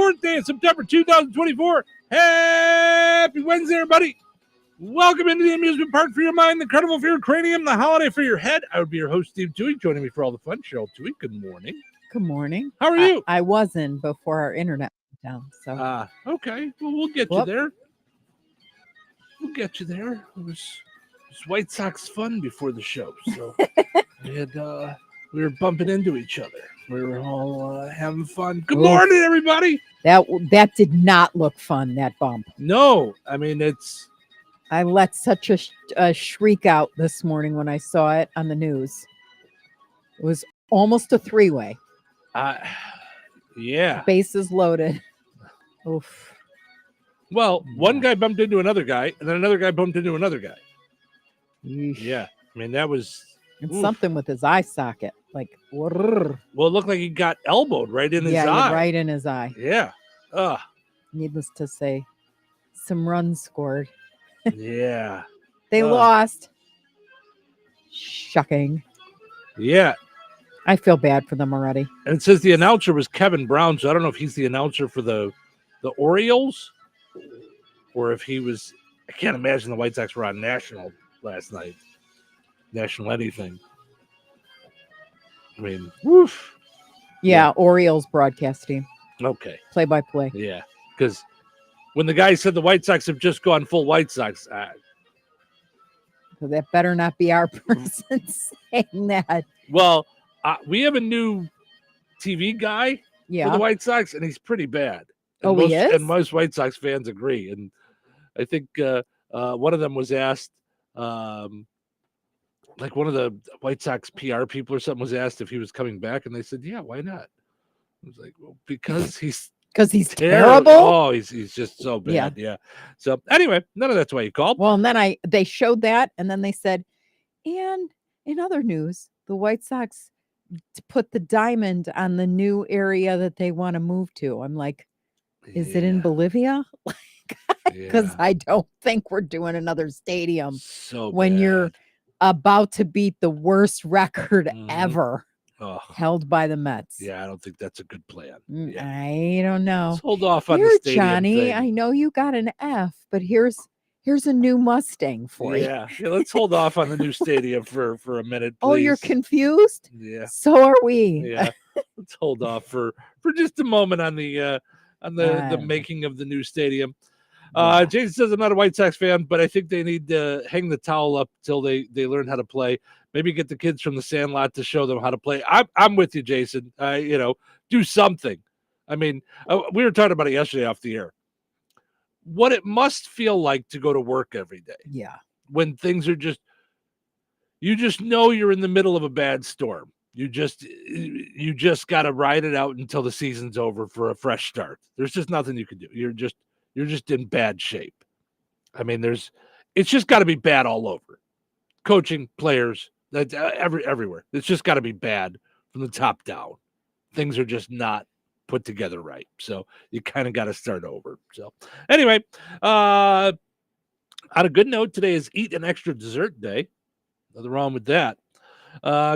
4th day of September 2024. Happy Wednesday, everybody. Welcome into the amusement park for your mind, the carnival for your cranium, the holiday for your head. I would be your host, Steve Touhy. Joining me for all the fun, Cheryl Touhy. Good morning. Good morning. How are you? I wasn't before our internet went down. So okay. Well, we'll get you there. We'll get you there. It was White Sox fun before the show. So we were bumping into each other. We were all having fun. Good morning, everybody. That did not look fun, that bump. No, I mean, I let such a shriek out this morning when I saw it on the news. It was almost a three-way. Yeah. Bases loaded. Oof. Well, one guy bumped into another guy, and then another guy bumped into another guy. Yeesh. Yeah. I mean, that was... It's something with his eye socket. Like, well, it looked like he got elbowed right in his eye. Yeah, right in his eye. Yeah. Needless to say, some runs scored. Yeah. They lost. Shocking. Yeah. I feel bad for them already. And it says the announcer was Kevin Brown, so I don't know if he's the announcer for the Orioles or if he was... I can't imagine the White Sox were on National last night. National anything. I mean, woof. Yeah, Orioles broadcast team. Okay. Play-by-play. Yeah, because when the guy said the White Sox have just gone full White Sox, so that better not be our person saying that. Well, we have a new TV guy for the White Sox, and he's pretty bad. And he is? And most White Sox fans agree. And I think one of them was asked, like one of the White Sox PR people or something was asked if he was coming back, and they said, "Yeah, why not?" I was like, "Well, because he's terrible." Oh, he's just so bad. Yeah. So anyway, none of that's why you called. Well, and then they showed that, and then they said, and in other news, the White Sox put the diamond on the new area that they want to move to. I'm like, is it in Bolivia? Because I don't think we're doing another stadium when you're about to beat the worst record ever held by the Mets. Yeah, I don't think that's a good plan. I don't know. Let's hold off on the stadium Johnny, thing. I know you got an F, but here's a new Mustang for you. Yeah, let's hold off on the new stadium for a minute, please. Oh, you're confused? Yeah. So are we. Yeah. Let's hold off for just a moment on the making of the new stadium. Jason says, I'm not a White Sox fan, but I think they need to hang the towel up till they learn how to play. Maybe get the kids from the Sandlot to show them how to play. I'm with you, Jason. Do something. I mean, we were talking about it yesterday off the air. What it must feel like to go to work every day. Yeah. When things are you just know you're in the middle of a bad storm. You just got to ride it out until the season's over for a fresh start. There's just nothing you can do. You're just in bad shape. I mean, it's just got to be bad all over. Coaching, players, that's everywhere. It's just got to be bad from the top down. Things are just not put together right. So you kind of got to start over. So anyway, on a good note, today is Eat an Extra Dessert Day. Nothing wrong with that.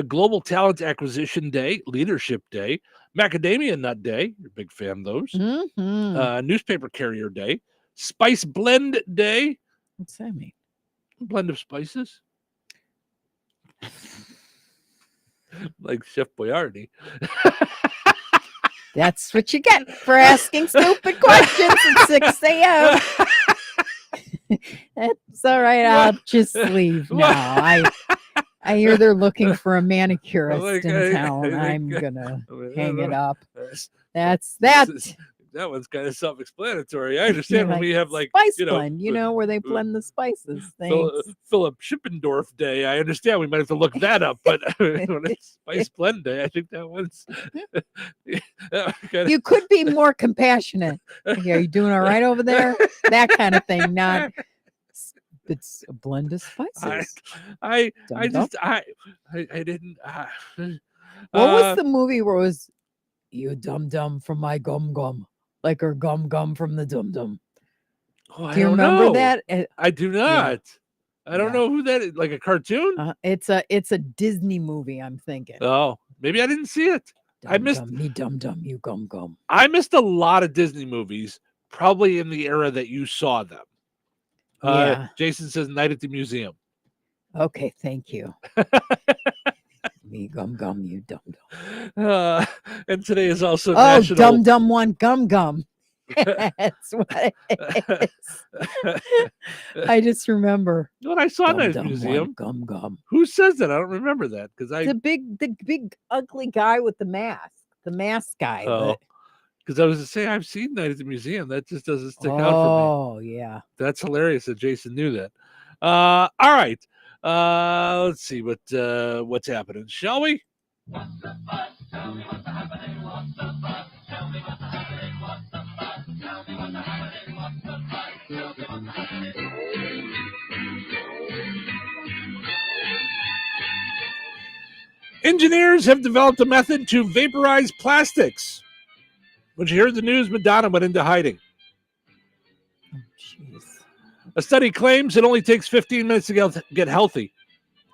Global Talent Acquisition Day, Leadership Day, Macadamia Nut Day. You're a big fan of those. Mm-hmm. Newspaper Carrier Day, Spice Blend Day. What's that mean? A blend of spices. Like Chef Boyardee. That's what you get for asking stupid questions at 6 a.m. That's all right. I'll just leave now. I hear they're looking for a manicurist in town. I'm gonna hang it up. That's that. That one's kind of self-explanatory. I understand when we have spice blend, where they blend the spices. Philip Shippendorf Day. I understand we might have to look that up, but when it's Spice Blend Day, I think that one's. You could be more compassionate. Are you doing all right over there? That kind of thing. Not. It's a blend of spices. I didn't. What was the movie where it was you dum dum from my gum gum, like her gum gum from the dum dum? Oh, do you remember that? I do not. I don't know who that is. Like a cartoon? It's a Disney movie. I'm thinking. Oh, maybe I didn't see it. I missed Dum me dum dum you gum gum. I missed a lot of Disney movies, probably in the era that you saw them. Yeah. Jason says Night at the Museum. Okay, thank you. Me gum gum you dum dum. And today is also Oh, National dum dum one gum gum. That's what it is. I just remember When I saw dum Night at the dum one Museum, gum gum. who says that? I don't remember that because The big ugly guy with the mask. The mask guy. I was to say I've seen Night at the Museum. That just doesn't stick out for me. Oh yeah. That's hilarious that Jason knew that. All right. Let's see what's happening, shall we? Engineers have developed a method to vaporize plastics. When you heard the news, Madonna went into hiding. Oh, jeez. A study claims it only takes 15 minutes to get healthy.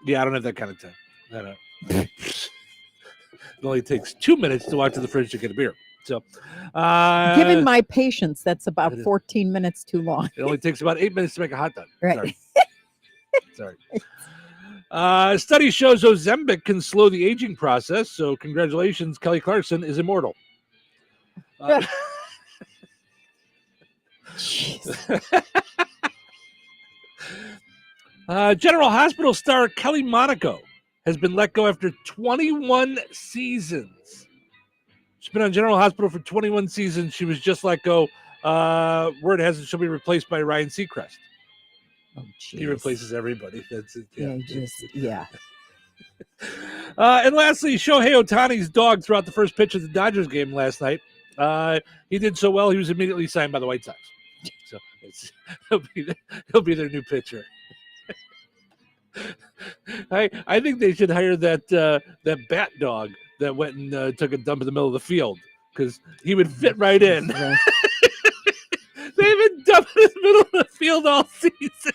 Yeah, I don't have that kind of time. I don't. It only takes 2 minutes to walk to the fridge to get a beer. So, Given my patience, that's about 14 minutes too long. It only takes about 8 minutes to make a hot dog. Right. Sorry. A study shows Ozempic can slow the aging process. So, congratulations, Kelly Clarkson is immortal. General Hospital star Kelly Monaco has been let go after 21 seasons. She's been on General Hospital for 21 seasons. She was just let go. Word has it she'll be replaced by Ryan Seacrest. Oh, he replaces everybody. That's it. Yeah. And lastly, Shohei Ohtani's dog threw out the first pitch of the Dodgers game last night. He did so well, he was immediately signed by the White Sox. So he'll be their new pitcher. I think they should hire that bat dog that went and took a dump in the middle of the field because he would fit right in. They've been dumping in the middle of the field all season.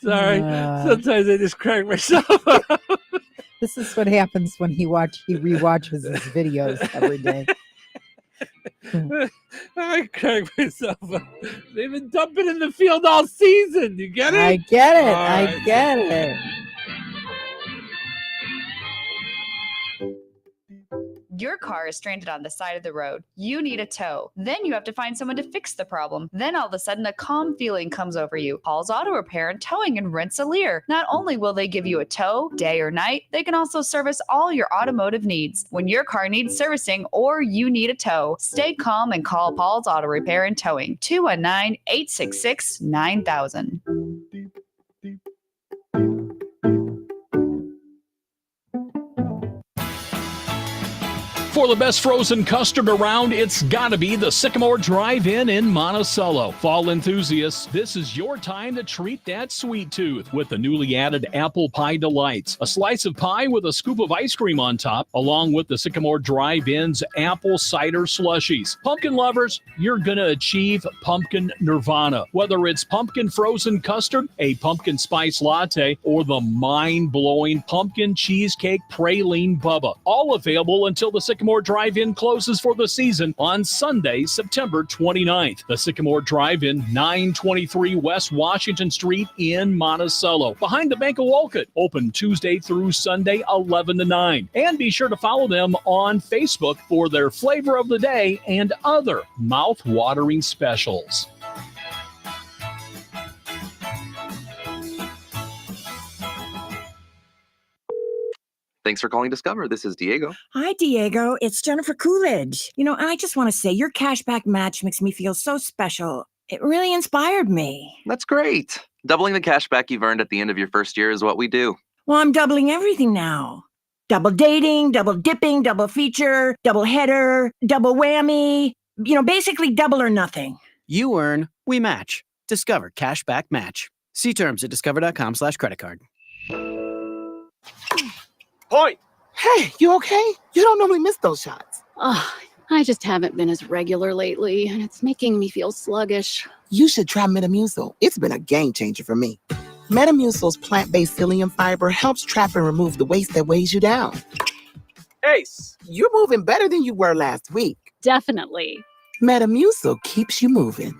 Sorry, sometimes I just crack myself up. This is what happens when he rewatches his videos every day. I crack myself up. They've been dumping in the field all season. You get it? I get it. All I get it. Your car is stranded on the side of the road. You need a tow. Then you have to find someone to fix the problem. Then all of a sudden, a calm feeling comes over you. Paul's Auto Repair and Towing in Rensselaer. Not only will they give you a tow, day or night, they can also service all your automotive needs. When your car needs servicing or you need a tow, stay calm and call Paul's Auto Repair and Towing. 219-866-9000. For the best frozen custard around, it's gotta be the Sycamore Drive-In in Monticello. Fall enthusiasts, this is your time to treat that sweet tooth with the newly added Apple Pie Delights. A slice of pie with a scoop of ice cream on top, along with the Sycamore Drive-In's apple cider slushies. Pumpkin lovers, you're gonna achieve pumpkin nirvana. Whether it's pumpkin frozen custard, a pumpkin spice latte, or the mind-blowing pumpkin cheesecake praline bubba. All available until the Sycamore Drive-In closes for the season on Sunday, September 29th. The Sycamore Drive-In, 923 West Washington Street in Monticello, behind the Bank of Wolcott. Open Tuesday through Sunday, 11 to 9. And be sure to follow them on Facebook for their flavor of the day and other mouth-watering specials. Thanks for calling Discover. This is Diego. Hi, Diego. It's Jennifer Coolidge. I just want to say your cashback match makes me feel so special. It really inspired me. That's great. Doubling the cashback you've earned at the end of your first year is what we do. Well, I'm doubling everything now. Double dating, double dipping, double feature, double header, double whammy. Basically double or nothing. You earn, we match. Discover Cashback Match. See terms at discover.com/creditcard. Point. Hey, you okay? You don't normally miss those shots. I just haven't been as regular lately, and it's making me feel sluggish. You should try Metamucil. It's been a game changer for me. Metamucil's plant-based psyllium fiber helps trap and remove the waste that weighs you down. Ace, you're moving better than you were last week. Definitely. Metamucil keeps you moving.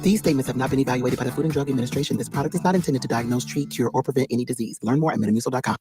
These statements have not been evaluated by the Food and Drug Administration. This product is not intended to diagnose, treat, cure, or prevent any disease. Learn more at metamucil.com.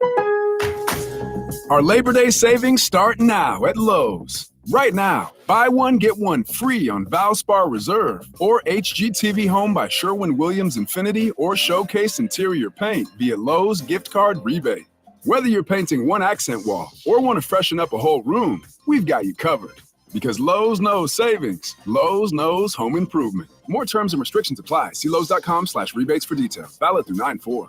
Our Labor Day savings start now at Lowe's. Right now, buy one, get one free on Valspar Reserve or HGTV Home by Sherwin-Williams Infinity or Showcase Interior Paint via Lowe's gift card rebate. Whether you're painting one accent wall or want to freshen up a whole room, we've got you covered. Because Lowe's knows savings. Lowe's knows home improvement. More terms and restrictions apply. See Lowe's.com/rebates for details. Valid through 9/4.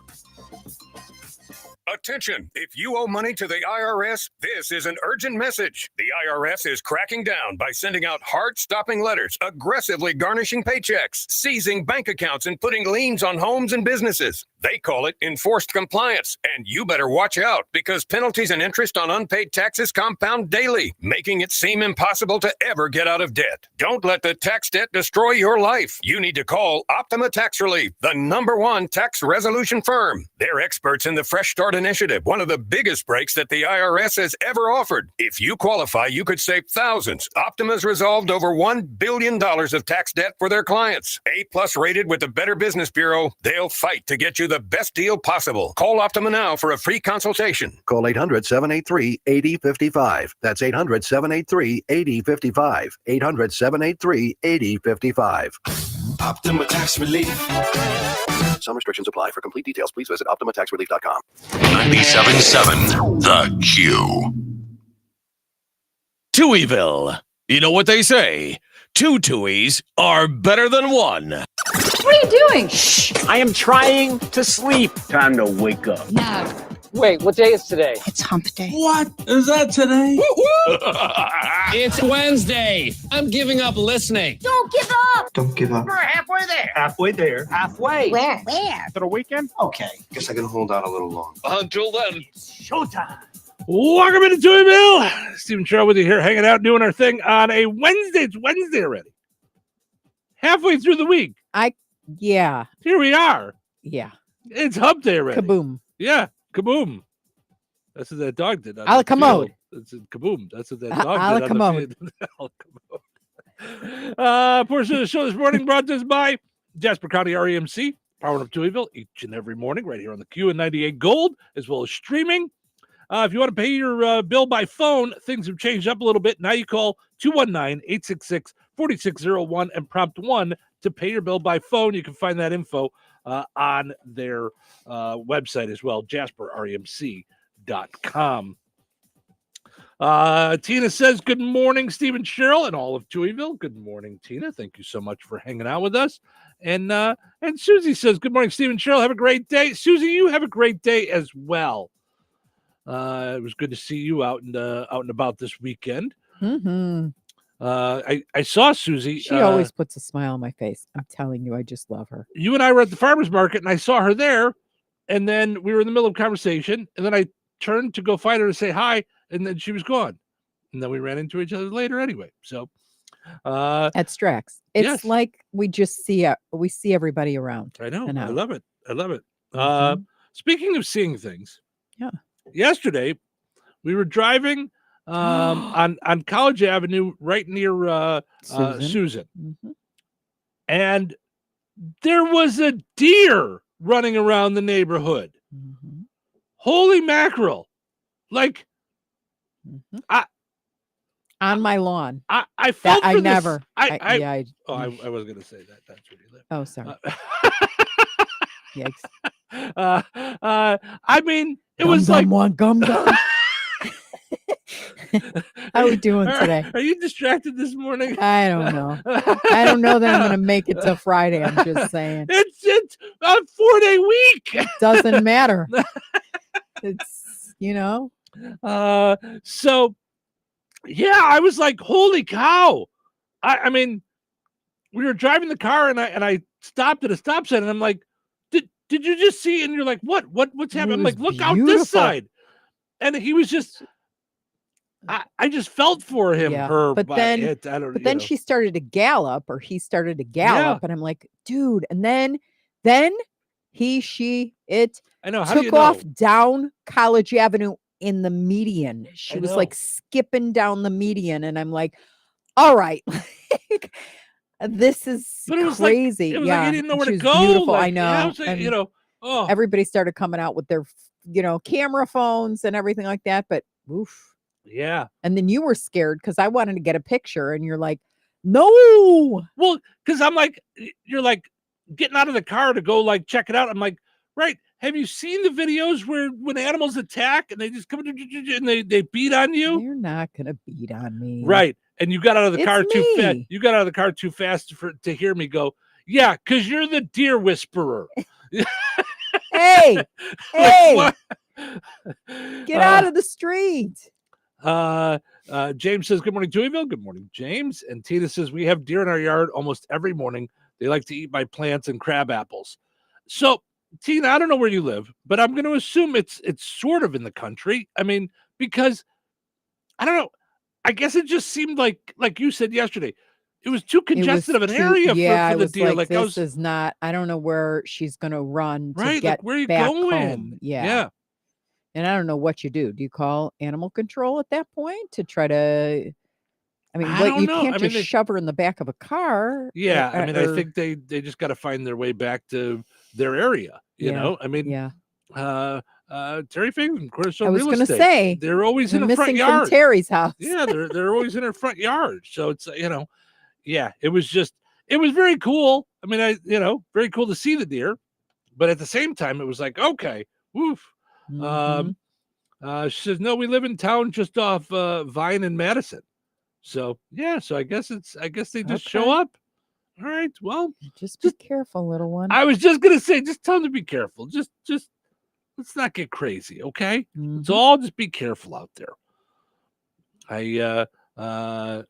Attention! If you owe money to the IRS, this is an urgent message. The IRS is cracking down by sending out heart-stopping letters, aggressively garnishing paychecks, seizing bank accounts, and putting liens on homes and businesses. They call it enforced compliance, and you better watch out because penalties and interest on unpaid taxes compound daily, making it seem impossible to ever get out of debt. Don't let the tax debt destroy your life. You need to call Optima Tax Relief, the #1 tax resolution firm. They're experts in the Fresh Start Initiative, one of the biggest breaks that the IRS has ever offered. If you qualify, you could save thousands. Optima's resolved over $1 billion of tax debt for their clients. A+ rated with the Better Business Bureau, they'll fight to get you the best deal possible. Call Optima now for a free consultation. Call 800-783-8055. That's 800-783-8055. 800-783-8055. Optima Tax Relief. Some restrictions apply. For complete details, please visit OptimaTaxRelief.com. 97.7 The Q. Touhyville. You know what they say? Two Touhies are better than one. What are you doing? Shh! I am trying to sleep. Time to wake up. No. Wait, what day is today? It's hump day. What? Is that today? It's Wednesday. I'm giving up listening. Don't give up. Don't give up. We're halfway there. Halfway there. Halfway. Where? Where? To the weekend? Okay. Guess I can hold out a little longer. Until then. Showtime. Welcome into Touhyville. Stephen Cheryl with you here, hanging out, doing our thing on a Wednesday. It's Wednesday already. Halfway through the week. Yeah. Here we are. Yeah. It's hump day already. Kaboom. Yeah. Kaboom. That's what that dog did. Al commode. That's kaboom. That's what that dog did. Al commode. Portion of the show this morning brought to us by Jasper County REMC, powering up Touhyville each and every morning right here on the Q and 98 Gold, as well as streaming. If you want to pay your bill by phone, things have changed up a little bit. Now you call 219-866-4601 and prompt 1 to pay your bill by phone. You can find that info on their website as well, jasperremc.com. Tina says, good morning, Stephen Cheryl and all of Touhyville. Good morning, Tina. Thank you so much for hanging out with us. And Susie says, good morning, Stephen Cheryl. Have a great day. Susie, you have a great day as well. It was good to see you out and about this weekend. Mm-hmm. I saw Susie. She always puts a smile on my face. I'm telling you, I just love her. You and I were at the farmer's market, and I saw her there. And then we were in the middle of a conversation, and then I turned to go find her to say hi, and then she was gone. And then we ran into each other later anyway. So at Strax, it's yes. like we just see everybody around. I know. I love it. I love it. Mm-hmm. Speaking of seeing things, yeah. Yesterday we were driving on College Avenue right near Susan. Mm-hmm. And there was a deer running around the neighborhood. Mm-hmm. Holy mackerel. Like on my lawn. I felt I for this. never. I was going to say that. That's where you live. Oh, sorry. Yikes. I mean, it was like gum. How are we doing today? Are you distracted this morning? I don't know. I don't know that I'm going to make it till Friday. I'm just saying. It's a 4-day week. Doesn't matter. It's, So, yeah, I was like, holy cow. I mean, we were driving the car and I stopped at a stop sign and I'm like, did you just see? And you're like, what's happening? I'm like, look out this side. And he was just, I just felt for him. Yeah. But then she started to gallop, or he started to gallop, and I'm like, dude. And then it I know. How took off down College Avenue in the median. She I was know. like skipping down the median, and I'm like, all right, like, this is But it was crazy. like, Yeah, he didn't know and where she to was go. beautiful. I Like, yeah, I know. was like, And oh, everybody started coming out with their, camera phones and everything like that. But oof. yeah. And then you were scared because I wanted to get a picture, and you're like, no. Well, because I'm like, you're like getting out of the car to go like check it out. I'm like, right. Have you seen the videos where when animals attack and they just come and they beat on you? They're not gonna beat on me. Right. And you got out of the It's car too fast. me. You got out of the car too fast to hear me go, yeah, because you're the deer whisperer. Hey, Like, hey, what? get out of the street. James says, good morning, Touhyville. Good morning, James. And Tina says, we have deer in our yard almost every morning. They like to eat my plants and crab apples. So, Tina, I don't know where you live, but I'm going to assume it's sort of in the country. I mean, because I don't know. I guess it just seemed like you said yesterday, it was too congested of an area Yeah, for I the was deer. like, Like I this was is not. I don't know where she's gonna run to right. get Like, where are you back going? home. Yeah. Yeah. And I don't know what you do. Do you call animal control at that point to try to? I mean, I what don't you know. can't I mean, just shove her in the back of a car. Yeah, I mean, I or- think they just got to find their way back to their area. You Yeah, know, I mean, yeah. Terry Fagan, of course, I was real gonna estate. say, They're always they're in her front missing from yard. Terry's house. Yeah, they're always in her front yard. So it's yeah, it was very cool. I mean, very cool to see the deer, but at the same time, it was like, okay, woof. Mhm. She says, no, we live in town just off Vine and Madison. So yeah, so I guess they just show Okay. up. All right, well, Just be careful, little one. I was just gonna say, just tell them to be careful. Just let's not get crazy, okay? Let's Mhm. all just be careful out there. I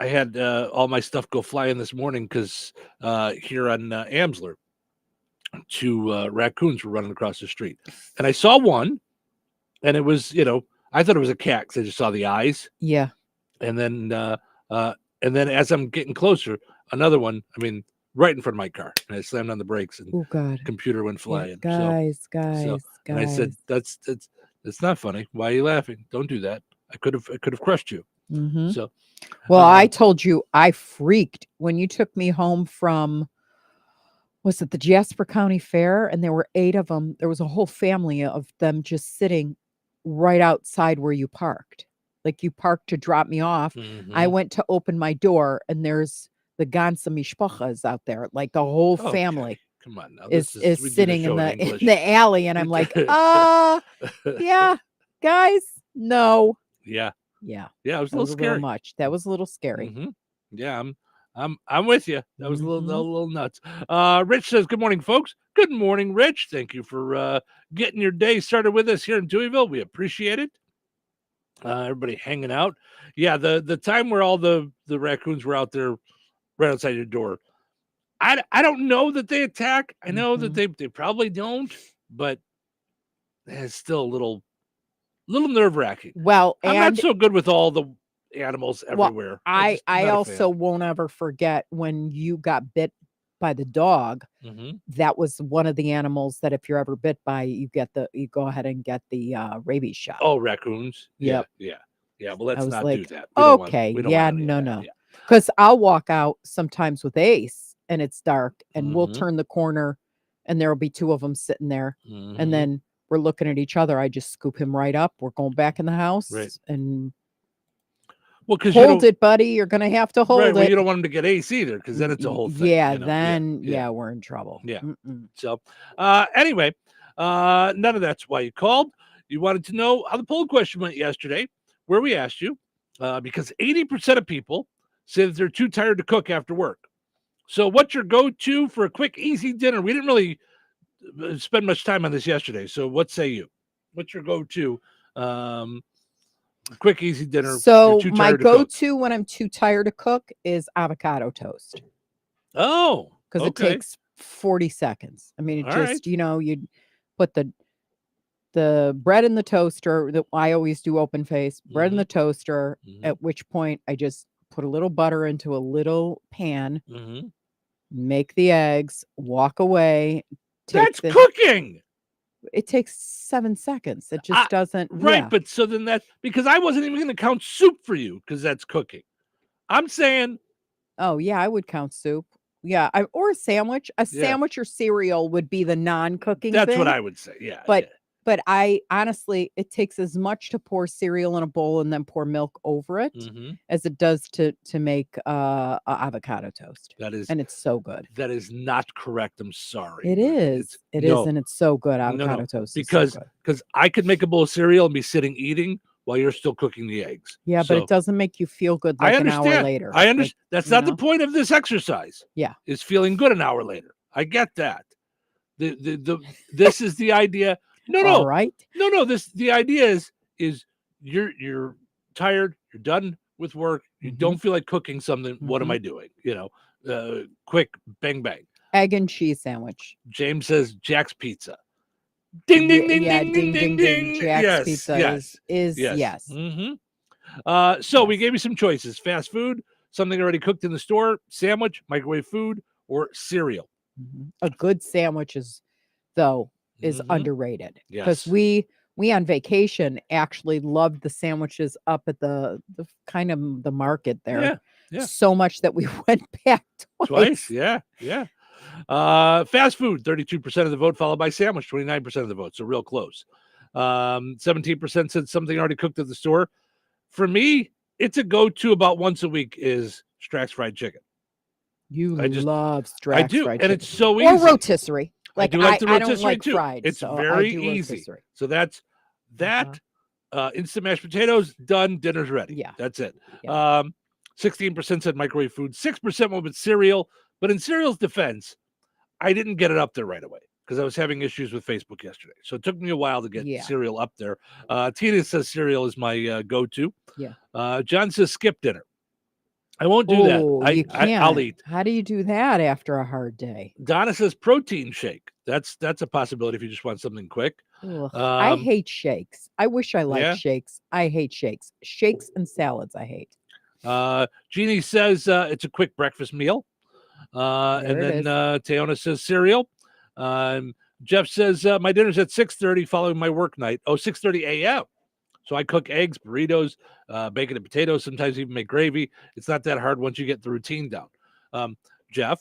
had all my stuff go flying this morning because here on Amsler, two raccoons were running across the street, and I saw one, and it was I thought it was a cat because I just saw the eyes, Yeah. and then as I'm getting closer, another one. I mean, right in front of my car, and I slammed on the brakes, and Oh God. computer went flying. Guys, And I said, that's not funny. Why are you laughing? Don't do that. I could have crushed you. Mhm. So, Well, I told you I freaked when you took me home from, was it the Jasper County Fair? And there were 8 of them. There was a whole family of them just sitting right outside where you parked. Like you parked to drop me off. I mhm. went to open my door, and there's the ganze Mishpachas out there. Like the whole Okay, family come on now. is We do the sitting in show the English. the alley, and I'm like, yeah, guys, no. Yeah, Yeah. yeah. It was a That was little a scary. little much. That was a little scary. Mhm. Yeah, I'm with you. That was a Mhm. little nuts. Rich says, "Good morning, folks." Good morning, Rich. Thank you for getting your day started with us here in Touhyville. We appreciate it. Everybody hanging out. Yeah, the time where all the raccoons were out there right outside your door. I don't know that they attack. I know that Mhm. they probably don't, but it's still a little nerve wracking. Well, I'm not and so good with all the animals well, everywhere. I not a also fan. won't ever forget when you got bit by the dog. Mhm. That was one of the animals that if you're ever bit by, you go ahead and get the rabies shot. Oh, raccoons. Yep. Yeah. Well, I let's was not like, do that. We don't want okay, we don't yeah, want any of no, that. no. Yeah. Because I'll walk out sometimes with Ace and it's dark, and we'll Mhm. turn the corner, and there'll be 2 of them sitting there, Mhm. and then we're looking at each other. I just scoop him right up. We're going back in the house, Right. and Well, because hold it, buddy. You're gonna have to hold right. Well, it. you don't want them to get ace either, because then it's a whole thing. Yeah, you know? then Yeah. we're in trouble. Yeah. Mm-mm. So, anyway, none of that's why you called. You wanted to know how the poll question went yesterday, where we asked you, because 80% of people say that they're too tired to cook after work. So, what's your go-to for a quick, easy dinner? We didn't really spend much time on this yesterday. So, what say you? What's your go-to quick, easy dinner? So you're too my tired to cook? go-to when I'm too tired to cook is avocado toast, Oh, because it okay. takes 40 seconds. I mean, it All just right. you'd put the bread in the toaster. That I always do open face bread in the toaster. At which point I just put a little butter into a little pan, Mhm. make the eggs, walk away. That's cooking. it takes 7 seconds. It just doesn't. Right, yeah. but so then because I wasn't even going to count soup for you because that's cooking. I'm saying. Oh yeah, I would count soup. Yeah, or a sandwich. A sandwich or cereal would be the non-cooking. That's thing. what I would say. Yeah, But I honestly, it takes as much to pour cereal in a bowl and then pour milk over it as it does to make a avocado toast. And it's so good. That is not correct. I'm sorry. It is. It is, and it's so good. Avocado toast. Because I could make a bowl of cereal and be sitting eating while you're still cooking the eggs. Yeah, but it doesn't make you feel good like an hour later. I understand. That's not the point of this exercise. Yeah, is feeling good an hour later. I get that. This is the idea. No. All right. No. The idea is you're tired. You're done with work. You don't feel like cooking something. What am I doing? Quick, bang, bang. Egg and cheese sandwich. James says Jack's Pizza. Ding, ding, ding, yeah, ding, ding, ding. Jack's Pizza is yes. So we gave you some choices: fast food, something already cooked in the store, sandwich, microwave food, or cereal. A good sandwich is underrated because we on vacation actually loved the sandwiches up at the kind of the market there so much that we went back twice. Yeah. Fast food 32% of the vote, followed by sandwich 29% of the vote, so real close. 17% said something already cooked at the store. For me, it's a go-to about once a week is Strax fried chicken. I love Strax I do, fried and chicken. it's so easy. Or rotisserie. Like I do like the I rotisserie don't like too. fried. It's so very I do easy. rotisserie. So that's that. Instant mashed potatoes done. Dinner's ready. Yeah, that's it. 16% said microwave food. 6% went with cereal. But in cereal's defense, I didn't get it up there right away because I was having issues with Facebook yesterday. So it took me a while to get cereal up there. Tina says cereal is my go-to. Yeah. John says skip dinner. I won't do that. I'll eat. How do you do that after a hard day? Donna says protein shake. That's a possibility if you just want something quick. I hate shakes. I wish I liked shakes. I hate shakes. Shakes and salads I hate. Jeannie says it's a quick breakfast meal. And then Teona says cereal. Jeff says my dinner's at 6:30 following my work night. 6:30 a.m. So I cook eggs, burritos, bacon and potatoes, sometimes even make gravy. It's not that hard once you get the routine down. Jeff,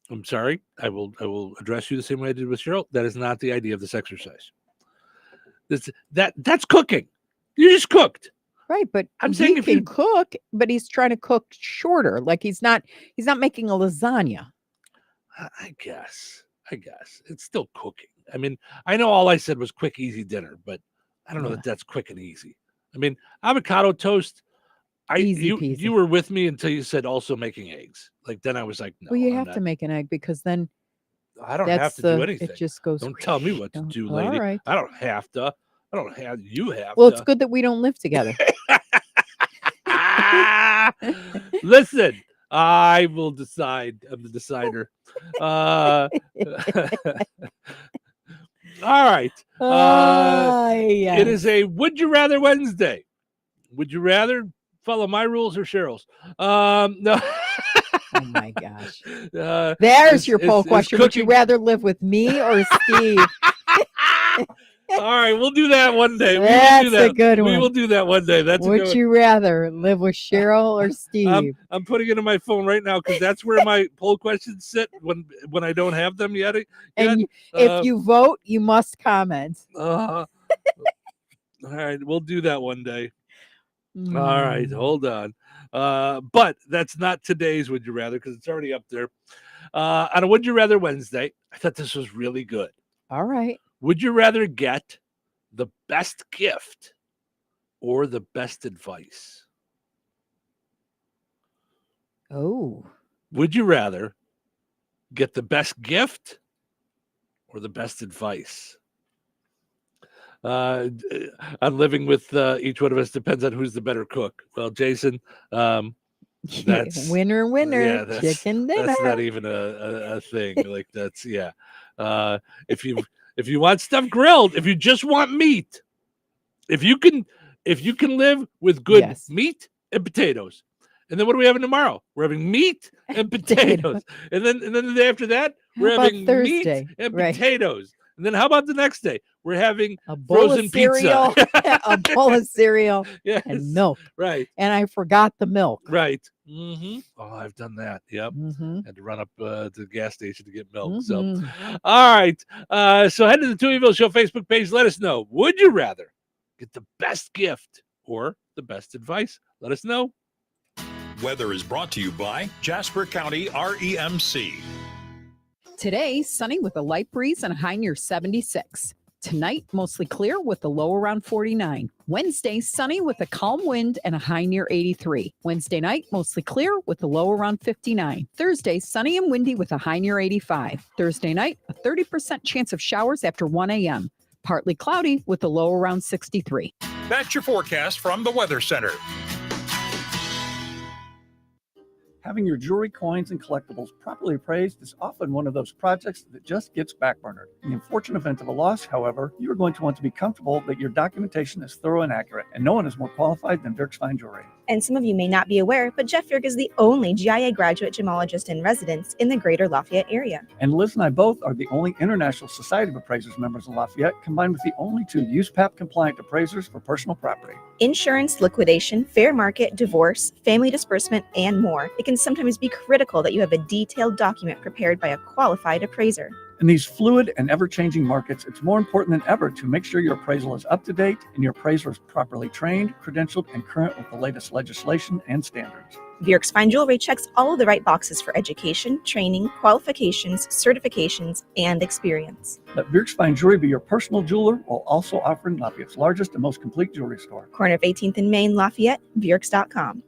I'm sorry. I will address you the same way I did with Cheryl. That is not the idea of this exercise. That's cooking. You just cooked. Right, but I'm saying if you cook, but he's trying to cook shorter. Like he's not making a lasagna. I guess it's still cooking. I mean, I know all I said was quick, easy dinner, but I don't know that that's quick and easy. I mean, avocado toast. You were with me until you said also making eggs. Like then I was like, no. Well, you have to make an egg because then I don't have to do anything. It just goes. Don't tell me what to do, lady. All right. I don't have to. I don't have. You have. Well, to. it's good that we don't live together. Listen, I will decide. I'm the decider. All right. It is a Would You Rather Wednesday. Would you rather follow my rules or Cheryl's? No. Oh my gosh. There's your poll question. Would you rather live with me or Steve? All right, we'll do that one day. That's a good one. We will do that one day. That's Would you rather live with Cheryl or Steve? I'm putting it in my phone right now because that's where my poll questions sit when I don't have them yet. And if you vote, you must comment. All right, we'll do that one day. All right, hold on. But that's not today's Would You Rather because it's already up there. On a Would You Rather Wednesday, I thought this was really good. All right. Would you rather get the best gift or the best advice? Oh. Would you rather get the best gift or the best advice? On living with each one of us depends on who's the better cook. Well, Jason, that's winner, chicken dinner. That's not even a thing. Like that's if you want stuff grilled, if you just want meat, if you can live with good meat and potatoes, and then what are we having tomorrow? We're having meat and potatoes, and then the day after that we're having meat and potatoes, and then how about the next day? we're having a bowl frozen of cereal, pizza. a bowl of cereal, Yes. and milk. Right. And I forgot the milk. Right. Oh, I've done that. Yep. Had to run up to the gas station to get milk. So, all right. So head to the Touhyville Show Facebook page. Let us know. Would you rather get the best gift or the best advice? Let us know. Weather is brought to you by Jasper County REMC. Today, sunny with a light breeze and a high near 76. Tonight, mostly clear with a low around 49. Wednesday, sunny with a calm wind and a high near 83. Wednesday night, mostly clear with a low around 59. Thursday, sunny and windy with a high near 85. Thursday night, a 30% chance of showers after 1 a.m. Partly cloudy with a low around 63. That's your forecast from the Weather Center. Having your jewelry, coins, and collectibles properly appraised is often one of those projects that just gets backburnered. In the unfortunate event of a loss, however, you are going to want to be comfortable that your documentation is thorough and accurate, and no one is more qualified than Dirk's Fine Jewelry. And some of you may not be aware, but Jeff Dirk is the only GIA graduate gemologist in residence in the greater Lafayette area. And Liz and I both are the only International Society of Appraisers members in Lafayette, combined with the only 2 USPAP-compliant appraisers for personal property. Insurance, liquidation, fair market, divorce, family disbursement, and more. It can sometimes be critical that you have a detailed document prepared by a qualified appraiser. In these fluid and ever-changing markets, it's more important than ever to make sure your appraisal is up to date and your appraiser is properly trained, credentialed, and current with the latest legislation and standards. Dirk's Fine Jewelry checks all of the right boxes for education, training, qualifications, certifications, and experience. Let Dirk's Fine Jewelry be your personal jeweler while also offering Lafayette's largest and most complete jewelry store. Corner of 18th and Main, Lafayette, Dirks.com.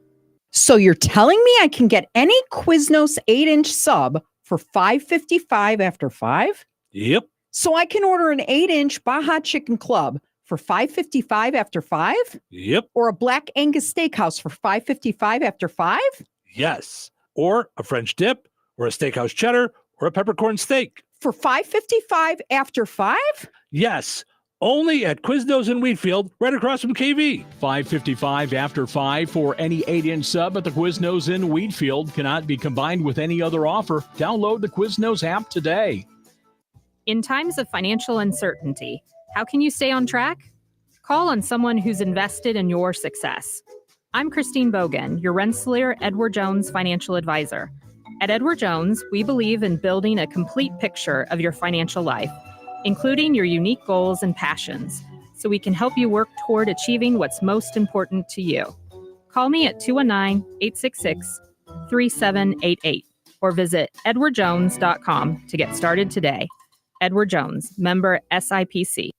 So you're telling me I can get any Quiznos 8-inch sub for $5.55 after 5? Yep. So I can order an 8-inch Baja Chicken Club for $5.55 after 5? Yep. Or a Black Angus Steakhouse for $5.55 after 5? Yes. Or a French dip, or a steakhouse cheddar, or a peppercorn steak. For $5.55 after 5? Yes. Only at Quiznos in Wheatfield, right across from KV. $5.55 after 5 for any 8-inch sub at the Quiznos in Wheatfield. Cannot be combined with any other offer. Download the Quiznos app today. In times of financial uncertainty, how can you stay on track? Call on someone who's invested in your success. I'm Christine Bogan, your Rensselaer Edward Jones financial advisor. At Edward Jones, we believe in building a complete picture of your financial life, including your unique goals and passions, so we can help you work toward achieving what's most important to you. Call me at 219-866-3788 or visit edwardjones.com to get started today. Edward Jones, member SIPC.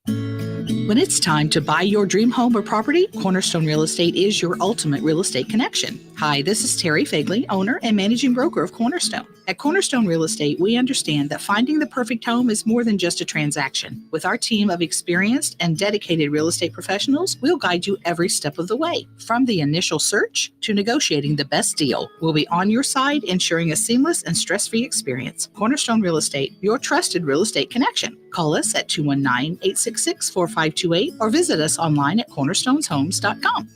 When it's time to buy your dream home or property, Cornerstone Real Estate is your ultimate real estate connection. Hi, this is Terry Fagley, owner and managing broker of Cornerstone. At Cornerstone Real Estate, we understand that finding the perfect home is more than just a transaction. With our team of experienced and dedicated real estate professionals, we'll guide you every step of the way. From the initial search to negotiating the best deal, we'll be on your side, ensuring a seamless and stress-free experience. Cornerstone Real Estate, your trusted real estate connection. Call us at 219-866-4528 or visit us online at cornerstoneshomes.com.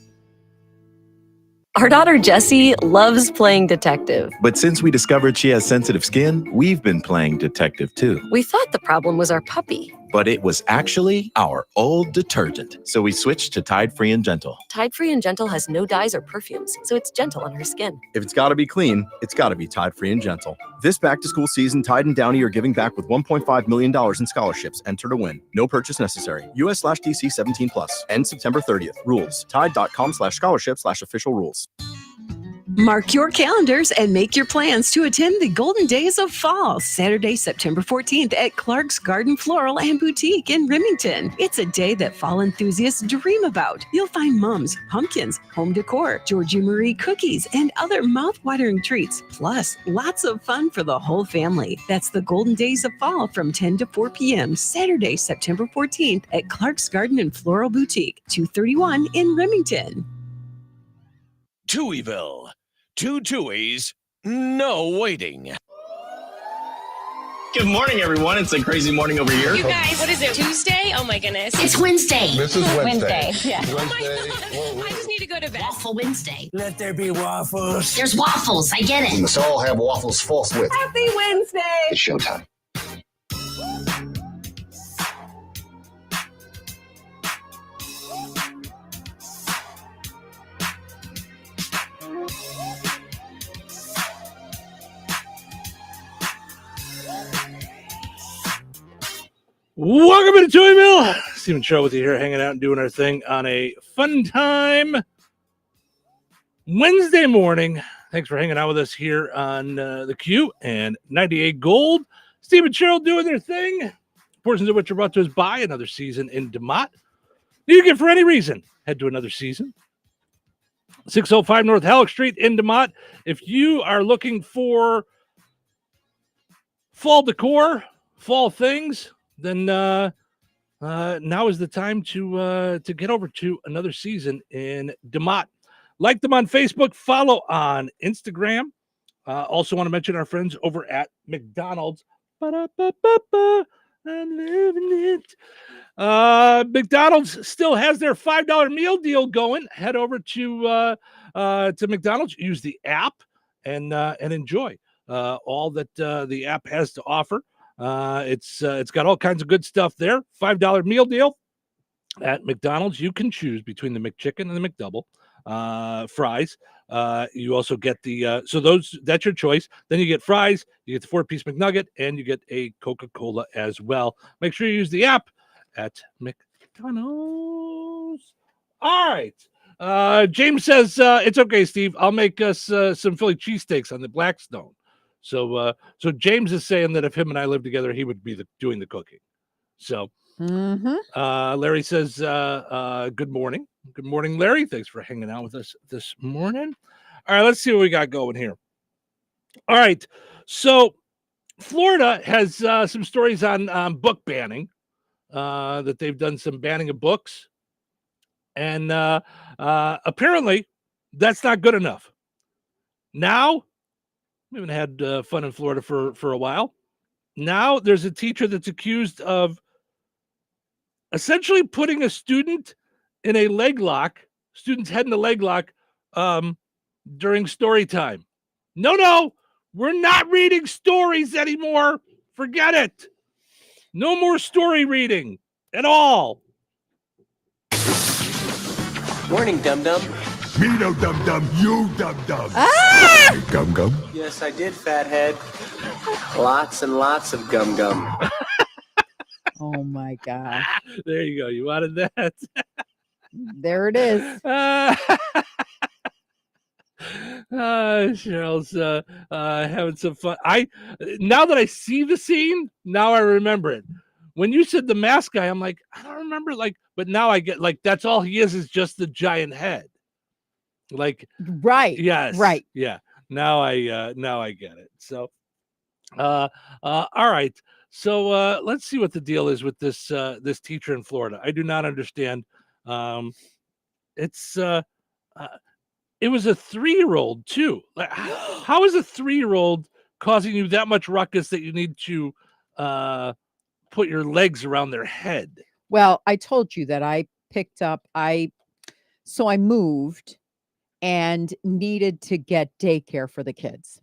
Our daughter Jessie loves playing detective. But since we discovered she has sensitive skin, we've been playing detective too. We thought the problem was our puppy. But it was actually our old detergent. So we switched to Tide Free and Gentle. Tide Free and Gentle has no dyes or perfumes, so it's gentle on her skin. If it's got to be clean, it's got to be Tide Free and Gentle. This back-to-school season, Tide and Downy are giving back with $1.5 million in scholarships. Enter to win. No purchase necessary. US/DC 17+. End September 30th. Rules. Tide.com/scholarship/official rules. Mark your calendars and make your plans to attend the Golden Days of Fall, Saturday, September 14th at Clark's Garden Floral and Boutique in Remington. It's a day that fall enthusiasts dream about. You'll find mums, pumpkins, home decor, Georgie Marie cookies, and other mouth-watering treats, plus lots of fun for the whole family. That's the Golden Days of Fall from 10 to 4 p.m., Saturday, September 14th at Clark's Garden and Floral Boutique, 231 in Remington. Touhyville. 2 Touhies, no waiting. Good morning, everyone. It's a crazy morning over here. You guys, what is it, Tuesday? Oh my goodness. It's Wednesday. This is Wednesday. Yeah. Wednesday. Oh my God. I just need to go to bed. Waffle Wednesday. Let there be waffles. There's waffles. I get it. Let's all have waffles forthwith. Happy Wednesday. It's showtime. Welcome to Touhyville. Steve and Cheryl with you here, hanging out and doing our thing on a fun time Wednesday morning. Thanks for hanging out with us here on the Q and 98 Gold. Steve and Cheryl doing their thing. Portions of which are brought to us by another season in DeMott. You can, for any reason, head to another season. 605 North Halleck Street in DeMott. If you are looking for fall decor, fall things, then now is the time to get over to another season in DeMott. Like them on Facebook, follow on Instagram. Also want to mention our friends over at McDonald's. Ba-da-ba-ba-ba. I'm living it. McDonald's still has their $5 meal deal going. Head over to McDonald's, use the app, and enjoy all that the app has to offer. It's got all kinds of good stuff there. $5 meal deal at McDonald's. You can choose between the McChicken and the McDouble. Fries. You also get the that's your choice. Then you get fries, you get the 4-piece McNugget, and you get a Coca-Cola as well. Make sure you use the app at McDonald's. All right. James says it's okay, Steve. I'll make us some Philly cheesesteaks on the Blackstone. So James is saying that if him and I lived together, he would be doing the cooking. So Larry says good morning. Good morning, Larry. Thanks for hanging out with us this morning. All right, let's see what we got going here. All right, so Florida has some stories on book banning, that they've done some banning of books. And apparently that's not good enough. Now, we haven't had fun in Florida for a while. Now there's a teacher that's accused of essentially putting a student in a leg lock, student's head in a leg lock during story time. No, we're not reading stories anymore. Forget it. No more story reading at all. Morning, dum-dum. Me no dum-dum, you dum-dum. Ah! Gum-gum. Yes, I did, fathead. Lots and lots of gum-gum. Oh, my God. There you go. You wanted that? There it is. Cheryl's having some fun. Now that I see the scene, now I remember it. When you said the mask guy, I'm like, I don't remember, but now I get that's all he is just the giant head. Right. Yes. Right. Yeah. Now I get it. So all right. So let's see what the deal is with this teacher in Florida. I do not understand. It was a 3-year-old too. How is a 3-year-old causing you that much ruckus that you need to put your legs around their head? Well, I told you that I picked up, I moved and needed to get daycare for the kids.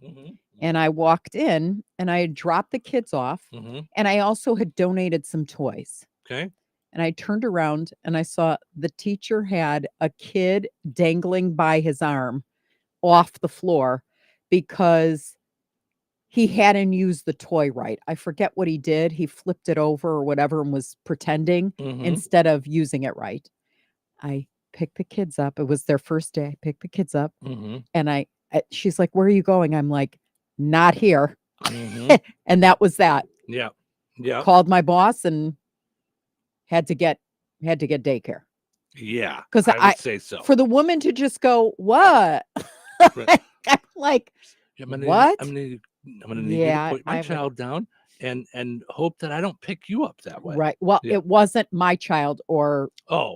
And I walked in and I had dropped the kids off, and I also had donated some toys. Okay. And I turned around and I saw the teacher had a kid dangling by his arm off the floor because he hadn't used the toy right. I forget what he did. He flipped it over or whatever and was pretending instead of using it right. I picked the kids up. It was their first day. I picked the kids up and she's like, "Where are you going?" I'm like, "Not here." And that was that. Yeah. Yeah. Called my boss and had to get daycare. Yeah. Because I would say so. For the woman to just go, "What?" I'm like, what? I'm gonna need you to put my child down and hope that I don't pick you up that way. Right. Well, it wasn't my child or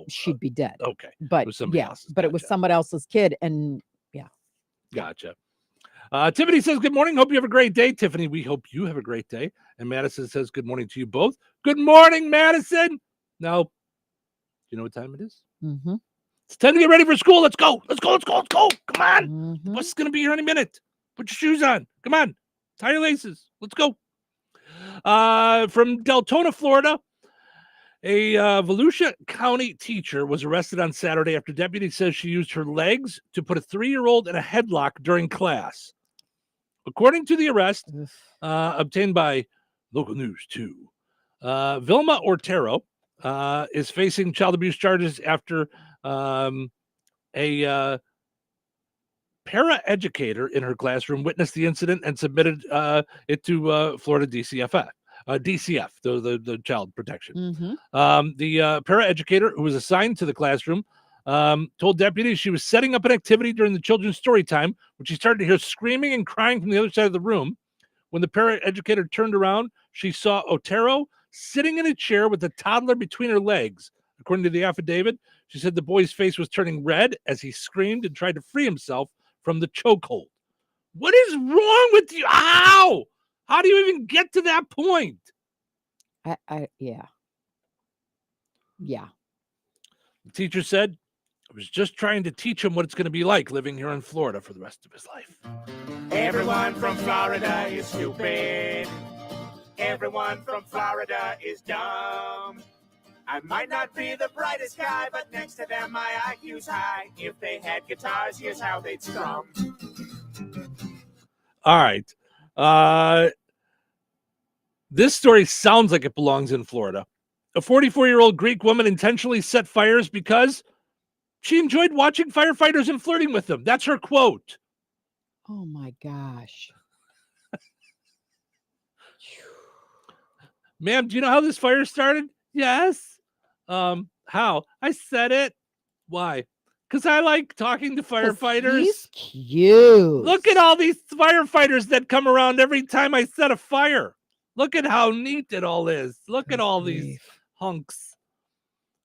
she'd be dead. Okay. But it was somebody else's. but it was someone else's kid. And yeah. Gotcha. Tiffany says, good morning. Hope you have a great day. Tiffany, we hope you have a great day. And Madison says, good morning to you both. Good morning, Madison. Now, you know what time it is? It's time to get ready for school. Let's go. Let's go. Let's go. Let's go. Come on. The bus is going to be here any minute. Put your shoes on. Come on. Tie your laces. Let's go. From Deltona, Florida, a Volusia County teacher was arrested on Saturday after deputies says she used her legs to put a 3-year-old in a headlock during class. According to the arrest obtained by Local News 2, Vilma Ortero is facing child abuse charges after a para-educator in her classroom witnessed the incident and submitted it to Florida DCF, the Child Protection. The para-educator who was assigned to the classroom told deputies she was setting up an activity during the children's story time when she started to hear screaming and crying from the other side of the room. When the para-educator turned around, she saw Otero sitting in a chair with a toddler between her legs. According to the affidavit, she said the boy's face was turning red as he screamed and tried to free himself from the chokehold. What is wrong with you? How? How do you even get to that point? Yeah. The teacher said, I was just trying to teach him what it's going to be like living here in Florida for the rest of his life. Everyone from Florida is stupid. Everyone from Florida is dumb. I might not be the brightest guy, but next to them my IQ's high. If they had guitars, here's how they'd strum. All right. This story sounds like it belongs in Florida. A 44-year-old Greek woman intentionally set fires because she enjoyed watching firefighters and flirting with them. That's her quote. Oh my gosh. Ma'am, do you know how this fire started? Yes. How? I said it. Why? Because I like talking to firefighters. He's cute. Look at all these firefighters that come around every time I set a fire. Look at how neat it all is. Look at all these hunks.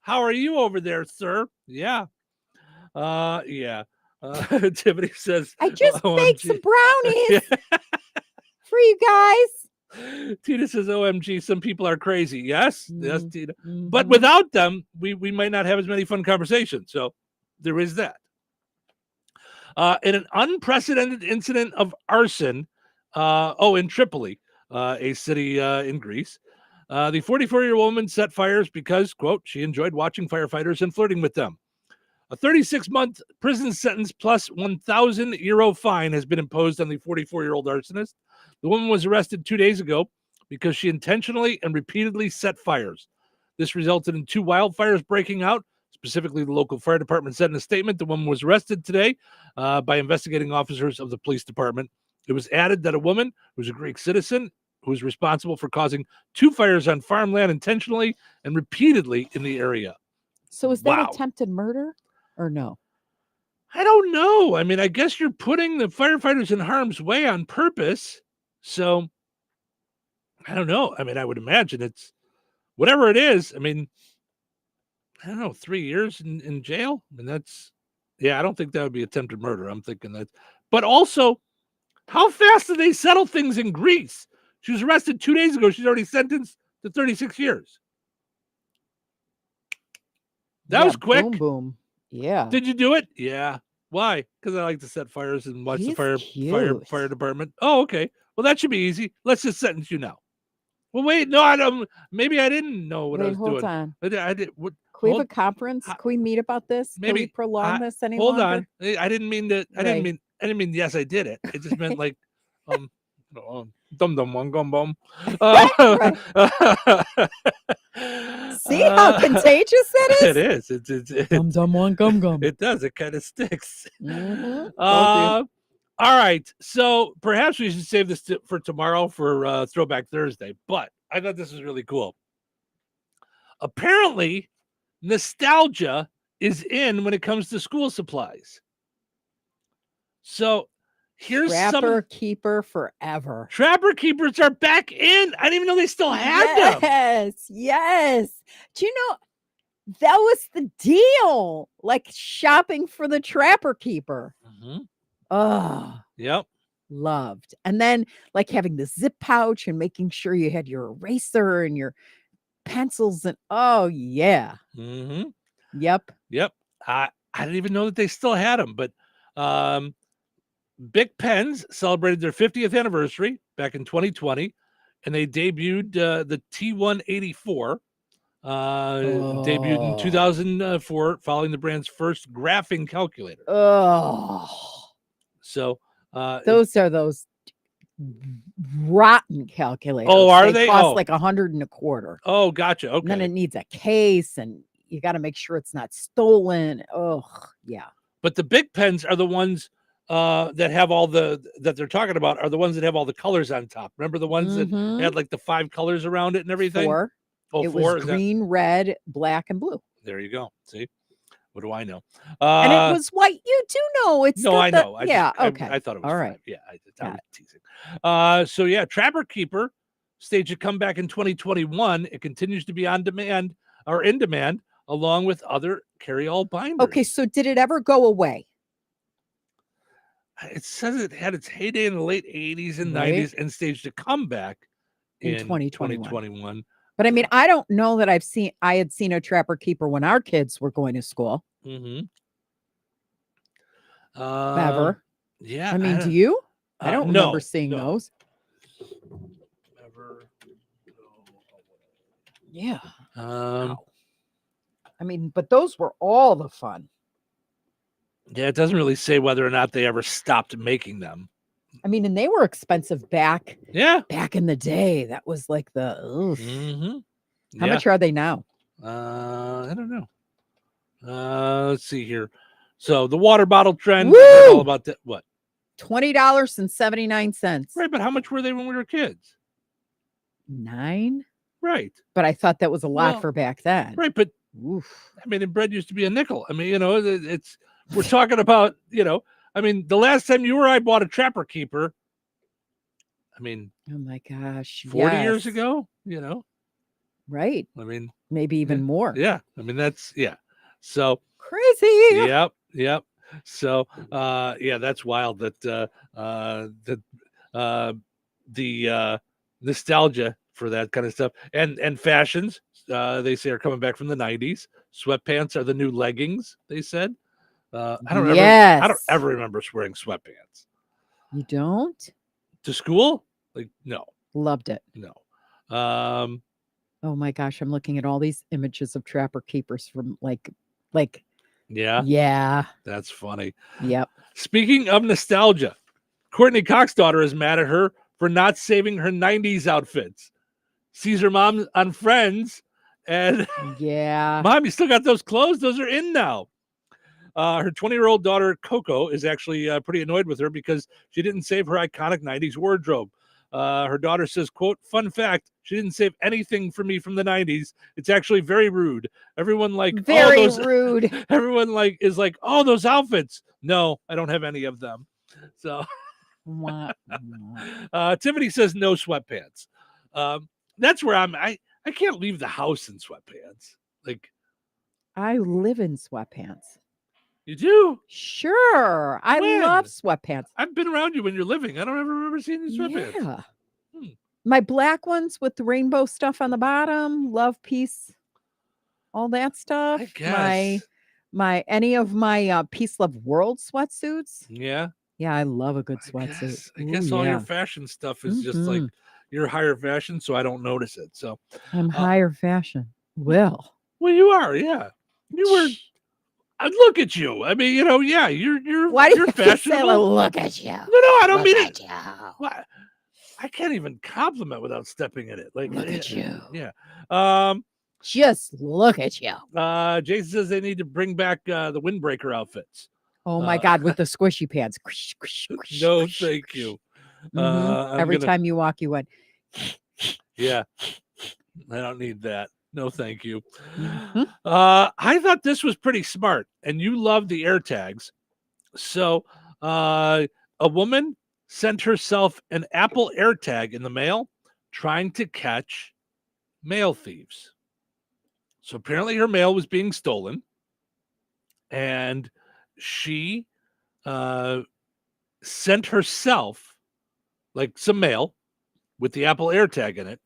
How are you over there, sir? Yeah. Yeah. Tiffany says, I just OMG. baked some brownies for you guys. Tina says, OMG, some people are crazy. Yes, yes, Tina. But without them, we might not have as many fun conversations. So there is that. In an unprecedented incident of arson, in Tripoli, a city in Greece, the 44-year-old woman set fires because, quote, she enjoyed watching firefighters and flirting with them. A 36-month prison sentence plus 1,000 euro fine has been imposed on the 44-year-old arsonist. The woman was arrested 2 days ago because she intentionally and repeatedly set fires. This resulted in 2 wildfires breaking out. Specifically, the local fire department said in a statement the woman was arrested today by investigating officers of the police department. It was added that a woman who was a Greek citizen who was responsible for causing 2 fires on farmland intentionally and repeatedly in the area. So is that attempted murder or no? I don't know. I mean, I guess you're putting the firefighters in harm's way on purpose. So I don't know. I mean, I would imagine it's whatever it is. I mean, I don't know, 3 years in jail. I mean, I don't think that would be attempted murder. I'm thinking that. But also, how fast do they settle things in Greece? She was arrested 2 days ago. She's already sentenced to 36 years. That was quick. Boom, boom. Yeah. Did you do it? Yeah. Why? Because I like to set fires and watch the fire department. Oh, okay. Well, that should be easy. Let's just sentence you now. Well, wait. No, I don't. Maybe I didn't know what I was doing. Hold on. I did. What? Can we have a conference? Can we meet about this? Maybe Can we prolong this any hold longer? on. I didn't mean that. I didn't mean yes, I did it. It just meant like dum dum one gum bum. See how contagious that is? It is. It's dum dum one gum gum. It does. It kind of sticks. All right. So perhaps we should save this for tomorrow for Throwback Thursday. But I thought this was really cool. Apparently, nostalgia is in when it comes to school supplies. So here's Trapper Keeper forever. Trapper Keepers are back in. I didn't even know they still had them. Yes. Do you know that was the deal? Like shopping for the Trapper Keeper. Oh, yep. Loved. And then like having the zip pouch and making sure you had your eraser and your pencils and oh yeah. Yep. I didn't even know that they still had them, but Bic Pens celebrated their 50th anniversary back in 2020, and they debuted the T184. Debuted in 2004, following the brand's first graphing calculator. Oh, so those are those rotten calculators. Oh, are they? cost Oh. like $125. Oh, gotcha. And then Okay. it needs a case, and you got to make sure it's not stolen. Oh, yeah. But the big pens are the ones that have all that they're talking about are the ones that have all the colors on top. Remember the ones that Mhm. had like the 5 colors around it and everything? 4. Oh, It 4? was Is that- green, red, black, and blue. There you go. See? What do I know? And it was white. You do know. It's No, got I the- know. yeah. I Okay. I thought it was all 5. right. Yeah, I Got was teasing. So yeah, Trapper Keeper staged a comeback in 2021. It continues to be on demand or in demand, along with other carry-all binders. Okay. So did it ever go away? It says it had its heyday in the late 80s and Right. 90s and staged a comeback In in 2021. 2021. But I mean, I don't know that I had seen a Trapper Keeper when our kids were going to school. Mm-hmm. Ever. Yeah. I mean, do you? I don't no, remember seeing no. those. Ever. Yeah. Um, I mean, but those were all the fun. Yeah, it doesn't really say whether or not they ever stopped making them. I mean, and they were expensive back in the day. That was like the oof. Mm-hmm. How much are they now? I don't know. Let's see here. So the water bottle trend Woo! is all about that. What? $20.79. Right, but how much were they when we were kids? 9. Right. But I thought that was a lot Well, for back then. Right, but I mean, and bread used to be a nickel. I mean, it's we're talking about, I mean, the last time you or I bought a Trapper Keeper, I mean, Oh my gosh. 40 years yes. ago, Right. I mean, Maybe even more. yeah. I mean, that's So Crazy. Yep. So that's wild that the nostalgia for that kind of stuff and fashions they say are coming back from the 90s. Sweatpants are the new leggings, they said. I don't ever remember wearing sweatpants. You don't? To school? Like, no. Loved it. No. Oh my gosh, I'm looking at all these images of Trapper Keepers from like Yeah. Yeah. That's funny. Yep. Speaking of nostalgia, Courtney Cox's daughter is mad at her for not saving her 90s outfits. Sees her mom on Friends and yeah. Mom, you still got those clothes? Those are in now. Her 20-year-old daughter, Coco, is actually pretty annoyed with her because she didn't save her iconic 90s wardrobe. Her daughter says, quote, "Fun fact, she didn't save anything for me from the 90s. It's actually very rude. Everyone Very rude. Everyone is like, oh, those outfits. No, I don't have any of them." So Tiffany says no sweatpants. That's where I can't leave the house in sweatpants. Like, I live in sweatpants. you do? Sure. I When? love sweatpants. I've been around you when you're living. I don't ever remember seeing you in sweatpants. Yeah. My black ones with the rainbow stuff on the bottom, love, peace, all that stuff. I guess. My any of my peace, love, world sweatsuits. Yeah. Yeah, I love a good sweatsuit. I guess Ooh, all yeah. your fashion stuff is just like you're higher fashion, so I don't notice it. So I'm higher fashion. Well, you are, yeah. You were. I look at you. I mean, yeah, you're. Why do you're you keep saying, fashionable. "Look at you"? No, I don't Look mean at it. you. What? I can't even compliment without stepping in it. Like, Look at you. Yeah. Just look at you. Jason says they need to bring back the windbreaker outfits. Oh my God, with the squishy pants. No, thank you. Every time you walk, you went. Yeah. I don't need that. No, thank you. I thought this was pretty smart, and you love the air tags. So a woman sent herself an Apple AirTag in the mail trying to catch mail thieves. So apparently her mail was being stolen, and she sent herself like some mail with the Apple AirTag in it.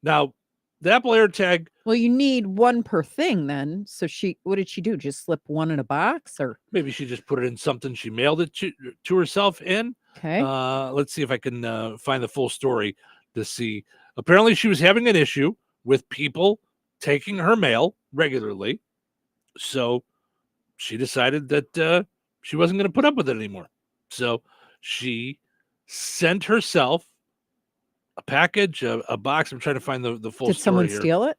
Now, the Apple AirTag. Well, you need one per thing then. So what did she do? Just slip one in a box, or maybe she just put it in something she mailed it to herself in. Okay. Let's see if I can find the full story to see. Apparently, she was having an issue with people taking her mail regularly. So she decided that she wasn't going to put up with it anymore. So she sent herself package, a box. I'm trying to find the full Did story someone here. steal it?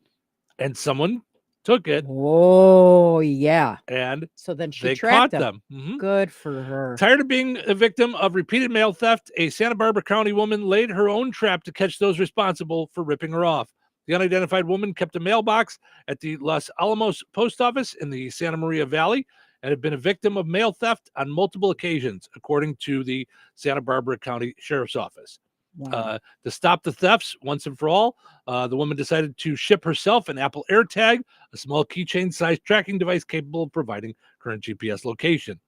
And someone took it. Oh, yeah. And so then she they tracked caught them. Good for her. Tired of being a victim of repeated mail theft, a Santa Barbara County woman laid her own trap to catch those responsible for ripping her off. The unidentified woman kept a mailbox at the Los Alamos post office in the Santa Maria Valley and had been a victim of mail theft on multiple occasions, according to the Santa Barbara County Sheriff's Office. Wow. To stop the thefts once and for all, the woman decided to ship herself an Apple AirTag, a small keychain-sized tracking device capable of providing current GPS location.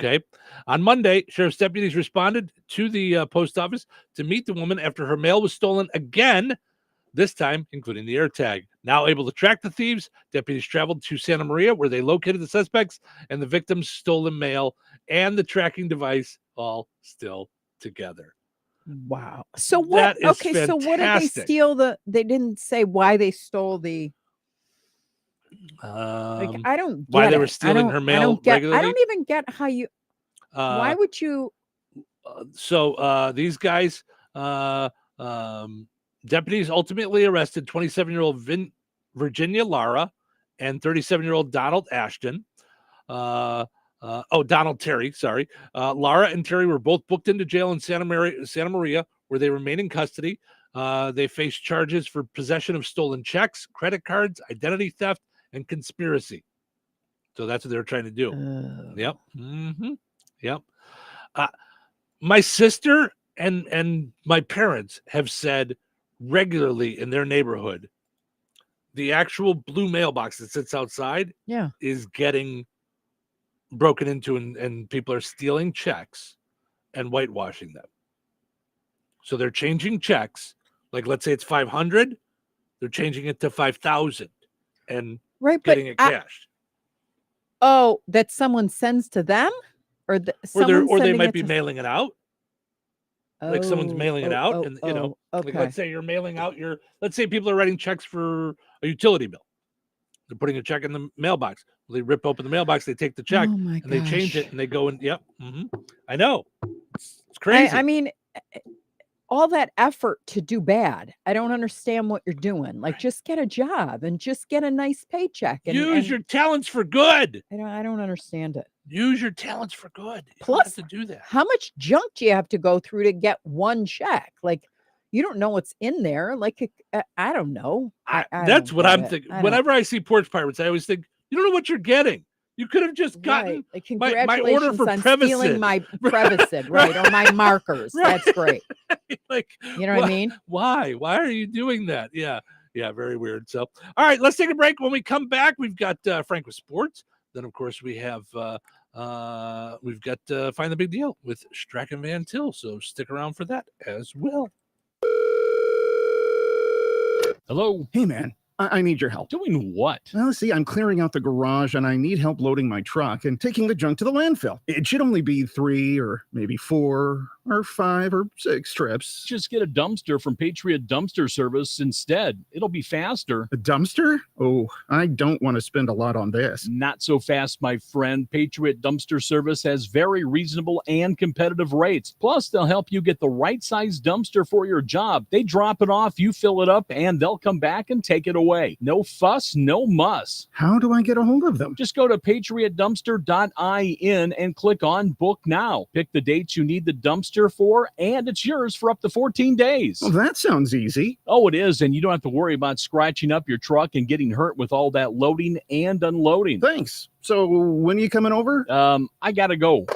Okay. On Monday, sheriff's deputies responded to the post office to meet the woman after her mail was stolen again, this time including the AirTag. Now able to track the thieves, deputies traveled to Santa Maria where they located the suspects and the victim's stolen mail and the tracking device all still together. Wow. So what? That is Okay, so what did they fantastic. steal? They didn't say why they stole the. I don't. Why get they were it. stealing her mail I don't get. regularly? I don't even get how you. Why would you? So these guys, deputies ultimately arrested 27-year-old Virginia Lara and 37-year-old Donald Ashton. Donald Terry, sorry. Lara and Terry were both booked into jail in Santa Maria, where they remain in custody. They face charges for possession of stolen checks, credit cards, identity theft, and conspiracy. So that's what they were trying to do. Yep. Yep. My sister and my parents have said regularly in their neighborhood, the actual blue mailbox that sits outside is getting broken into and people are stealing checks and whitewashing them. So they're changing checks. Like, let's say it's 500, they're changing it to 5,000 and getting it cashed. That someone sends to them, or Or they might be mailing it out. Like someone's mailing it out, and like okay. let's say you're mailing out let's say people are writing checks for a utility bill. They're putting a check in the mailbox. They rip open the mailbox, they take the check, and they change it, and they go and I know. It's crazy. I mean, all that effort to do bad. I don't understand what you're doing. Like, just get a job and just get a nice paycheck. And use your talents for good. I don't understand it. Use your talents for good. You Plus, have to do that. How much junk do you have to go through to get one check? Like, you don't know what's in there. Like, I don't know. That's what I'm thinking. Whenever I see porch pirates, I always think, you don't know what you're getting. You could have just gotten like, my order for on Prevacid. stealing my Prevacid, right? Or my markers. Right. That's great. Like, you know what I mean? Why are you doing that? Yeah, very weird. So, all right, let's take a break. When we come back, we've got Frank with sports. Then, of course, we have we've got Find the Big Deal with Strack and Van Til. So stick around for that as well. Hello. Hey, man. I need your help. Doing what? Well, see, I'm clearing out the garage and I need help loading my truck and taking the junk to the landfill. It should only be 3 or maybe 4 or 5 or 6 trips. Just get a dumpster from Patriot Dumpster Service instead. It'll be faster. A dumpster? Oh, I don't want to spend a lot on this. Not so fast, my friend. Patriot Dumpster Service has very reasonable and competitive rates. Plus, they'll help you get the right size dumpster for your job. They drop it off, you fill it up, and they'll come back and take it away. No fuss, no muss. How do I get a hold of them? Just go to patriotdumpster.in and click on Book Now. Pick the dates you need the dumpster for, and it's yours for up to 14 days. Well, that sounds easy. Oh, it is, and you don't have to worry about scratching up your truck and getting hurt with all that loading and unloading. Thanks. So when are you coming over? I gotta go.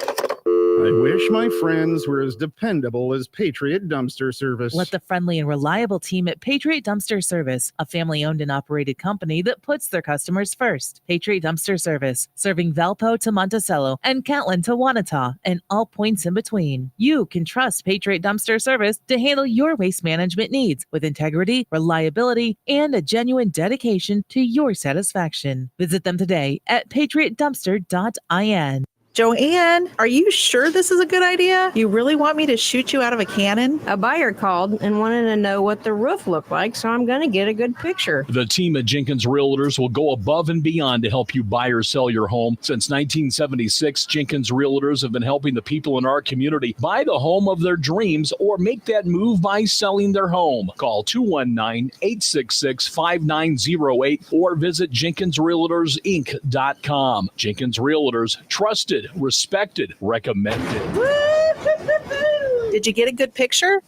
I wish my friends were as dependable as Patriot Dumpster Service. Let the friendly and reliable team at Patriot Dumpster Service, a family-owned and operated company that puts their customers first. Patriot Dumpster Service, serving Valpo to Monticello and Catlin to Wanata and all points in between. You can trust Patriot Dumpster Service to handle your waste management needs with integrity, reliability, and a genuine dedication to your satisfaction. Visit them today at patriotdumpster.in. Joanne, are you sure this is a good idea? You really want me to shoot you out of a cannon? A buyer called and wanted to know what the roof looked like, so I'm going to get a good picture. The team at Jenkins Realtors will go above and beyond to help you buy or sell your home. Since 1976, Jenkins Realtors have been helping the people in our community buy the home of their dreams or make that move by selling their home. Call 219-866-5908 or visit JenkinsRealtorsInc.com. Jenkins Realtors, trusted, respected, recommended. Did you get a good picture?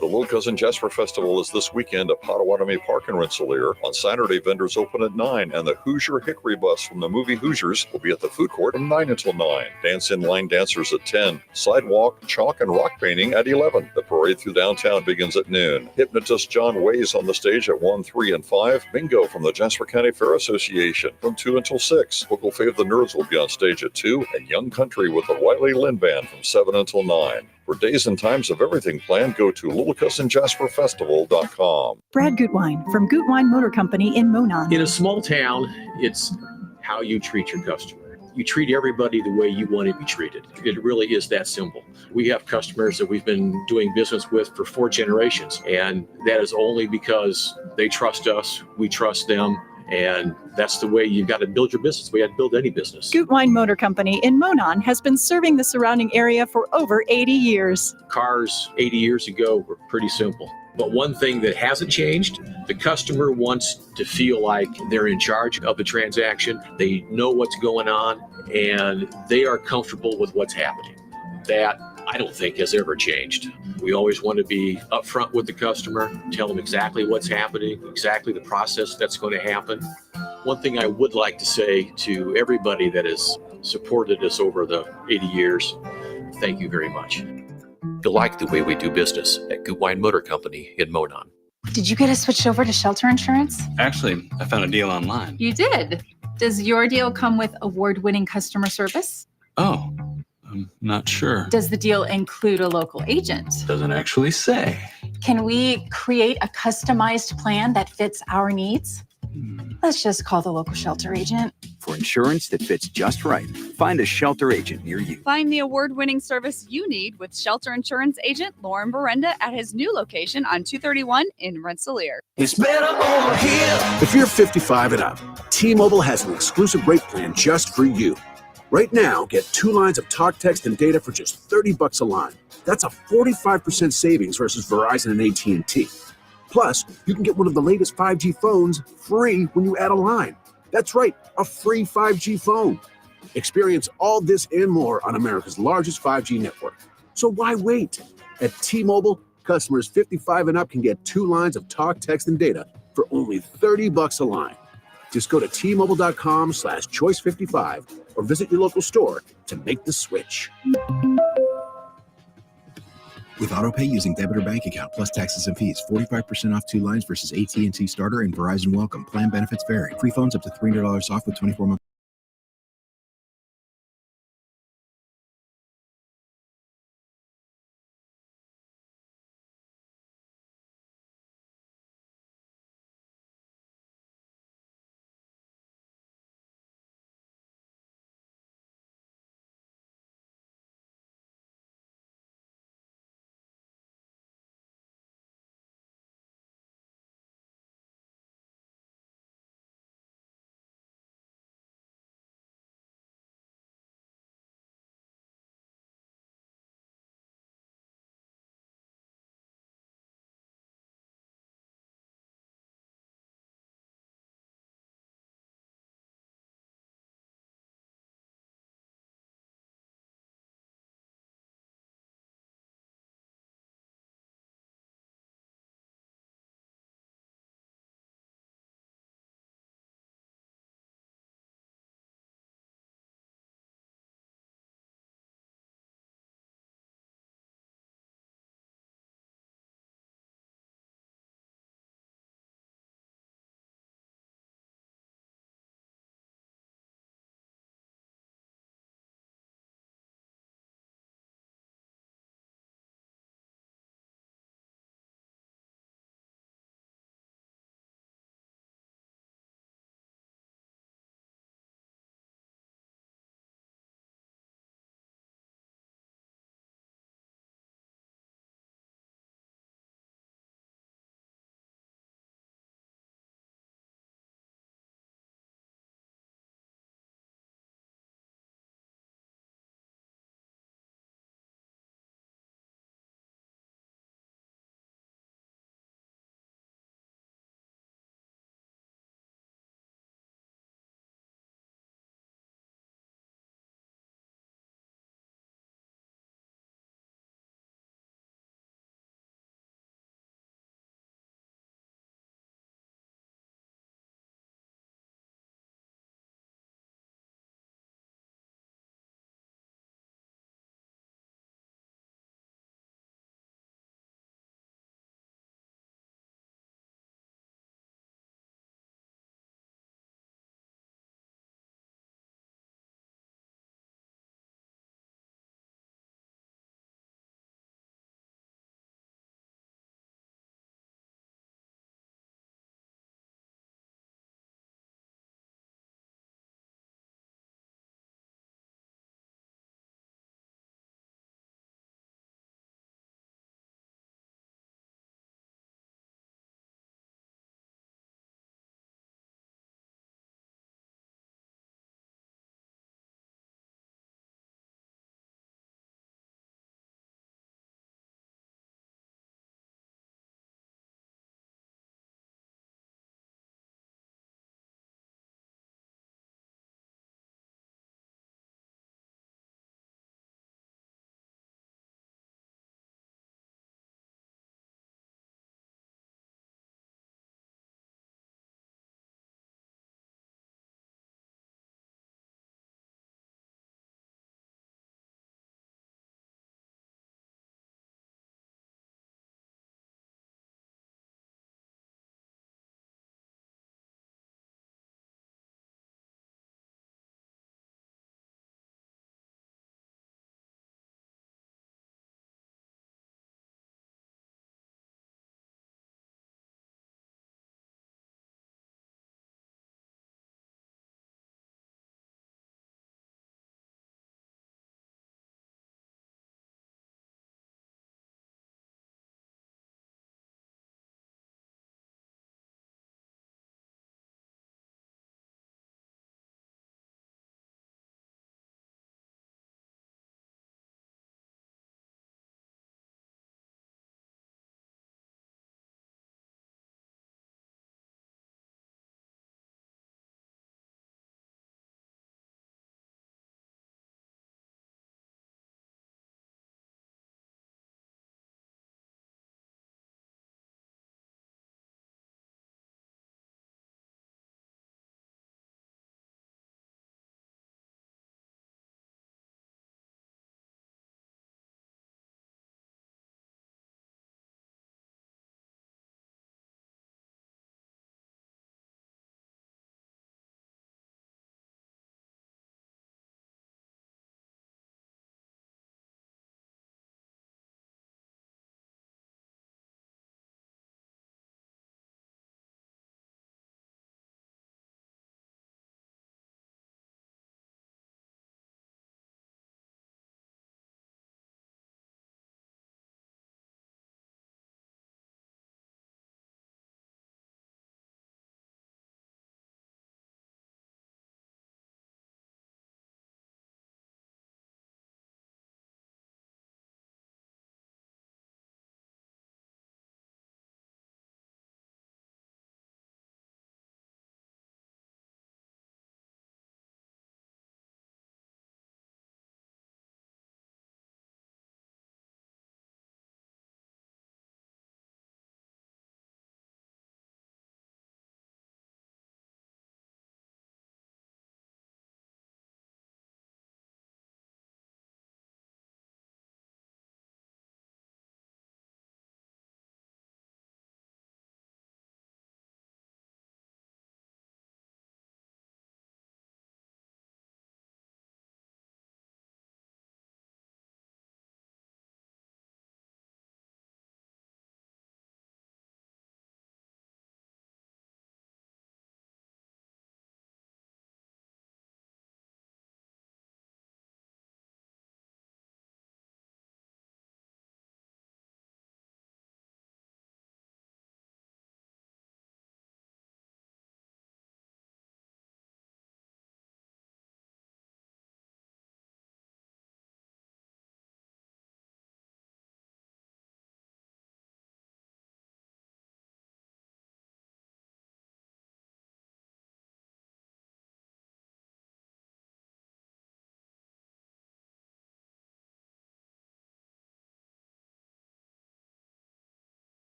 The Little Cousin Jasper Festival is this weekend at Potawatomi Park in Rensselaer. On Saturday, vendors open at 9, and the Hoosier Hickory Bus from the movie Hoosiers will be at the food court from 9 until 9. Dance-in line dancers at 10. Sidewalk, chalk, and rock painting at 11. The parade through downtown begins at noon. Hypnotist John Ways on the stage at 1, 3, and 5. Bingo from the Jasper County Fair Association from 2 until 6. Local Fave the Nerds will be on stage at 2, and Young Country with the Wiley Lynn Band from 7 until 9. For days and times of everything planned, go to littlecousinjasperfestival.com. Brad Gutwein from Gutwein Motor Company in Monon. In a small town, it's how you treat your customer. You treat everybody the way you want to be treated. It really is that simple. We have customers that we've been doing business with for 4 generations, and that is only because they trust us, we trust them, and that's the way you've got to build your business. We had to build any business. Gutwein Motor Company in Monon has been serving the surrounding area for over 80 years. Cars 80 years ago were pretty simple. But one thing that hasn't changed, the customer wants to feel like they're in charge of the transaction. They know what's going on, and they are comfortable with what's happening. That, I don't think, has ever changed. We always want to be upfront with the customer, tell them exactly what's happening, exactly the process that's going to happen. One thing I would like to say to everybody that has supported us over the 80 years, thank you very much. You'll like the way we do business at Gutwein Motor Company in Monon. Did you get us switched over to shelter insurance? Actually, I found a deal online. You did? Does your deal come with award-winning customer service? Oh, I'm not sure. Does the deal include a local agent? Doesn't actually say. Can we create a customized plan that fits our needs? Let's just call the local shelter agent. For insurance that fits just right, find a shelter agent near you. Find the award-winning service you need with shelter insurance agent Lauren Berenda at his new location on 231 in Rensselaer. It's better over here. If you're 55 and up, T-Mobile has an exclusive rate plan just for you. Right now, get 2 lines of talk, text, and data for just $30 a line. That's a 45% savings versus Verizon and AT&T. Plus, you can get one of the latest 5G phones free when you add a line. That's right, a free 5G phone. Experience all this and more on America's largest 5G network. So why wait? At T-Mobile, customers 55 and up can get 2 lines of talk, text, and data for only $30 a line. Just go to T-Mobile.com/choice55 or visit your local store to make the switch. With AutoPay using debit or bank account plus taxes and fees, 45% off 2 lines versus AT&T Starter and Verizon Welcome. Plan benefits vary. Free phones up to $300 off with 24 months.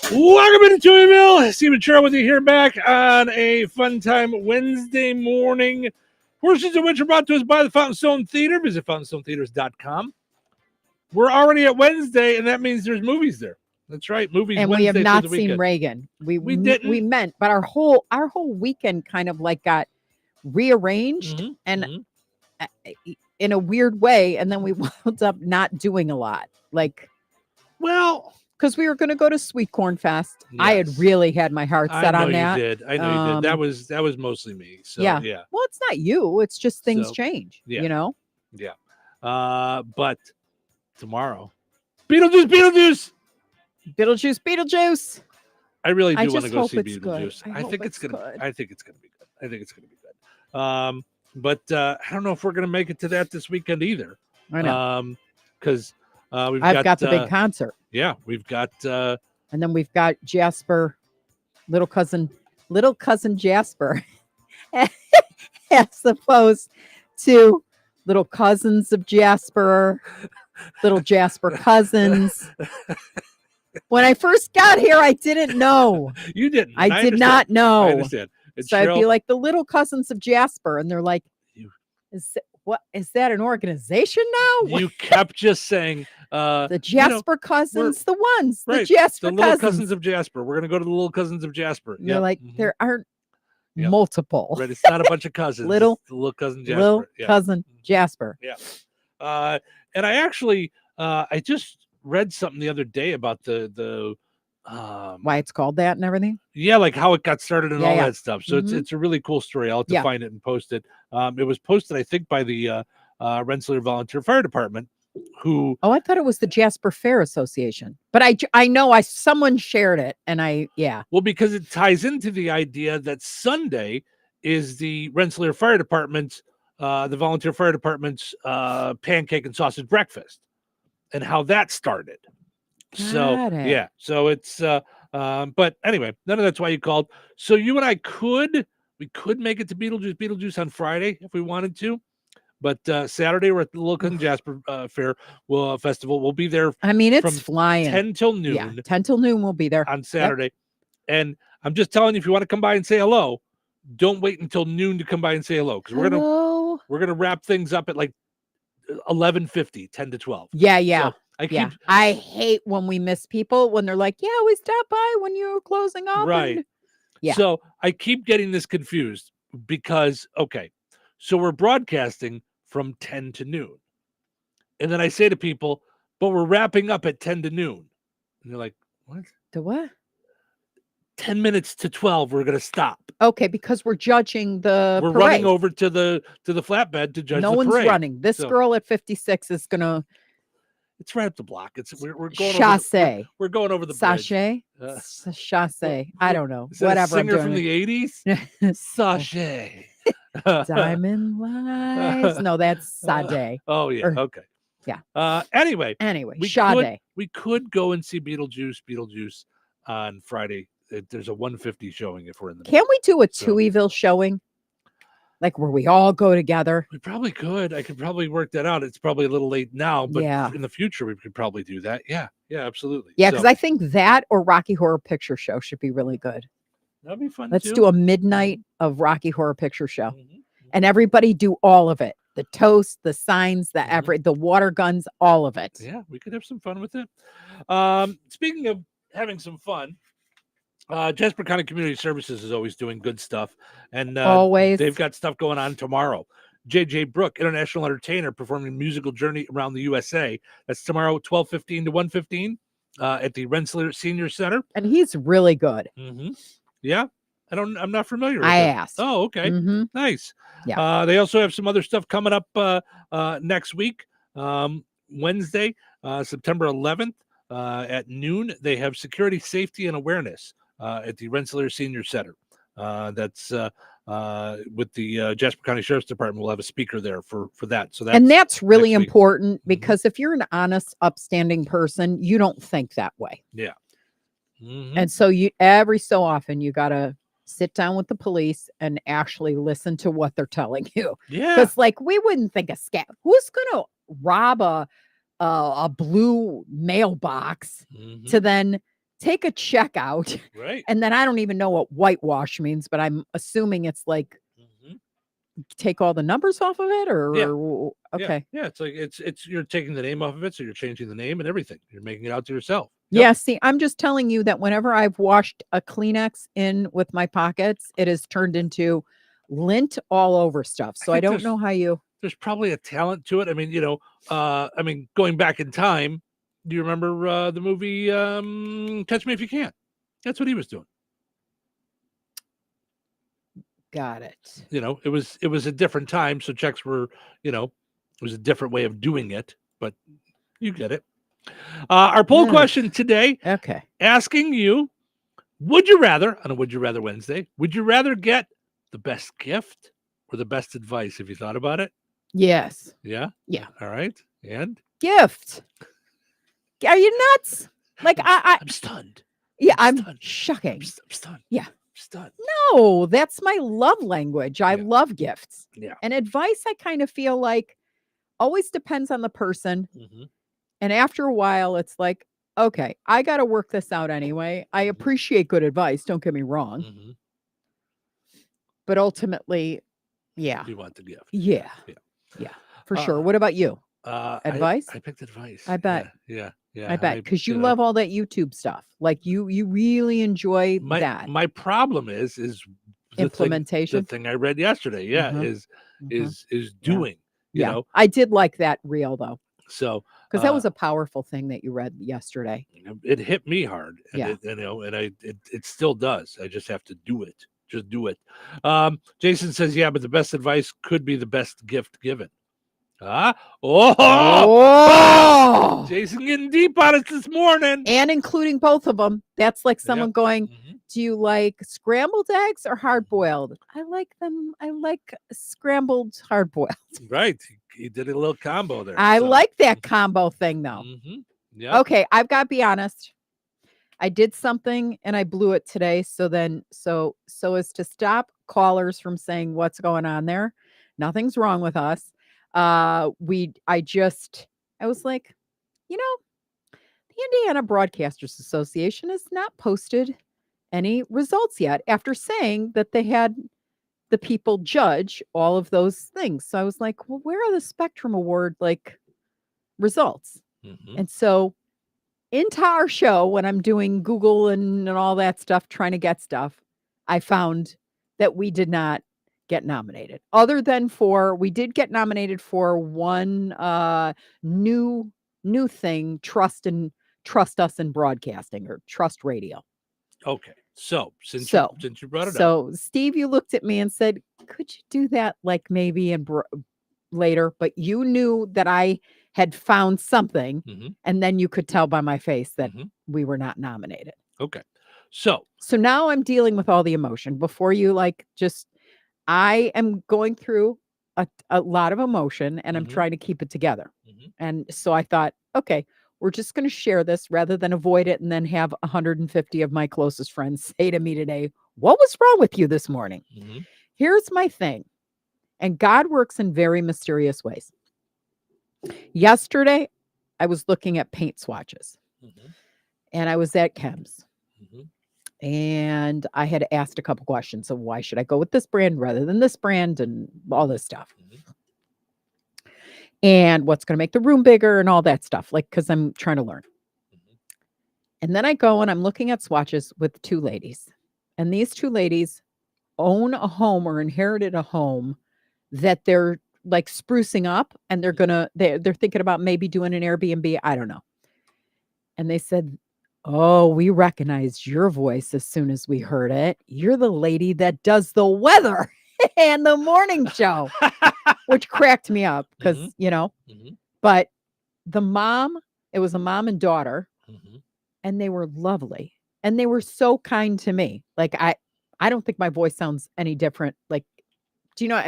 Welcome into Touhyville. Steve and Cheryl with you here back on a fun time Wednesday morning. Portions of which are brought to us by the Fountain Stone Theater. Visit fountainstonetheaters.com. We're already at Wednesday, and that means there's movies there. That's right, movies. And Wednesday we have not through the seen weekend. Reagan. We didn't. We meant, but our whole weekend kind of like got rearranged and in a weird way, and then we wound up not doing a lot. Like, well, because we were going to go to Sweet Corn Fest. Yes. I had really had my heart set on that. You did. I know you did. That was mostly me. So yeah. yeah. Well, it's not you. It's just things So, change. yeah. You know. Yeah. But tomorrow, Beetlejuice. I really do want to go see Beetlejuice. I think it's gonna be good. But I don't know if we're gonna make it to that this weekend either. I know. Because I've got the big concert. Yeah, we've got and then we've got Jasper, little cousin Jasper, as opposed to little cousins of Jasper, little Jasper cousins. When I first got here, I didn't know. You didn't. I did not know. I understand. So I'd be like the little cousins of Jasper, and they're like, "What is that? An organization now?" You kept just saying the Jasper cousins, the ones, right, the Jasper the little cousins of Jasper. We're gonna go to the little cousins of Jasper. And they're like, there aren't multiple. Right, it's not a bunch of cousins. little it's the little cousin Jasper. Little cousin Jasper. Yeah. And I actually I just read something the other day about the why it's called that and everything. Yeah, like how it got started and all that stuff. So Mhm. it's a really cool story. I'll have to find it and post it. It was posted, I think, by the Rensselaer Volunteer Fire Department, who I thought it was the Jasper Fair Association, but I know someone shared it, and well, because it ties into the idea that Sunday is the Rensselaer Fire Department's the Volunteer Fire Department's pancake and sausage breakfast, and how that started. So Got it. yeah, so it's but anyway, none of that's why you called. So you and I could make it to Beetlejuice on Friday if we wanted to, but Saturday we're at the Little Cousin Jasper festival. We'll be there. I mean, it's from flying 10 till noon. Yeah, 10 till noon we'll be there on Saturday. And I'm just telling you, if you want to come by and say hello, don't wait until noon to come by and say hello, because we're gonna wrap things up at like 11:50, 10 to 12. Yeah. So I hate when we miss people when they're like, "Yeah, we stopped by when you were closing up." Right. Yeah. So I keep getting this confused because, okay, so we're broadcasting from 10 to noon. And then I say to people, but we're wrapping up at 10 to noon. And they're like, what? The what? 10 minutes to 12, we're going to stop. Okay, because we're judging the We're parade. running over to the flatbed to judge No the one's parade. running. This So, girl at 56 is going to it's right up the block. We're going chasse. we're going over the Sachet? bridge. Chasse. I don't know. Is that Whatever. a singer I'm from doing the 80s? Sachet. Diamond Lies. No, that's Sade. Oh yeah. Okay. Yeah. Anyway, Sade. we could go and see Beetlejuice on Friday. There's a 1:50 showing if we're in the. Can we do a Touhyville showing? Like where we all go together? We probably could. I could probably work that out. It's probably a little late now, but Yeah. in the future we could probably do that. Yeah, absolutely. Yeah, because I think that or Rocky Horror Picture Show should be really good. That'd be fun. Let's too. do a midnight of Rocky Horror Picture Show, and everybody do all of it: the toast, the signs, the water guns, all of it. Yeah, we could have some fun with it. Speaking of having some fun, Jasper County Community Services is always doing good stuff, and Always. they've got stuff going on tomorrow. J.J. Brooke, international entertainer, performing musical journey around the USA. That's tomorrow, 12:15 to 1:15 at the Rensselaer Senior Center. And he's really good. Mm-hmm. Yeah, I'm not familiar with I him. asked. Oh, okay. Mhm. Nice. Yeah. They also have some other stuff coming up next week. Wednesday, September 11th at noon, they have security, safety, and awareness at the Rensselaer Senior Center. That's with the Jasper County Sheriff's Department. We'll have a speaker there for that. So that's really next week. important because if you're an honest, upstanding person, you don't think that way. Yeah. Mhm. And so you every so often you gotta sit down with the police and actually listen to what they're telling you. Yeah. Because like we wouldn't think a scam. Who's gonna rob a a blue mailbox to then take a check out. Right. And then I don't even know what whitewash means, but I'm assuming it's like take all the numbers off of it or okay. Yeah. It's like it's you're taking the name off of it, so you're changing the name and everything. You're making it out to yourself. Yeah, see, I'm just telling you that whenever I've washed a Kleenex in with my pockets, it has turned into lint all over stuff. So I don't know how you. There's probably a talent to it. I mean, going back in time, do you remember the movie Catch Me If You Can? That's what he was doing. Got it. It was a different time, so checks were, it was a different way of doing it, but you get it. Our poll question today, asking you, would you rather, on a Would You Rather Wednesday, would you rather get the best gift or the best advice? Have you thought about it? Yes. Yeah? Yeah. All right. And? Gift. Are you nuts? Like I'm stunned. Yeah, I'm shocking. I'm stunned. Yeah. Stunned. No, that's my love language. I love gifts. Yeah. And advice, I kind of feel like always depends on the person. And after a while, it's like, okay, I got to work this out anyway. I appreciate good advice. Don't get me wrong. But ultimately, yeah. You want the gift. Yeah. Yeah, for sure. What about you? Advice? I picked advice. I bet. Yeah. I bet because you love all that YouTube stuff. Like you really enjoy that. My problem is implementation. The thing I read yesterday, is doing. You know, I did like that reel though. So because that was a powerful thing that you read yesterday. It hit me hard. And Yeah. it still does. I just have to do it. Just do it. Jason says, yeah, but the best advice could be the best gift given. Jason getting deep on us this morning. And including both of them. That's like someone going, do you like scrambled eggs or hard boiled? I like them. I like scrambled hard boiled. Right. He did a little combo there. I like that combo thing though. Yeah. Okay. I've got to be honest. I did something and I blew it today. So as to stop callers from saying what's going on there. Nothing's wrong with us. I was like, the Indiana Broadcasters Association has not posted any results yet after saying that they had the people judge all of those things. So I was like, well, where are the Spectrum Award results? And so into our show, when I'm doing Google and all that stuff, trying to get stuff, I found that we did not get nominated. Other than we did get nominated for one new thing, Trust Us in Broadcasting or Trust Radio. Okay. So since you brought it up. So Steve, you looked at me and said, could you do that like maybe later? But you knew that I had found something and then you could tell by my face that we were not nominated. Okay. So now I'm dealing with all the emotion before you I am going through a lot of emotion and I'm trying to keep it together. And so I thought, okay, we're just going to share this rather than avoid it and then have 150 of my closest friends say to me today, what was wrong with you this morning? Here's my thing. And God works in very mysterious ways. Yesterday, I was looking at paint swatches and I was at Chem's. And I had asked a couple questions of why should I go with this brand rather than this brand and all this stuff. And what's going to make the room bigger and all that stuff, because I'm trying to learn. And then I go and I'm looking at swatches with two ladies. And these two ladies own a home or inherited a home that they're sprucing up and they're thinking about maybe doing an Airbnb. I don't know. And they said, oh, we recognized your voice as soon as we heard it. You're the lady that does the weather and the morning show, which cracked me up because, but it was a mom and daughter and they were lovely and they were so kind to me. I don't think my voice sounds any different. Do you know,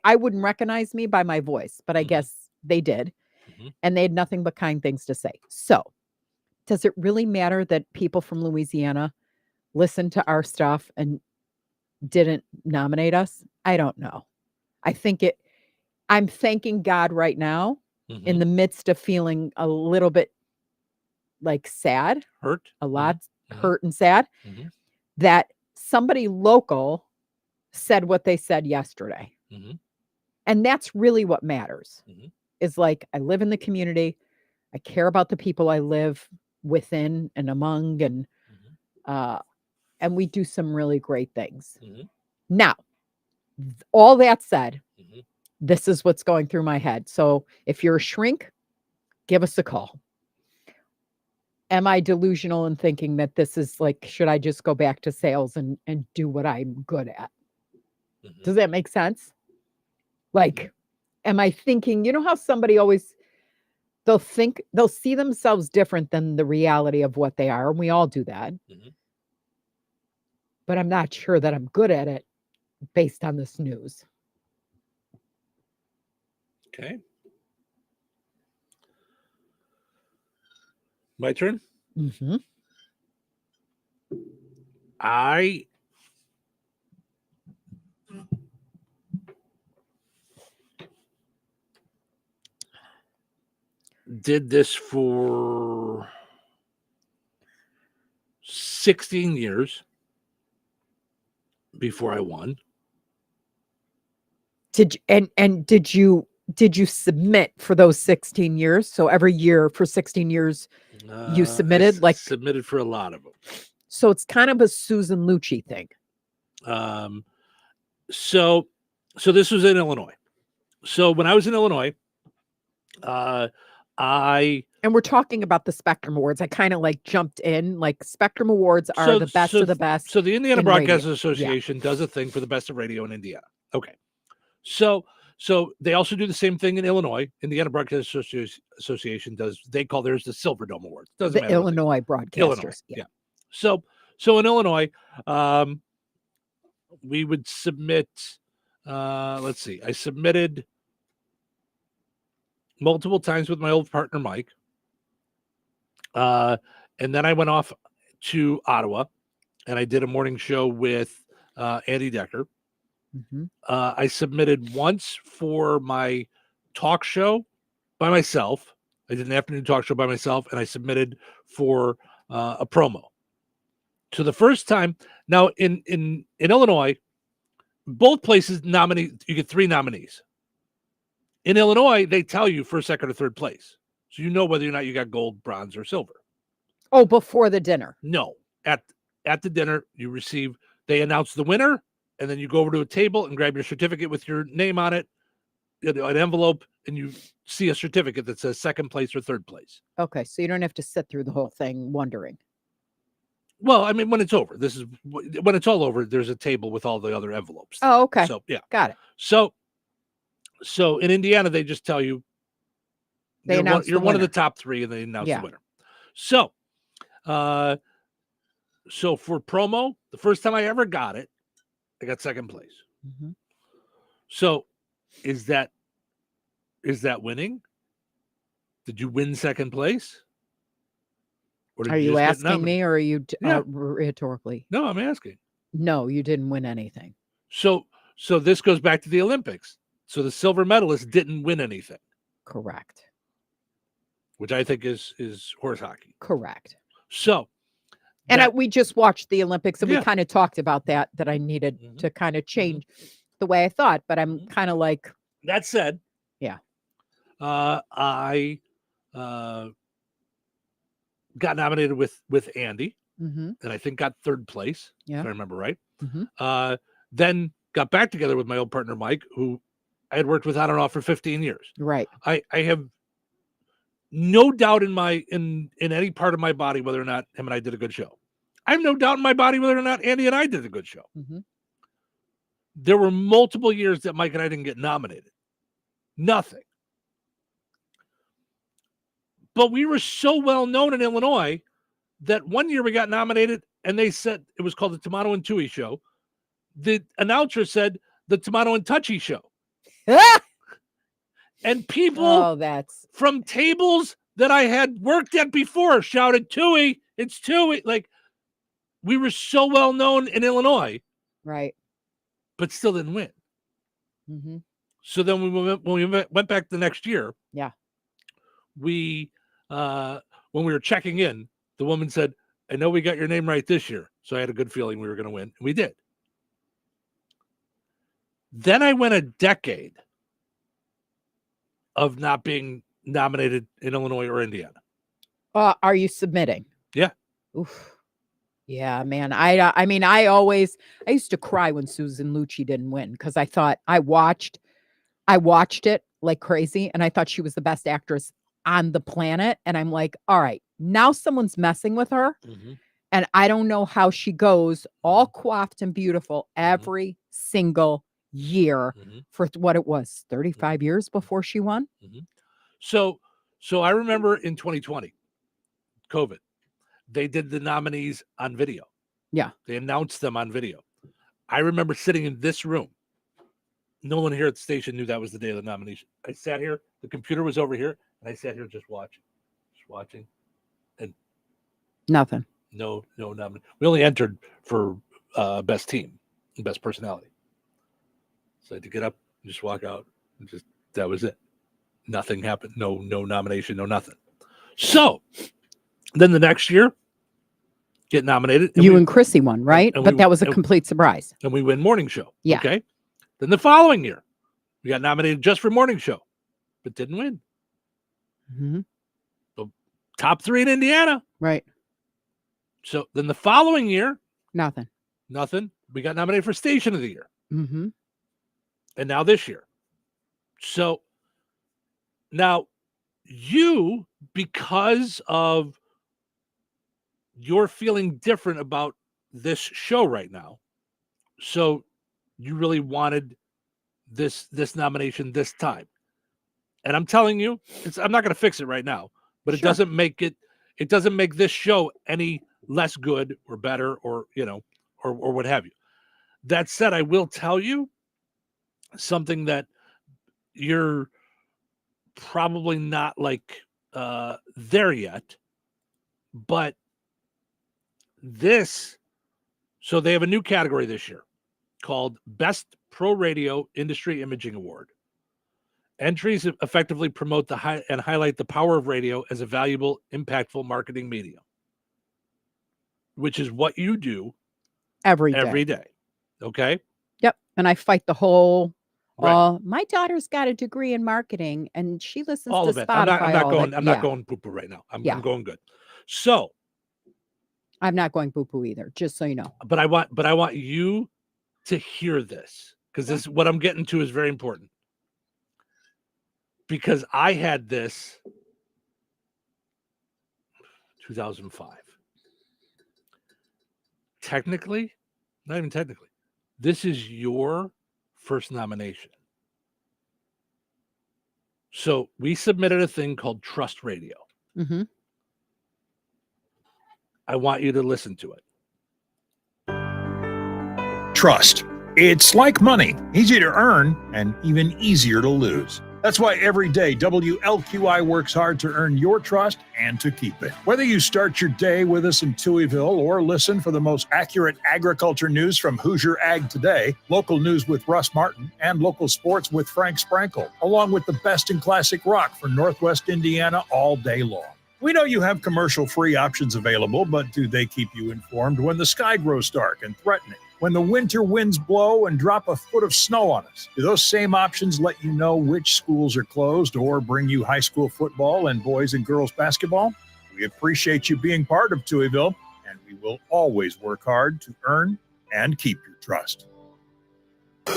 I wouldn't recognize me by my voice, but I guess they did. And they had nothing but kind things to say. So does it really matter that people from Louisiana listened to our stuff and didn't nominate us? I don't know. I'm thanking God right now in the midst of feeling a little bit like sad, hurt, a lot hurt and sad, that somebody local said what they said yesterday. And that's really what matters. Is like, I live in the community. I care about the people I live within and among, and we do some really great things. Now, all that said, this is what's going through my head. So if you're a shrink, give us a call. Am I delusional in thinking that this is like, should I just go back to sales and do what I'm good at? Does that make sense? Like, am I thinking, you know how somebody always, they'll see themselves different than the reality of what they are. And we all do that. But I'm not sure that I'm good at it based on this news. Okay. My turn? I did this for 16 years before I won. Did you submit for those 16 years? So every year for 16 years you submitted? I submitted for a lot of them. So it's kind of a Susan Lucci thing. So this was in Illinois. So when I was in Illinois, and we're talking about the Spectrum Awards. I kind of like jumped in. Like Spectrum Awards are the best of the best. So the Indiana in Broadcasters radio. Association does a thing for the best of radio in Indiana. Okay. So they also do the same thing in Illinois. Indiana Broadcasters Association does. They call theirs the Silver Dome Awards. Doesn't matter. Illinois Broadcasters. Illinois. Yeah. So in Illinois, we would submit. Let's see. I submitted multiple times with my old partner Mike, and then I went off to Ottawa, and I did a morning show with Andy Decker. I submitted once for my talk show by myself. I did an afternoon talk show by myself, and I submitted for a promo. So the first time, now in Illinois, both places you get 3 nominees. In Illinois, they tell you first, second, or third place. So you know whether or not you got gold, bronze, or silver. Oh, before the dinner? No. At the dinner, they announce the winner, and then you go over to a table and grab your certificate with your name on it, an envelope, and you see a certificate that says second place or third place. Okay, so you don't have to sit through the whole thing wondering. Well, I mean, when it's over, when it's all over, there's a table with all the other envelopes. Oh, okay. So yeah, got it. So in Indiana, they just tell you you're one of the top 3, and they announce the winner. So, so for promo, the first time I ever got it, I got second place. So, is that winning? Did you win second place? Are you asking me, or are you rhetorically? No, I'm asking. No, you didn't win anything. So this goes back to the Olympics. So the silver medalist didn't win anything. Correct. Which I think is horse hockey. Correct. So, and we just watched the Olympics, and we kind of talked about that I needed to kind of change the way I thought. But I'm kind of like, that said, yeah, I got nominated with Andy, and I think got third place, if I remember right. Then got back together with my old partner Mike, who I had worked with on and off for 15 years. Right. I have no doubt in any part of my body whether or not him and I did a good show. I have no doubt in my body whether or not Andy and I did a good show. There were multiple years that Mike and I didn't get nominated. Nothing. But we were so well known in Illinois that one year we got nominated, and they said it was called the Tomato and Touhy Show. The announcer said the Tomato and Touchy Show. And people from tables that I had worked at before shouted, "Touhy, it's Touhy." Like, we were so well known in Illinois. Right. But still didn't win. So then when we went back the next year, when we were checking in, the woman said, I know we got your name right this year. So I had a good feeling we were going to win. And we did. Then I went a decade of not being nominated in Illinois or Indiana. Are you submitting? Yeah. Oof. Yeah, man. I mean, I used to cry when Susan Lucci didn't win because I thought I watched it like crazy and I thought she was the best actress on the planet. And I'm like, all right, now someone's messing with her. Mm-hmm. And I don't know how she goes all coiffed and beautiful every single year for what it was, 35 years before she won. Mm-hmm. So I remember in 2020, COVID, they did the nominees on video. Yeah. They announced them on video. I remember sitting in this room. No one here at the station knew that was the day of the nomination. I sat here, the computer was over here, and I sat here just watching. And nothing. No nomination. We only entered for best team and best personality. So I had to get up and just walk out. And that was it. Nothing happened. No nomination, no nothing. So then the next year, get nominated. And Chrissy won, right? But that was a complete surprise. And we win morning show. Yeah. Okay. Then the following year, we got nominated just for morning show, but didn't win. Mm-hmm. So top 3 in Indiana. Right. So then the following year, nothing. We got nominated for station of the year. Mm-hmm. And now this year. So now you, because of you're feeling different about this show right now. So you really wanted this nomination this time. And I'm telling you, I'm not going to fix it right now, but it doesn't make this show any less good or better or what have you. That said, I will tell you something that you're probably not there yet, but so they have a new category this year called Best Pro Radio Industry Imaging Award. Entries effectively promote and highlight the power of radio as a valuable, impactful marketing medium, which is what you do every day. Okay. Yep. And I fight the whole. Right. My daughter's got a degree in marketing, and she listens all to of it. Spotify. I'm not going poo-poo right now. I'm going good. So I'm not going poo-poo either, just so you know. But I want you to hear this because this what I'm getting to is very important. Because I had this 2005. Technically, not even technically, this is your first nomination. So we submitted a thing called Trust Radio. Mm-hmm. I want you to listen to it. Trust. It's like money, easy to earn and even easier to lose. That's why every day WLQI works hard to earn your trust and to keep it. Whether you start your day with us in Touhyville or listen for the most accurate agriculture news from Hoosier Ag Today, local news with Russ Martin, and local sports with Frank Sprankle, along with the best in classic rock for Northwest Indiana all day long. We know you have commercial-free options available, but do they keep you informed when the sky grows dark and threatening? When the winter winds blow and drop a foot of snow on us? Do those same options let you know which schools are closed or bring you high school football and boys and girls basketball? We appreciate you being part of Touhyville, and we will always work hard to earn and keep your trust.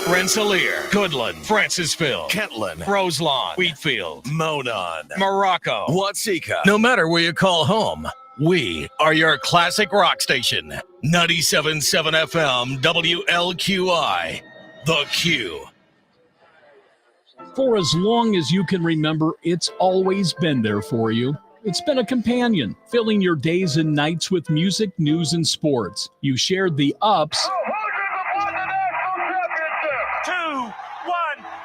Rensselaer, Goodland, Francisville, Kentland, Roselawn, Wheatfield, Monon, Morocco, Watseka. No matter where you call home, we are your classic rock station. 97.7 FM WLQI, The Q. For as long as you can remember, it's always been there for you. It's been a companion, filling your days and nights with music, news, and sports. You shared the ups. 2-1,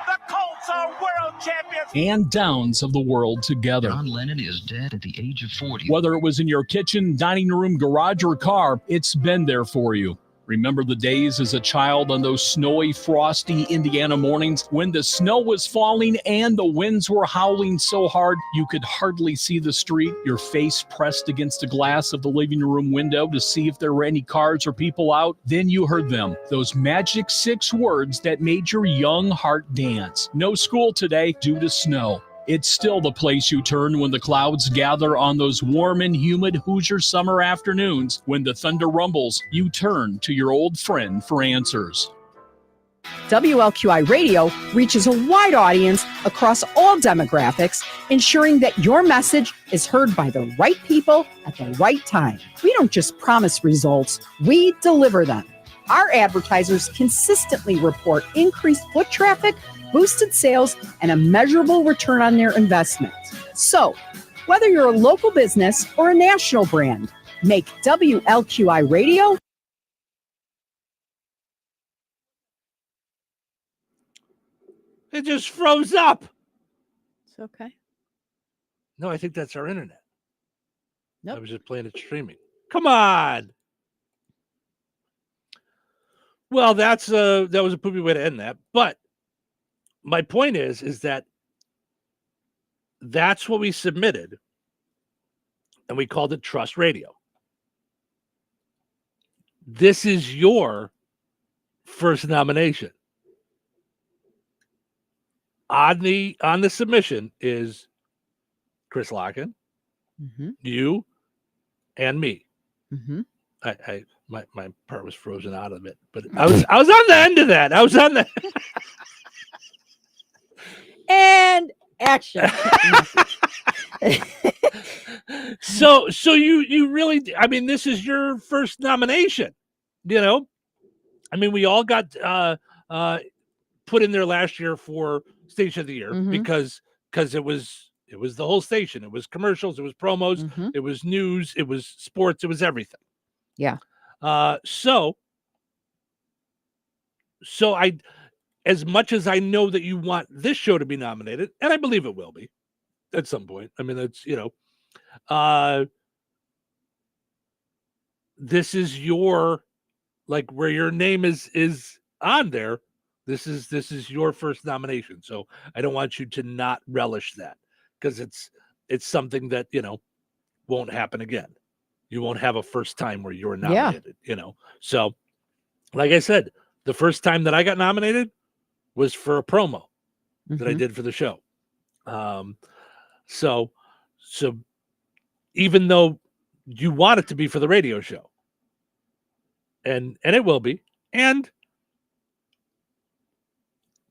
the Colts are world champions. And downs of the world together. John Lennon is dead at the age of 40. Whether it was in your kitchen, dining room, garage, or car, it's been there for you. Remember the days as a child on those snowy, frosty Indiana mornings when the snow was falling and the winds were howling so hard you could hardly see the street, your face pressed against the glass of the living room window to see if there were any cars or people out? Then you heard them, those magic 6 words that made your young heart dance. No school today due to snow. It's still the place you turn when the clouds gather on those warm and humid Hoosier summer afternoons. When the thunder rumbles, you turn to your old friend for answers. WLQI Radio reaches a wide audience across all demographics, ensuring that your message is heard by the right people at the right time. We don't just promise results, we deliver them. Our advertisers consistently report increased foot traffic, boosted sales, and a measurable return on their investment. So, whether you're a local business or a national brand, make WLQI Radio. It just froze up. It's okay. No, I think that's our internet. Nope. I was just playing it streaming. Come on. Well, that was a poopy way to end that. But my point is that that's what we submitted, and we called it Trust Radio. This is your first nomination. On the submission is Chris Locken, you, and me. Mm-hmm. My part was frozen out of it, but I was on the end of that. I was on the And action. So you really, I mean, this is your first nomination, you know? I mean, we all got put in there last year for Station of the Year because it was the whole station. It was commercials, it was promos, it was news, it was sports, it was everything. Yeah. So I, as much as I know that you want this show to be nominated, and I believe it will be at some point. I mean, that's, you know, this is your, like, where your name is on there. This is your first nomination. So I don't want you to not relish that, because it's something that, you know, won't happen again. You won't have a first time where you're nominated, you know? So like I said, the first time that I got nominated was for a promo that I did for the show. So even though you want it to be for the radio show, and it will be, and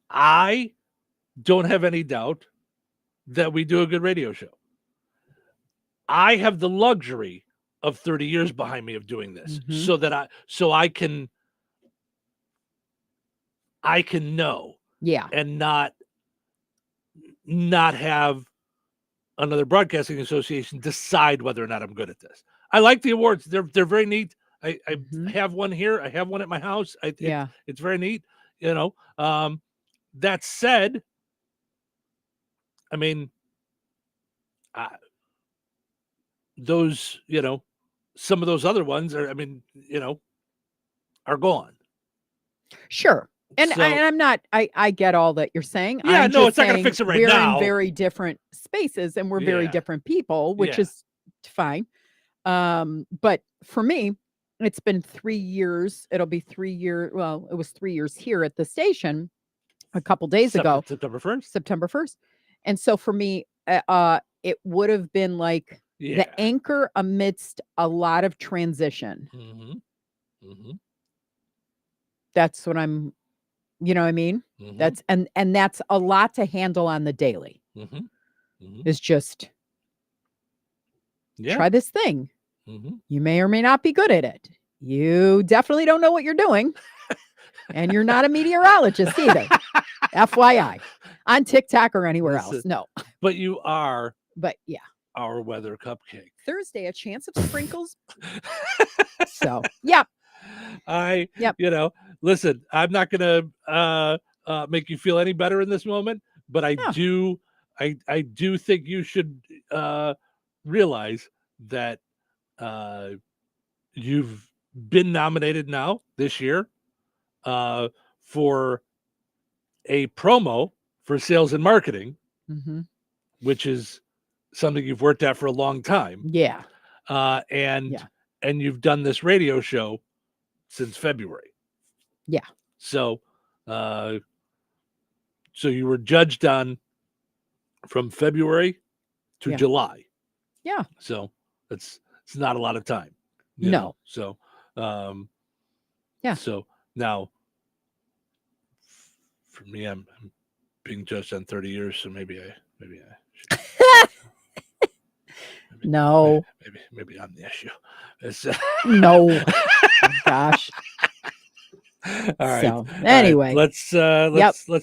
I don't have any doubt that we do a good radio show. I have the luxury of 30 years behind me of doing this, so that I can know, and not have another broadcasting association decide whether or not I'm good at this. I like the awards; they're very neat. I have one here. I have one at my house. It's very neat. You know. That said, I mean, those, you know, some of those other ones are, I mean, you know, are gone. Sure. And I'm not, I get all that you're saying. Yeah, I'm no, just it's not going to saying fix it right we're now. in very different spaces and we're very different people, which is fine. But for me, it's been 3 years. It'll be 3 years. Well, it was 3 years here at the station a couple days ago. September 1st. And so for me, it would have been like the anchor amidst a lot of transition. That's what I'm, you know what I mean? That's, and that's a lot to handle on the daily. It's just try this thing. You may or may not be good at it. You definitely don't know what you're doing. And you're not a meteorologist either. FYI. On TikTok or anywhere else. No. But you are. But yeah. Our weather cupcake. Thursday, a chance of sprinkles. So, yeah. You know, listen, I'm not going to make you feel any better in this moment, but I do think you should realize that you've been nominated now this year for a promo for sales and marketing, which is something you've worked at for a long time. Yeah. And you've done this radio show since February. Yeah. So you were judged on from February to July. Yeah. So it's not a lot of time. you No. know? So Yeah. So now for me, I'm being judged on 30 years, so maybe I should. No. Maybe I'm the issue. It's, No. Gosh. All right. So, anyway. Let's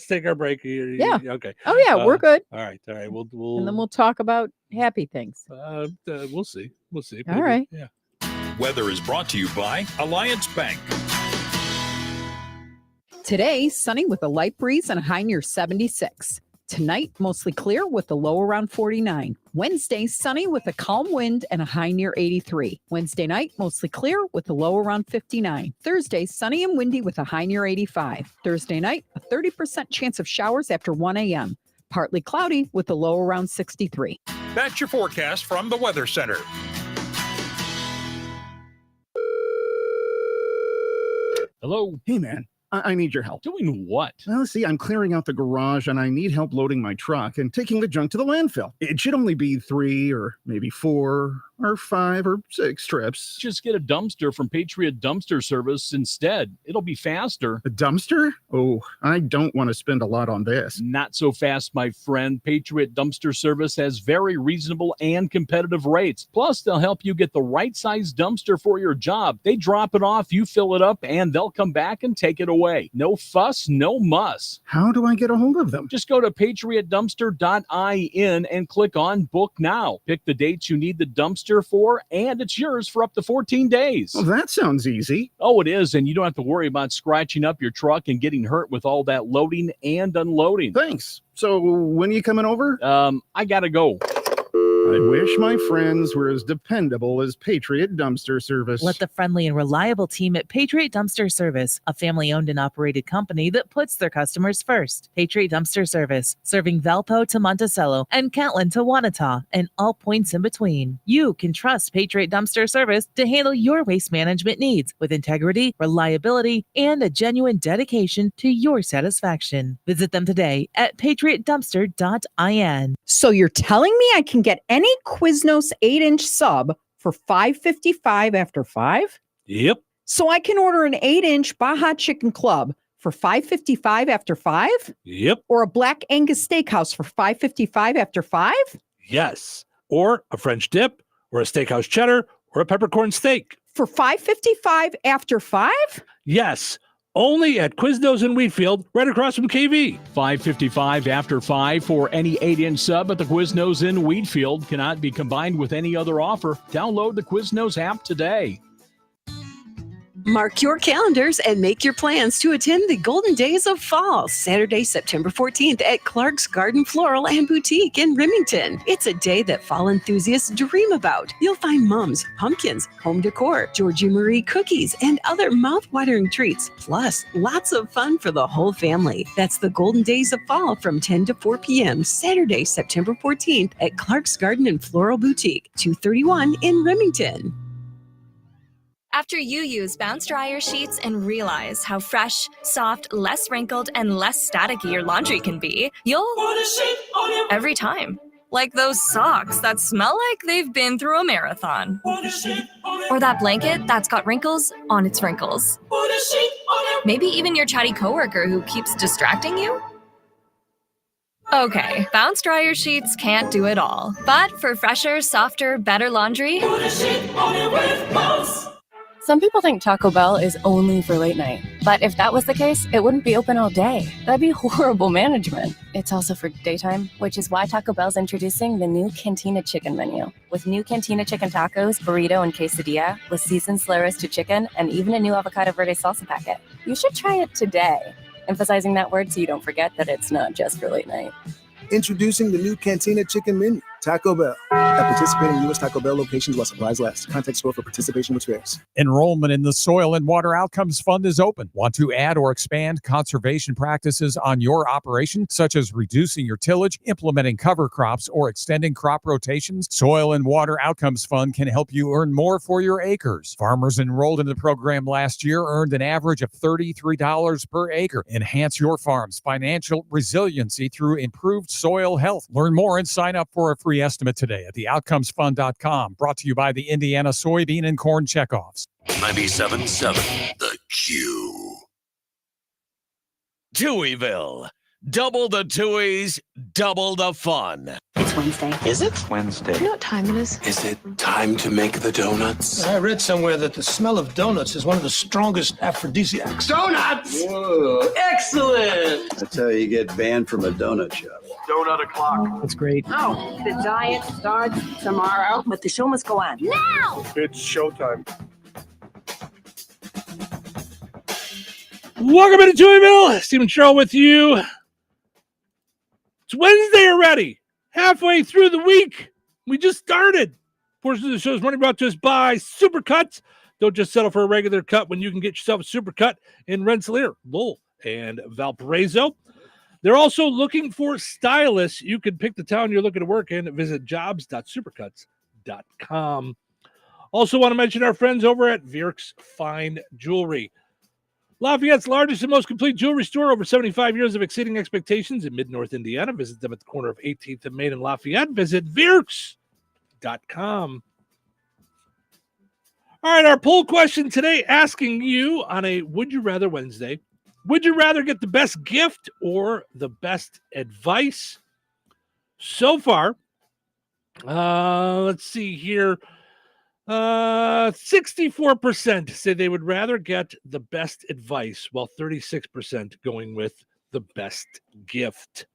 take our break. Yeah. Okay. Oh yeah, we're good. All right. We'll And then we'll talk about happy things. we'll see. All Maybe. right. Yeah. Weather is brought to you by Alliance Bank. Today, sunny with a light breeze and a high near 76. Tonight, mostly clear with a low around 49. Wednesday, sunny with a calm wind and a high near 83. Wednesday night, mostly clear with a low around 59. Thursday, sunny and windy with a high near 85. Thursday night, a 30% chance of showers after 1 a.m. Partly cloudy with a low around 63. That's your forecast from the Weather Center. Hello. Hey, man. I need your help. Doing what? Well, see, I'm clearing out the garage and I need help loading my truck and taking the junk to the landfill. It should only be 3 or maybe 4 or 5 or 6 trips. Just get a dumpster from Patriot Dumpster Service instead. It'll be faster. A dumpster? Oh, I don't want to spend a lot on this. Not so fast, my friend. Patriot Dumpster Service has very reasonable and competitive rates. Plus, they'll help you get the right size dumpster for your job. They drop it off, you fill it up, and they'll come back and take it away. No fuss, no muss. How do I get a hold of them? Just go to patriotdumpster.in and click on Book Now. Pick the dates you need the dumpster for, and it's yours for up to 14 days. Well, that sounds easy. Oh, it is, and you don't have to worry about scratching up your truck and getting hurt with all that loading and unloading. Thanks. So when are you coming over? I gotta go. I wish my friends were as dependable as Patriot Dumpster Service. Let the friendly and reliable team at Patriot Dumpster Service, a family-owned and operated company that puts their customers first. Patriot Dumpster Service, serving Valpo to Monticello and Catlin to Wanata and all points in between. You can trust Patriot Dumpster Service to handle your waste management needs with integrity, reliability, and a genuine dedication to your satisfaction. Visit them today at patriotdumpster.in. So you're telling me I can get any Quiznos 8-inch sub for $5.55 after 5? Yep. So I can order an 8-inch Baja Chicken Club for $5.55 after 5? Yep. Or a Black Angus Steakhouse for $5.55 after 5? Yes. Or a French dip, or a steakhouse cheddar, or a peppercorn steak. For $5.55 after 5? Yes. Only at Quiznos in Wheatfield, right across from KV. $5.55 after 5 for any 8-inch sub at the Quiznos in Wheatfield. Cannot be combined with any other offer. Download the Quiznos app today. Mark your calendars and make your plans to attend the Golden Days of Fall, Saturday, September 14th at Clark's Garden Floral and Boutique in Remington. It's a day that fall enthusiasts dream about. You'll find mums, pumpkins, home decor, Georgie Marie cookies, and other mouth-watering treats, plus lots of fun for the whole family. That's the Golden Days of Fall from 10 to 4 p.m., Saturday, September 14th at Clark's Garden and Floral Boutique, 231 in Remington. After you use Bounce Dryer sheets and realize how fresh, soft, less wrinkled, and less staticky your laundry can be, you'll want a sheet on your every time. Like those socks that smell like they've been through a marathon. Or that blanket that's got wrinkles on its wrinkles. Maybe even your chatty coworker who keeps distracting you. Okay, Bounce Dryer sheets can't do it all. But for fresher, softer, better laundry, put a sheet on it with Bounce. Some people think Taco Bell is only for late night. But if that was the case, it wouldn't be open all day. That'd be horrible management. It's also for daytime, which is why Taco Bell's introducing the new Cantina Chicken menu. With new Cantina Chicken tacos, burrito, and quesadilla, with seasoned slow roasted chicken, and even a new avocado verde salsa packet. You should try it today. Emphasizing that word so you don't forget that it's not just for late night. Introducing the new Cantina Chicken menu, Taco Bell. At participating U.S. Taco Bell locations while supplies last. Contact store for participation with spares. Enrollment in the Soil and Water Outcomes Fund is open. Want to add or expand conservation practices on your operation, such as reducing your tillage, implementing cover crops, or extending crop rotations? Soil and Water Outcomes Fund can help you earn more for your acres. Farmers enrolled in the program last year earned an average of $33 per acre. Enhance your farm's financial resiliency through improved soil health. Learn more and sign up for a free estimate today at theoutcomesfund.com. Brought to you by the Indiana Soybean and Corn Checkoffs. 97.7 The Q. Touhyville. Double the Touhies, double the fun. It's Wednesday. Is it? Wednesday. You know what time it is? Is it time to make the donuts? I read somewhere that the smell of donuts is one of the strongest aphrodisiacs. Donuts! Whoa, excellent! That's how you get banned from a donut shop. Donut o'clock. That's great. Oh, the diet starts tomorrow, but the show must go on. Now! It's showtime. Welcome into Touhyville. Stephen Cheryl with you. It's Wednesday already. Halfway through the week. We just started. Portion of the show is money brought to us by Supercuts. Don't just settle for a regular cut when you can get yourself a Supercut in Rensselaer, Lowell, and Valparaiso. They're also looking for stylists. You can pick the town you're looking to work in. Visit jobs.supercuts.com. Also want to mention our friends over at Vierk's Fine Jewelry. Lafayette's largest and most complete jewelry store, over 75 years of exceeding expectations in Mid-North Indiana. Visit them at the corner of 18th and Main in Lafayette. Visit Vierks.com. All right, our poll question today asking you on a Would You Rather Wednesday, would you rather get the best gift or the best advice? So far, let's see here. 64% say they would rather get the best advice, while 36% going with the best gift.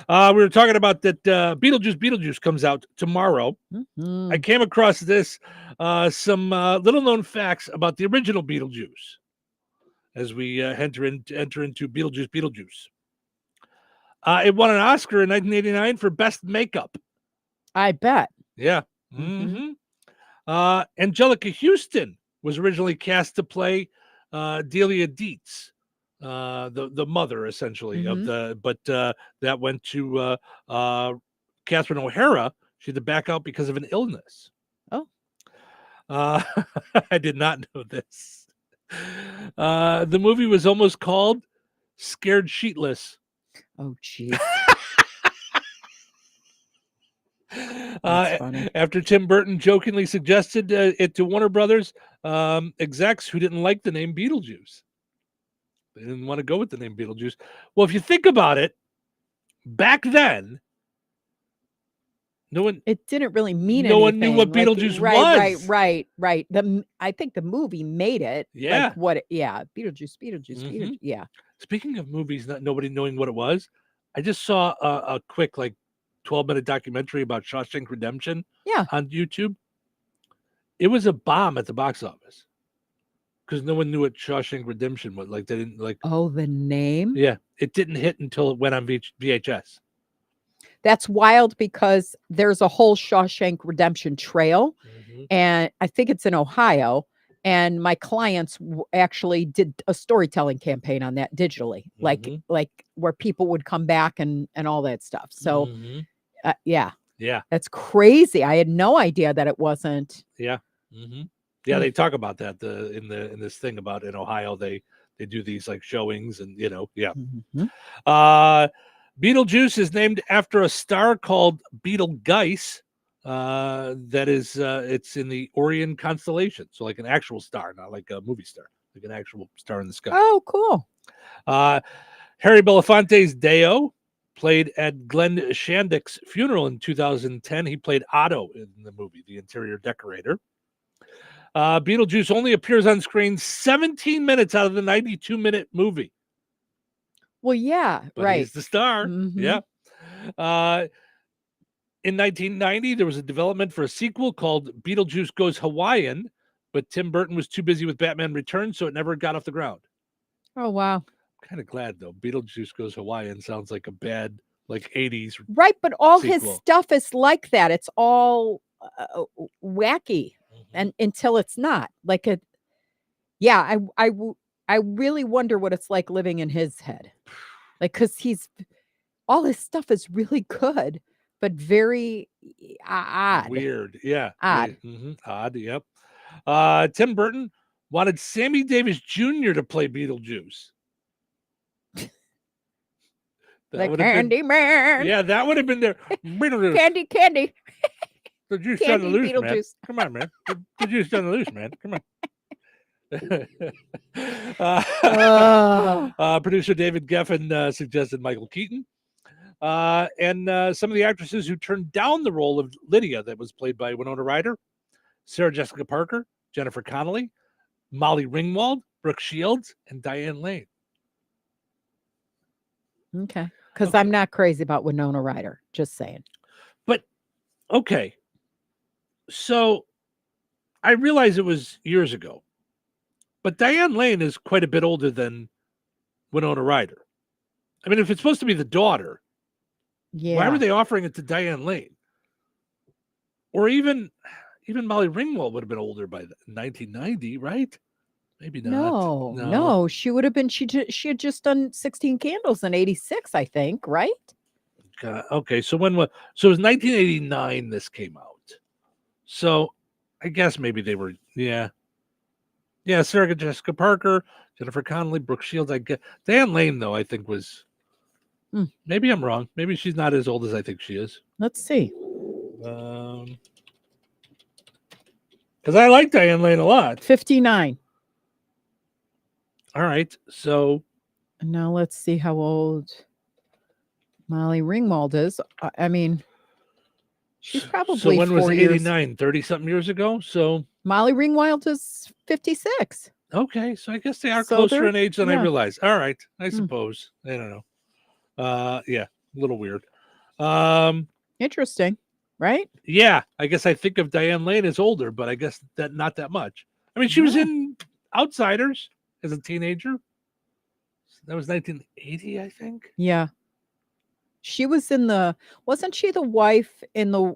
We were talking about that Beetlejuice comes out tomorrow. Mm-hmm. I came across this, some little-known facts about the original Beetlejuice as we enter into Beetlejuice. It won an Oscar in 1989 for Best Makeup. I bet. Yeah. Mm-hmm. Angelica Houston was originally cast to play Delia Dietz, the mother essentially of the, but that went to Catherine O'Hara. She had to back out because of an illness. Oh, I did not know this. The movie was almost called Scared Sheetless. Oh, geez. After Tim Burton jokingly suggested it to Warner Brothers execs who didn't like the name Beetlejuice. They didn't want to go with the name Beetlejuice. Well, if you think about it, back then, it didn't really mean no anything. one knew what Beetlejuice was. Right. I think the movie made it. Yeah. Beetlejuice. Mhm. Yeah. Speaking of movies, nobody knowing what it was, I just saw a quick 12-minute documentary about Shawshank Redemption on YouTube. It was a bomb at the box office because no one knew what Shawshank Redemption was. They didn't Oh, the name? Yeah, it didn't hit until it went on VHS. That's wild because there's a whole Shawshank Redemption trail, and I think it's in Ohio. And my clients actually did a storytelling campaign on that digitally, like where people would come back and all that stuff. So, yeah, that's crazy. I had no idea that it wasn't. Yeah, yeah. They talk about that in this thing about in Ohio they do these showings and Beetlejuice is named after a star called Betelgeuse. That is, it's in the Orion constellation. So like an actual star, not like a movie star, like an actual star in the sky. Oh, cool. Harry Belafonte's Deo played at Glenn Shandik's funeral in 2010. He played Otto in the movie, the interior decorator. Beetlejuice only appears on screen 17 minutes out of the 92-minute movie. Well, yeah, But right. he's the star. Yeah. In 1990, there was a development for a sequel called Beetlejuice Goes Hawaiian, but Tim Burton was too busy with Batman Returns, so it never got off the ground. Oh, wow. I'm kind of glad, though. Beetlejuice Goes Hawaiian sounds like a bad like 80s. Right, but all his sequel. stuff is like that. It's all wacky, and until it's not. Like it. Yeah, I really wonder what it's like living in his head. Like, because all his stuff is really good, but very odd. Weird. Yeah. Odd. Odd. Yep. Tim Burton wanted Sammy Davis Jr. to play Beetlejuice. The Candy Man. Yeah, that would have been there. Beetlejuice. Candy. The juice on Candy the loose, man. Beetlejuice. Come on, man. The juice on the loose, man. Come on. Producer David Geffen suggested Michael Keaton. And some of the actresses who turned down the role of Lydia that was played by Winona Ryder: Sarah Jessica Parker, Jennifer Connelly, Molly Ringwald, Brooke Shields, and Diane Lane. Okay. Because I'm not crazy about Winona Ryder. Just saying. But, okay. So, I realize it was years ago. But Diane Lane is quite a bit older than Winona Ryder. I mean, if it's supposed to be the daughter, why were they offering it to Diane Lane? Or even Molly Ringwald would have been older by 1990, right? Maybe not. No. She would have been. She had just done 16 Candles in '86, I think, right? Okay, so it was 1989 this came out. So I guess maybe they were, yeah, Sarah Jessica Parker, Jennifer Connelly, Brooke Shields. I guess Diane Lane, though, I think was. Maybe I'm wrong. Maybe she's not as old as I think she is. Let's see. Because I like Diane Lane a lot. 59. All right, so now let's see how old Molly Ringwald is. I mean, she's probably so when was 4 years. 89? 30-something years ago. So Molly Ringwald is 56. Okay, so I guess they are So closer they're- in age than I yeah. realized. All right, I suppose. I don't know. Yeah, a little weird. Interesting, right? Yeah, I guess I think of Diane Lane as older, but I guess that not that much. I mean, she was in Outsiders as a teenager. That was 1980, I think. Yeah. She was wasn't she the wife in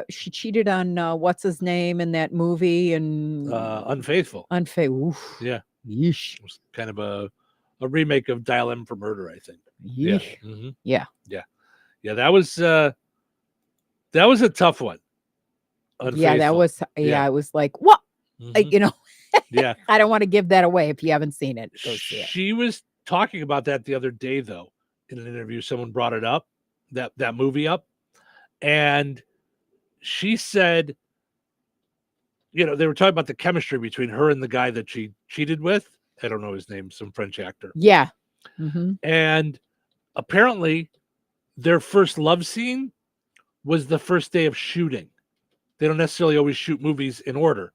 she cheated on what's his name in that movie and Unfaithful. Oof. Yeah. Yeesh. It was kind of a remake of Dial M for Murder, I think. Yeah. Yeesh. Mhm. Yeah. Yeah, that was a tough one. Yeah, that Unfaithful. was it was like, what? Like, Yeah. I don't want to give that away if you haven't seen it. Go see it. She was talking about that the other day, though, in an interview. Someone brought it up, that movie up, and she said, they were talking about the chemistry between her and the guy that she cheated with. I don't know his name, some French actor. Yeah. Mm-hmm. And apparently, their first love scene was the first day of shooting. They don't necessarily always shoot movies in order.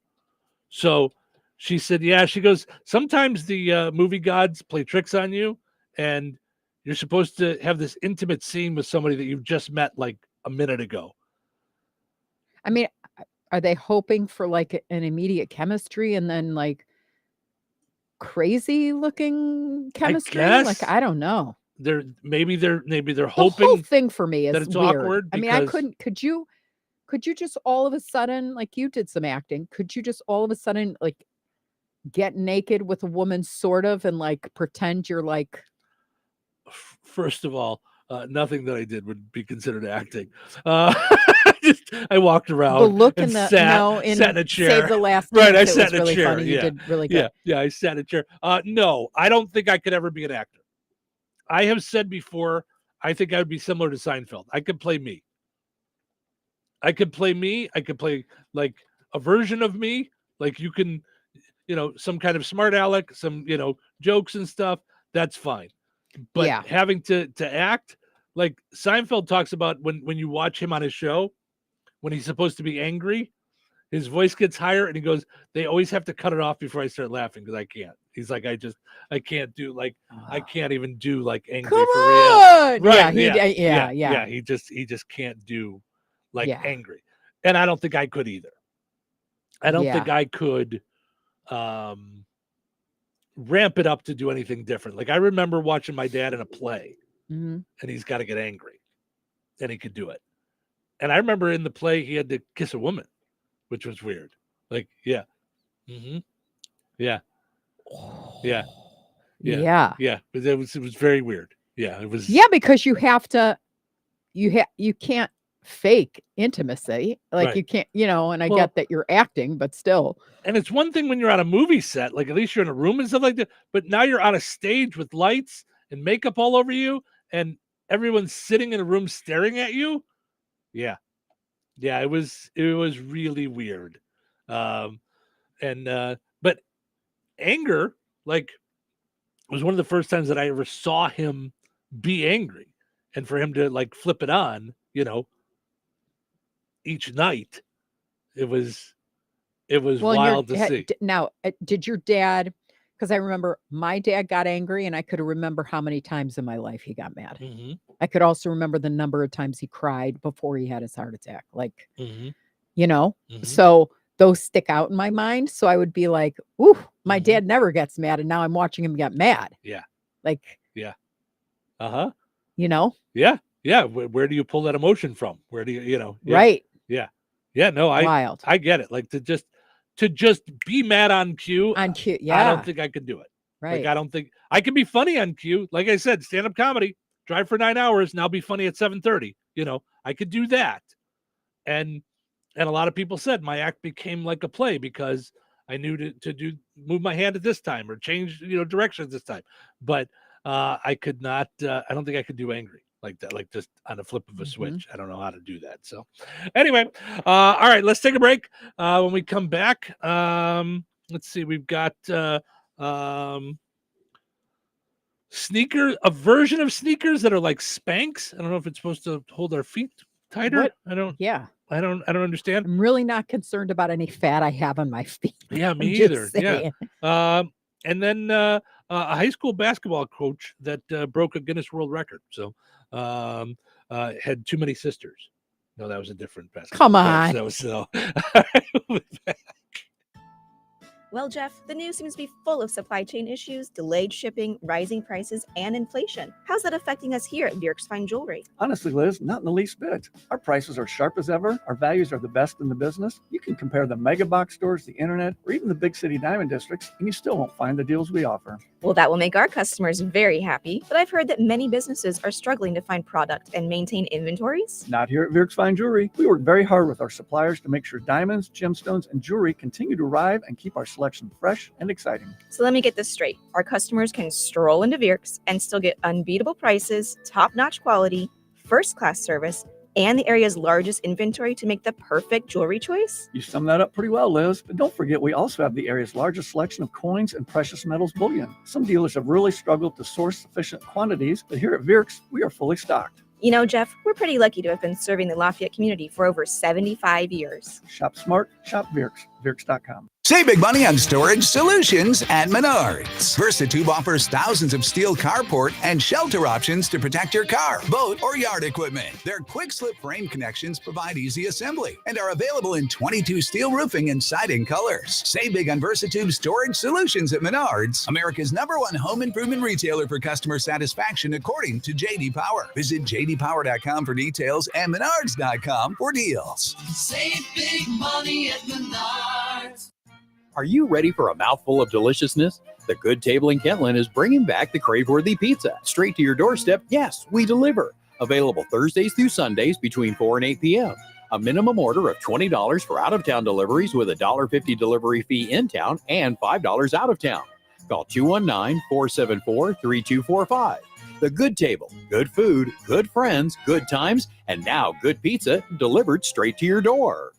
So she said, she goes, sometimes the movie gods play tricks on you, and you're supposed to have this intimate scene with somebody that you've just met like a minute ago. I mean, are they hoping for like an immediate chemistry and then like crazy looking chemistry? guess. Like, I don't know. Maybe they're The hoping whole thing for me is that it's weird. awkward. I mean, I because- couldn't. Could you just all of a sudden, like you did some acting? Could you just all of a sudden like get naked with a woman, sort of, and like pretend you're like? First of all, nothing that I did would be considered acting. I walked around. The look and in the sat in a chair. Save the Last Right, I Dance, it sat was in a really chair. funny. You Yeah, did really good. yeah, I sat in a chair. No, I don't think I could ever be an actor. I have said before, I think I would be similar to Seinfeld. I could play me. I could play like a version of me. Like you can, some kind of smart aleck, some, jokes and stuff. That's fine. But Yeah. having to act, like Seinfeld talks about when you watch him on his show, when he's supposed to be angry, his voice gets higher and he goes, they always have to cut it off before I start laughing because I can't. He's like, I can't do I can't even do like angry Come for real. on! Right. Yeah. He just can't do like Yeah. angry. And I don't think I could either. I don't think Yeah. I could ramp it up to do anything different. Like I remember watching my dad in a play Mhm. and he's got to get angry. and he could do it. And I remember in the play he had to kiss a woman, which was weird. Like, yeah. Mm-hmm. Yeah. Yeah. Yeah. But it was very weird. Yeah, it was. Yeah, because you have to, you can't fake intimacy. Like Right. you can't, and I Well- get that you're acting, but still. And it's one thing when you're on a movie set, like at least you're in a room and stuff like that. But now you're on a stage with lights and makeup all over you, and everyone's sitting in a room staring at you. Yeah. Yeah, it was really weird. But anger, like, was one of the first times that I ever saw him be angry, and for him to like flip it on, each night, it was wild to see. Now, did your dad? Because I remember my dad got angry, and I could remember how many times in my life he got mad. Mm-hmm. I could also remember the number of times he cried before he had his heart attack. Like, Mm-hmm. So those stick out in my mind. So I would be like, ooh, my dad never gets mad. And now I'm watching him get mad. Yeah. Like, Yeah. Uh-huh. Yeah. Yeah. Where do you pull that emotion from? Where do you, yeah. Right. Yeah. Yeah. No, Wild. I get it. Like to just be mad on cue. Yeah. I don't think I could do it. Right. Like, I don't think I can be funny on cue. Like I said, stand-up comedy, drive for 9 hours, and I'll be funny at 7:30. I could do that. And a lot of people said my act became like a play because I knew to move my hand at this time or change, directions this time. But I could not, I don't think I could do angry like that, like just on a flip of a switch. I don't know how to do that. So anyway, all right, let's take a break. When we come back, let's see, we've got a version of sneakers that are like Spanx. I don't know if it's supposed to hold our feet tighter. What? I don't Yeah. I don't understand. I'm really not concerned about any fat I have on my feet. Yeah, me I'm just either. saying. Yeah. And then a high school basketball coach that broke a Guinness World Record. So had too many sisters. No, that was a different basketball. Come on. That was so. Well, Jeff, the news seems to be full of supply chain issues, delayed shipping, rising prices, and inflation. How's that affecting us here at Bjerk's Fine Jewelry? Honestly, Liz, not in the least bit. Our prices are sharp as ever. Our values are the best in the business. You can compare the mega box stores, the internet, or even the big city diamond districts, and you still won't find the deals we offer. Well, that will make our customers very happy, but I've heard that many businesses are struggling to find product and maintain inventories. Not here at Bjerk's Fine Jewelry. We work very hard with our suppliers to make sure diamonds, gemstones, and jewelry continue to arrive and keep our selection fresh and exciting. So let me get this straight. Our customers can stroll into Bjerk's and still get unbeatable prices, top-notch quality, first-class service, and the area's largest inventory to make the perfect jewelry choice? You summed that up pretty well, Liz. But don't forget, we also have the area's largest selection of coins and precious metals bullion. Some dealers have really struggled to source sufficient quantities, but here at Bjerk's, we are fully stocked. You know, Jeff, we're pretty lucky to have been serving the Lafayette community for over 75 years. Shop smart, shop Bjerk's, Bjerk's.com. Save big money on storage solutions at Menards. Versatube offers thousands of steel carport and shelter options to protect your car, boat, or yard equipment. Their quick slip frame connections provide easy assembly and are available in 22 steel roofing and siding colors. Save big on Versatube storage solutions at Menards, America's #1 home improvement retailer for customer satisfaction according to J.D. Power. Visit jdpower.com for details and menards.com for deals. Save big money at Menards. Are you ready for a mouthful of deliciousness? The Good Table in Kentland is bringing back the crave-worthy pizza. Straight to your doorstep, yes, we deliver. Available Thursdays through Sundays between 4 and 8 p.m. A minimum order of $20 for out-of-town deliveries with a $1.50 delivery fee in town and $5 out of town. Call 219-474-3245. The Good Table. Good food, good friends, good times, and now good pizza delivered straight to your door.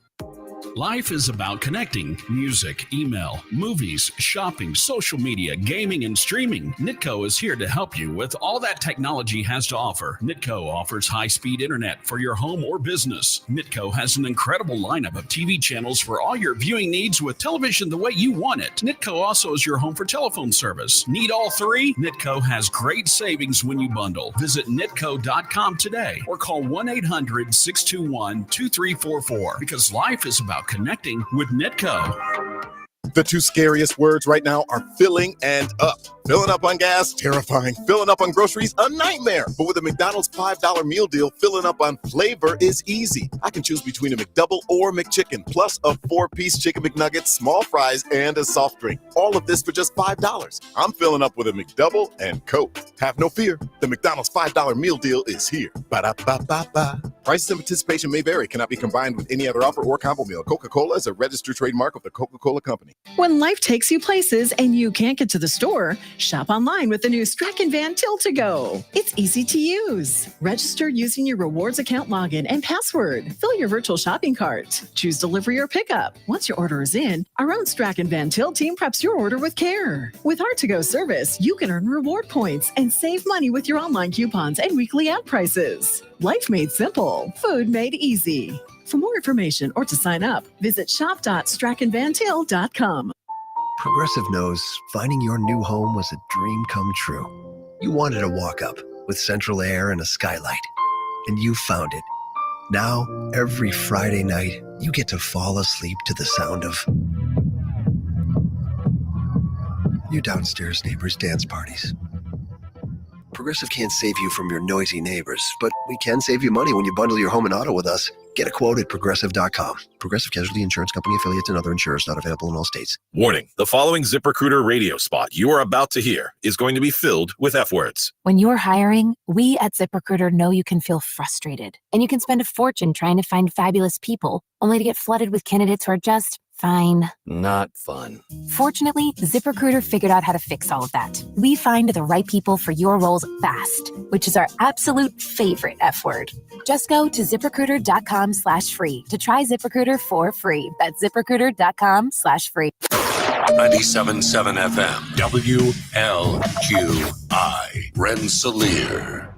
Life is about connecting. Music, email, movies, shopping, social media, gaming, and streaming. Nitco is here to help you with all that technology has to offer. Nitco offers high-speed internet for your home or business. Nitco has an incredible lineup of TV channels for all your viewing needs with television the way you want it. Nitco also is your home for telephone service. Need all three? Nitco has great savings when you bundle. Visit nitco.com today or call 1-800-621-2344 because life is about connecting with Nitco. The two scariest words right now are filling and up. Filling up on gas, terrifying. Filling up on groceries, a nightmare. But with a McDonald's $5 meal deal, filling up on flavor is easy. I can choose between a McDouble or McChicken, plus a 4-piece Chicken McNugget, small fries, and a soft drink. All of this for just $5. I'm filling up with a McDouble and Coke. Have no fear. The McDonald's $5 meal deal is here. Ba-da-ba-ba-ba. Prices and participation may vary. Cannot be combined with any other offer or combo meal. Coca-Cola is a registered trademark of the Coca-Cola Company. When life takes you places and you can't get to the store, shop online with the new Strachan Van Til to Go. It's easy to use. Register using your rewards account login and password. Fill your virtual shopping cart. Choose delivery or pickup. Once your order is in, our own Strachan Van Til team preps your order with care. With our to-go service, you can earn reward points and save money with your online coupons and weekly ad prices. Life made simple. Food made easy. For more information or to sign up, visit shop.strachanvantil.com. Progressive knows finding your new home was a dream come true. You wanted a walk-up with central air and a skylight, and you found it. Now, every Friday night, you get to fall asleep to the sound of your downstairs neighbors' dance parties. Progressive can't save you from your noisy neighbors, but we can save you money when you bundle your home and auto with us. Get a quote at Progressive.com. Progressive Casualty Insurance Company affiliates and other insurers not available in all states. Warning, the following ZipRecruiter radio spot you are about to hear is going to be filled with F words. When you're hiring, we at ZipRecruiter know you can feel frustrated, and you can spend a fortune trying to find fabulous people, only to get flooded with candidates who are just fine. Not fun. Fortunately, ZipRecruiter figured out how to fix all of that. We find the right people for your roles fast, which is our absolute favorite F word. Just go to ZipRecruiter.com/free to try ZipRecruiter for free. That's ZipRecruiter.com/free. 97.7 FM, WLQI, Rensselaer.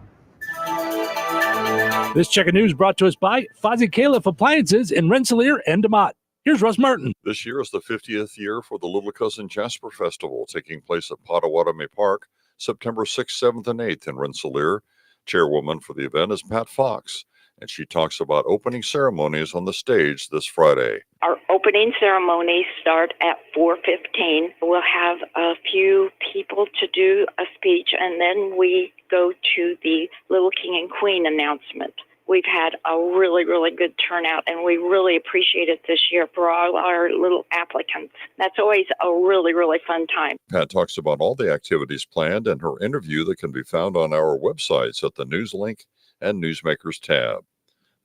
This check of news brought to us by Fozzie Califf Appliances in Rensselaer and DeMott. Here's Russ Martin. This year is the 50th year for the Little Cousin Jasper Festival, taking place at Potawatomi Park, September 6th, 7th, and 8th in Rensselaer. Chairwoman for the event is Pat Fox, and she talks about opening ceremonies on the stage this Friday. Our opening ceremonies start at 4:15. We'll have a few people to do a speech, and then we go to the Little King and Queen announcement. We've had a really, really good turnout, and we really appreciate it this year for all our little applicants. That's always a really, really fun time. Pat talks about all the activities planned and her interview that can be found on our websites at the News link and Newsmakers tab.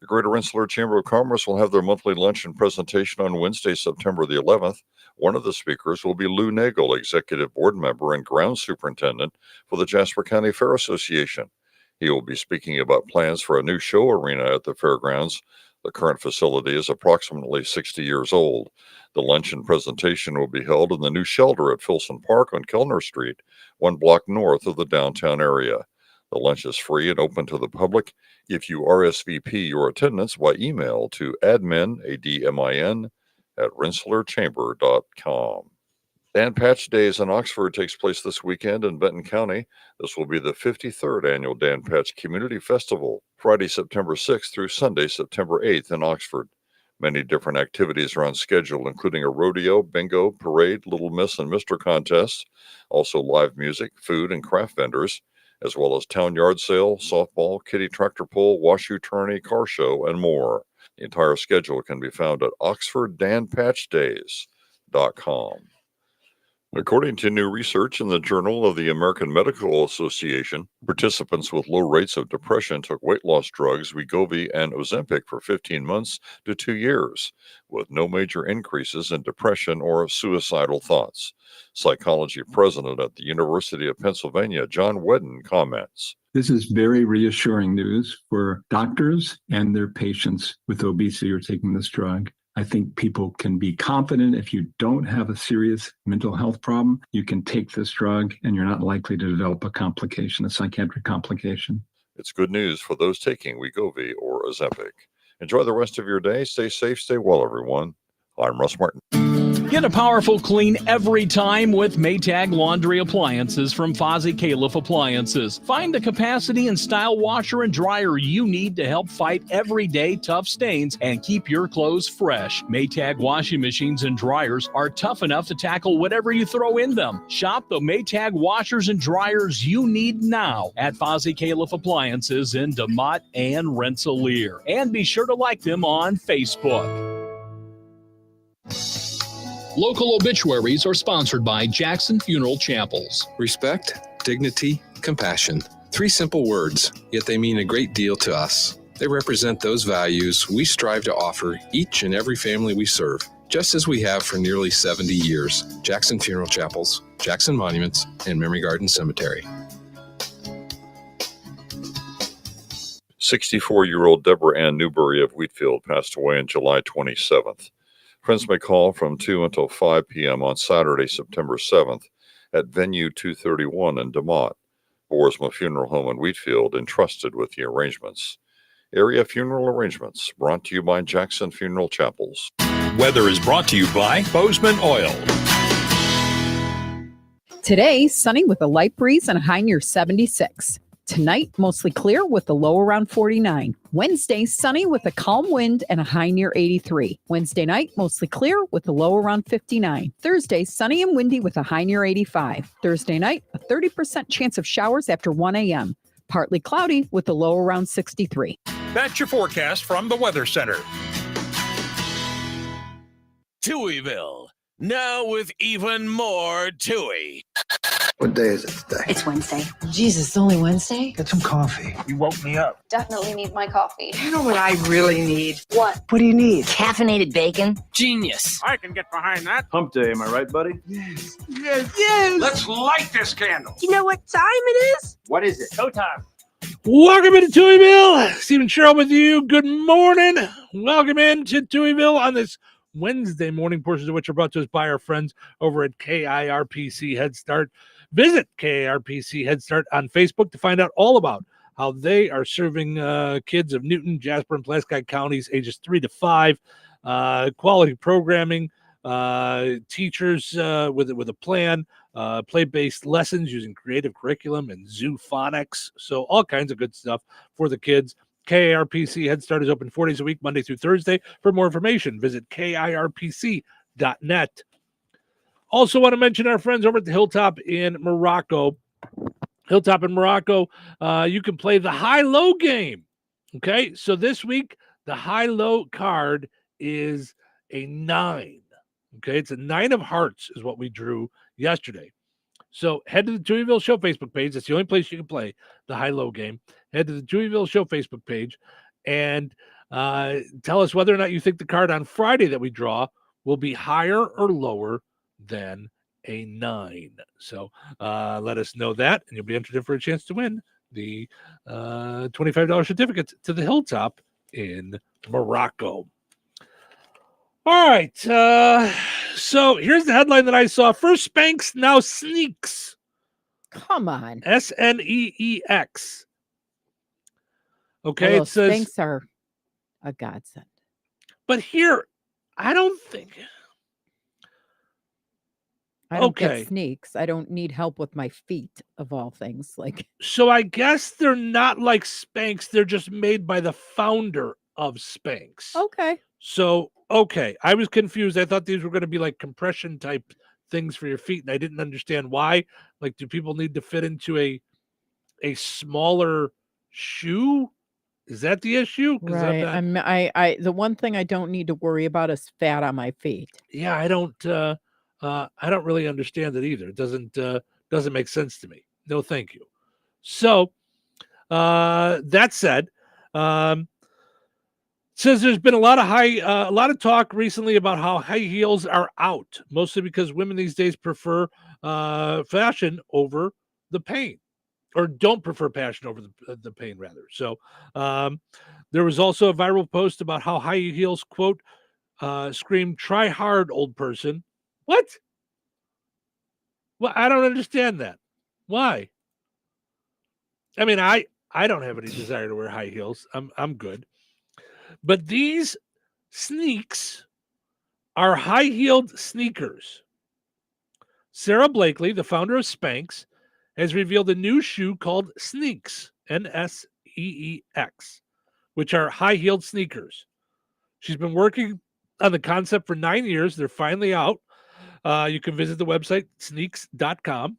The Greater Rensselaer Chamber of Commerce will have their monthly luncheon presentation on Wednesday, September the 11th. One of the speakers will be Lou Nagel, Executive Board Member and Ground Superintendent for the Jasper County Fair Association. He will be speaking about plans for a new show arena at the fairgrounds. The current facility is approximately 60 years old. The luncheon presentation will be held in the new shelter at Filson Park on Kellner Street, 1 block north of the downtown area. The lunch is free and open to the public. If you RSVP your attendance by email to admin, ADMIN, at RensselaerChamber.com. Dan Patch Days in Oxford takes place this weekend in Benton County. This will be the 53rd annual Dan Patch Community Festival, Friday, September 6th through Sunday, September 8th in Oxford. Many different activities are on schedule, including a rodeo, bingo, parade, Little Miss and Mr. contests, also live music, food, and craft vendors, as well as town yard sale, softball, kiddie tractor pull, washoe tourney, car show, and more. The entire schedule can be found at OxfordDanPatchDays.com. According to new research in the Journal of the American Medical Association, participants with low rates of depression took weight loss drugs Wegovy and Ozempic for 15 months to 2 years, with no major increases in depression or suicidal thoughts. Psychology president at the University of Pennsylvania, John Wedden, comments. This is very reassuring news for doctors and their patients with obesity who are taking this drug. I think people can be confident if you don't have a serious mental health problem, you can take this drug and you're not likely to develop a complication, a psychiatric complication. It's good news for those taking Wegovy or Ozempic. Enjoy the rest of your day. Stay safe, stay well, everyone. I'm Russ Martin. Get a powerful clean every time with Maytag laundry appliances from Fozzie Califf Appliances. Find the capacity and style washer and dryer you need to help fight everyday tough stains and keep your clothes fresh. Maytag washing machines and dryers are tough enough to tackle whatever you throw in them. Shop the Maytag washers and dryers you need now at Fozzie Califf Appliances in DeMott and Rensselaer. And be sure to like them on Facebook. Local obituaries are sponsored by Jackson Funeral Chapels. Respect, dignity, compassion. 3 simple words, yet they mean a great deal to us. They represent those values we strive to offer each and every family we serve, just as we have for nearly 70 years. Jackson Funeral Chapels, Jackson Monuments, and Memory Garden Cemetery. 64-year-old Deborah Ann Newberry of Wheatfield passed away on July 27th. Friends may call from 2 until 5 p.m. on Saturday, September 7th at Venue 231 in DeMott. Boersma Funeral Home in Wheatfield entrusted with the arrangements. Area funeral arrangements brought to you by Jackson Funeral Chapels. Weather is brought to you by Bozeman Oil. Today, sunny with a light breeze and a high near 76. Tonight, mostly clear with a low around 49. Wednesday, sunny with a calm wind and a high near 83. Wednesday night, mostly clear with a low around 59. Thursday, sunny and windy with a high near 85. Thursday night, a 30% chance of showers after 1 a.m. Partly cloudy with a low around 63. That's your forecast from the Weather Center. Touhyville, now with even more Touhy. What day is it today? It's Wednesday. Jesus, it's only Wednesday? Get some coffee. You woke me up. Definitely need my coffee. You know what I really need? What? What do you need? Caffeinated bacon. Genius. I can get behind that. Hump day, am I right, buddy? Yes. Yes. Yes. Let's light this candle. You know what time it is? What is it? Showtime. Welcome into Touhyville. Stephen Cheryl with you. Good morning. Welcome into Touhyville on this Wednesday morning, portions of which are brought to us by our friends over at KIRPC Head Start. Visit KIRPC Head Start on Facebook to find out all about how they are serving kids of Newton, Jasper, and Pulaski counties ages 3 to 5. Quality programming, teachers with a plan, play-based lessons using creative curriculum and zoo phonics. So all kinds of good stuff for the kids. KIRPC Head Start is open 4 days a week, Monday through Thursday. For more information, visit KIRPC.net. Also want to mention our friends over at the Hilltop in Morocco. Hilltop in Morocco, you can play the high-low game. Okay, so this week, the high-low card is a 9. Okay, it's a 9 of hearts is what we drew yesterday. So head to the Touhyville Show Facebook page. That's the only place you can play the high-low game. Head to the Touhyville Show Facebook page and tell us whether or not you think the card on Friday that we draw will be higher or lower than a 9. So let us know that, and you'll be entered in for a chance to win the $25 certificate to the Hilltop in Morocco. All right. So here's the headline that I saw. First Spanx, now Sneaks. Come on. Well, SNEEX. Okay, it says Spanx are a godsend. But here, I don't think. I don't get sneaks. I don't need help with my feet, of all things. Like, so I guess they're not like Spanx. They're just made by the founder of Spanx. Okay. So, okay. I was confused. I thought these were going to be like compression type things for your feet, and I didn't understand why. Like, do people need to fit into a smaller shoe? Is that the issue? right. I the one thing I don't need to worry about is fat on my feet. Yeah, I don't really understand it either. It doesn't make sense to me. No, thank you. So that said, says there's been a lot of talk recently about how high heels are out, mostly because women these days prefer fashion over the pain, or don't prefer passion over the pain rather. So there was also a viral post about how high heels, quote, scream, "Try hard, old person." What? Well, I don't understand that. Why? I mean, I don't have any desire to wear high heels. I'm good. But these sneaks are high-heeled sneakers. Sarah Blakely, the founder of Spanx, has revealed a new shoe called Sneaks, N-S-E-E-X, which are high-heeled sneakers. She's been working on the concept for 9 years. They're finally out. You can visit the website, sneaks.com,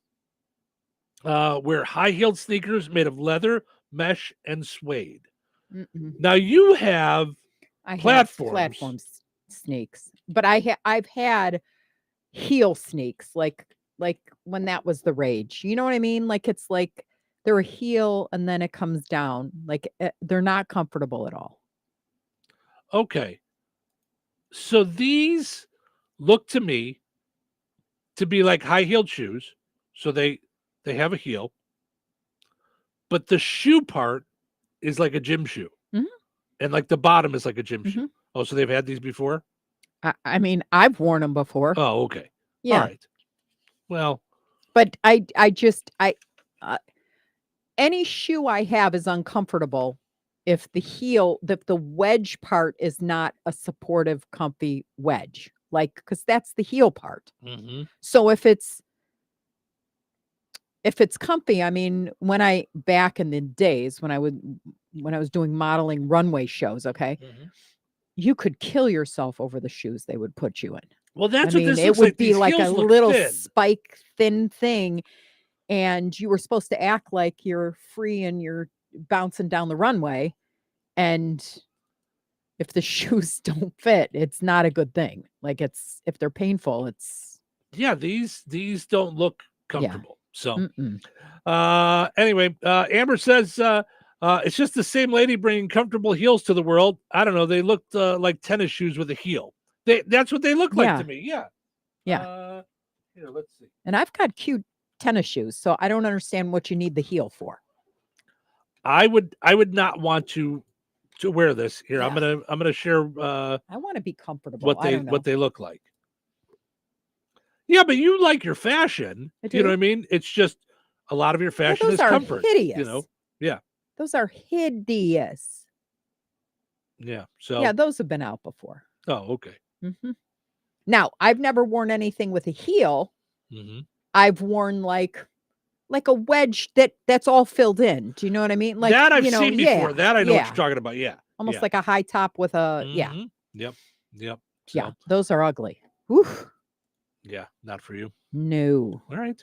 where high-heeled sneakers made of leather, mesh, and suede. Mm-mm. Now, you have platforms sneaks, but I've had heel sneaks, like when that was the rage. You know what I mean? Like it's like they're a heel and then it comes down. Like they're not comfortable at all. Okay. So these look to me to be like high-heeled shoes. So they have a heel, but the shoe part is like a gym shoe. Mhm. And like the bottom is like a gym Mhm. shoe. Oh, so they've had these before? I mean, I've worn them before. Oh, okay. Yeah. All right. Well, But any shoe I have is uncomfortable if the wedge part is not a supportive, comfy wedge. Like, because that's the heel part. mhm. So if it's comfy, I mean, back in the days when I was doing modeling runway shows, okay, Mhm. you could kill yourself over the shoes they would put you in. Well, that's I what mean, this it looks would like. be These like a heels look little thin. spike thin thing, and you were supposed to act like you're free and you're bouncing down the runway. And if the shoes don't fit, it's not a good thing. Like if they're painful, it's Yeah, these don't look yeah. comfortable. So Mm-mm. anyway, Amber says it's just the same lady bringing comfortable heels to the world. I don't know. They looked like tennis shoes with a heel. That's what they look like Yeah. to me. Yeah. Yeah. Here, let's see. And I've got cute tennis shoes, so I don't understand what you need the heel for. I would not want to wear this. Here, I'm gonna share I want to be comfortable. what I don't know. what they look like. Yeah, but you like your fashion. I You know do. what I mean? It's just a lot of your fashion those is are comfort. hideous. You know? Yeah. Those are hideous. Yeah. So Yeah, those have been out before. oh, okay. hmm Now, I've never worn anything with a heel. Mm-hmm. I've worn like a wedge that's all filled in. Do you know what I mean? Like that I've you know, seen before. yeah, That I know what yeah. you're talking about. Yeah. Almost yeah. like a high top with a yeah. Mhm. Yep. Yep. Yeah, So, those are ugly. Oof. yeah, not for you. No. All right.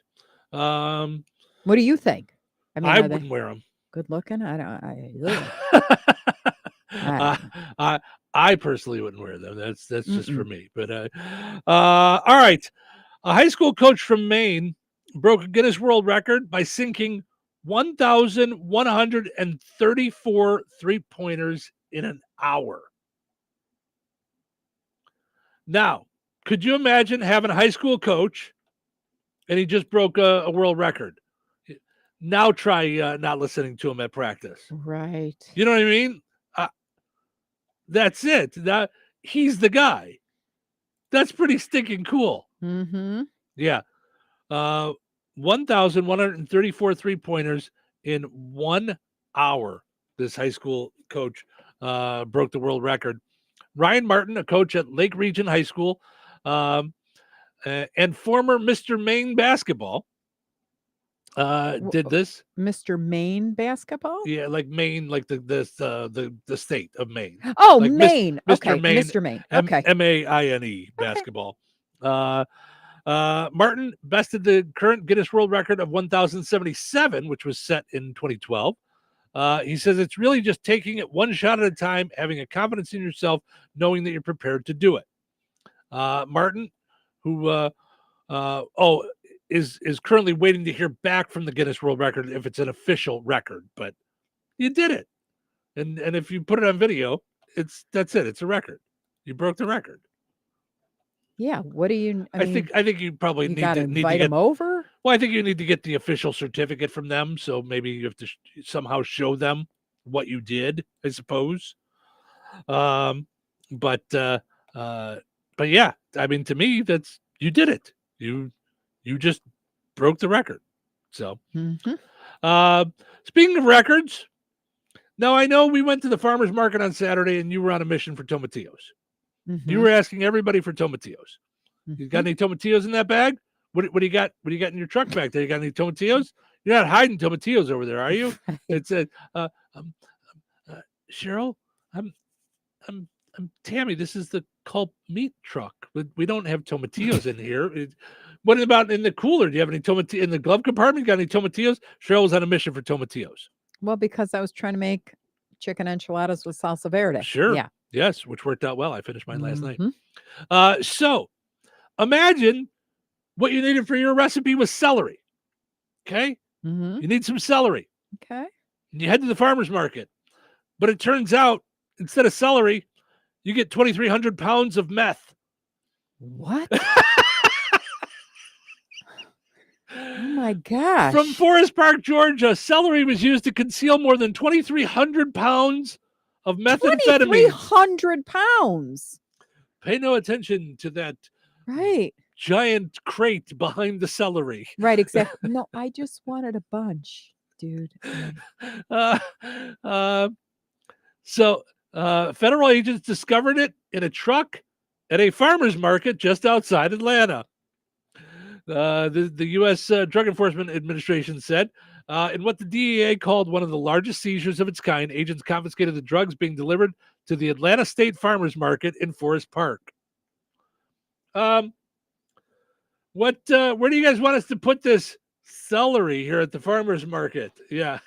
What do you think? I mean, I are they wouldn't wear them. good looking? Ugh. I personally wouldn't wear them. That's just for Mm-mm. me. But all right. A high school coach from Maine broke a Guinness World Record by sinking 1,134 three-pointers in an hour. Now, could you imagine having a high school coach and he just broke a world record? Now try not listening to him at practice. Right. You know what I mean? That's it. He's the guy. That's pretty stinking cool. Mm-hmm. Yeah. 1,134 three-pointers in 1 hour. This high school coach broke the world record. Ryan Martin, a coach at Lake Region High School, and former Mr. Maine basketball, did this. Mr. Maine basketball? Yeah, like Maine, like the state of Maine. Oh, like Maine. Mr. Okay, Maine, Mr. Maine. Okay. M-A-I-N-E basketball. Martin bested the current Guinness World Record of 1,077, which was set in 2012. He says it's really just taking it one shot at a time, having a confidence in yourself, knowing that you're prepared to do it. Martin, who is currently waiting to hear back from the Guinness World Record if it's an official record, but you did it. And if you put it on video, that's it. It's a record. You broke the record. Yeah. What do you? I think you probably need to invite get him over. Well, I think you need to get the official certificate from them. So maybe you have to somehow show them what you did, I suppose. But yeah, I mean, to me, you did it. You just broke the record. So, speaking of records, now I know we went to the farmer's market on Saturday and you were on a mission for tomatillos. You were asking everybody for tomatillos. You got any tomatillos in that bag? What do you got? What do you got in your truck back there? You got any tomatillos? You're not hiding tomatillos over there, are you? It said, Cheryl, I'm Tammy. This is the Culp meat truck. We don't have tomatillos in here. What about in the cooler? Do you have any tomatillos in the glove compartment? Got any tomatillos? Cheryl was on a mission for tomatillos. Well, because I was trying to make chicken enchiladas with salsa verde. Sure. Yeah. Yes, which worked out well. I finished mine last night. So imagine what you needed for your recipe was celery. Okay. You need some celery. Okay. And you head to the farmer's market. But it turns out instead of celery, you get 2,300 pounds of meth. What? Oh my gosh. From Forest Park, Georgia, celery was used to conceal more than 2,300 pounds of methamphetamine. 2,300 pounds. Pay no attention to that giant crate behind the celery. Right, exactly. No, I just wanted a bunch, dude. So federal agents discovered it in a truck at a farmer's market just outside Atlanta. The U.S. Drug Enforcement Administration said, in what the DEA called one of the largest seizures of its kind, agents confiscated the drugs being delivered to the Atlanta State Farmers Market in Forest Park. Where do you guys want us to put this celery here at the farmers market? Yeah.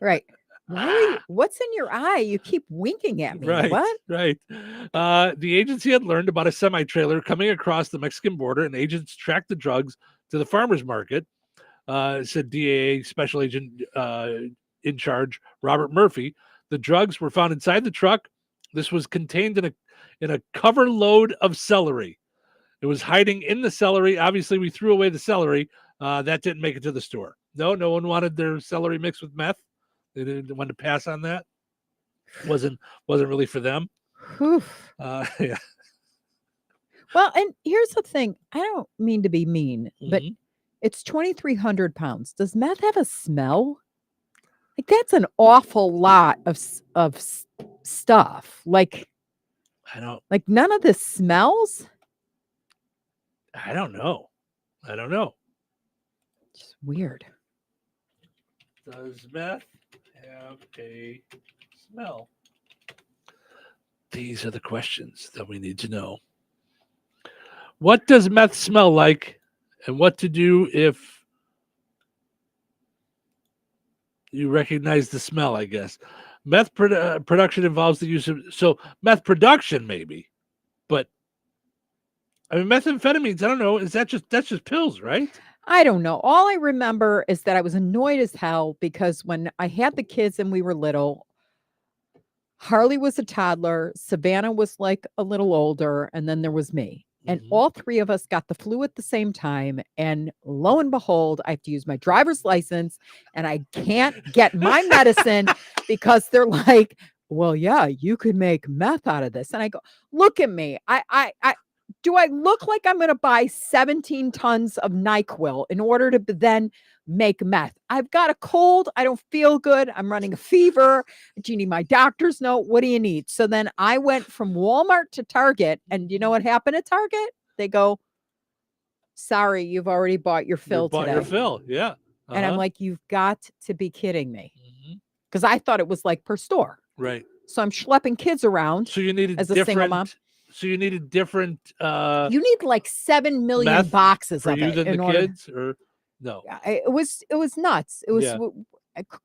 Right. What's in your eye? You keep winking at me. Right. What? Right. The agency had learned about a semi-trailer coming across the Mexican border, and agents tracked the drugs to the farmers market, said DEA Special Agent in charge, Robert Murphy. The drugs were found inside the truck. This was contained in a cover load of celery. It was hiding in the celery. Obviously, we threw away the celery. That didn't make it to the store. No one wanted their celery mixed with meth. They didn't want to pass on that. Wasn't really for them. Yeah. Well, and here's the thing. I don't mean to be mean, but it's 2,300 pounds. Does meth have a smell? Like that's an awful lot of stuff. Like none of this smells. I don't know. It's weird. Does meth have a smell? These are the questions that we need to know. What does meth smell like, and what to do if you recognize the smell, I guess. Meth production involves the use of... So, meth production, maybe. But, I mean, methamphetamines, I don't know. That's just pills, right? I don't know. All I remember is that I was annoyed as hell because when I had the kids and we were little, Harley was a toddler, Savannah was like a little older, and then there was me. And all three of us got the flu at the same time. And lo and behold, I have to use my driver's license and I can't get my medicine because they're like, well, yeah, you could make meth out of this. And I go, look at me. Do I look like I'm going to buy 17 tons of NyQuil in order to then make meth? I've got a cold. I don't feel good. I'm running a fever. Do you need my doctor's note? What do you need? So then I went from Walmart to Target. And you know what happened at Target? They go, sorry, you've already bought your fill today. Your fill, yeah. And I'm like, you've got to be kidding me. Because I thought it was like per store. Right. So I'm schlepping kids around. So you needed as a single mom. So you needed different. You need like 7 million boxes for of you it than in the order. kids, or no? It was nuts. It was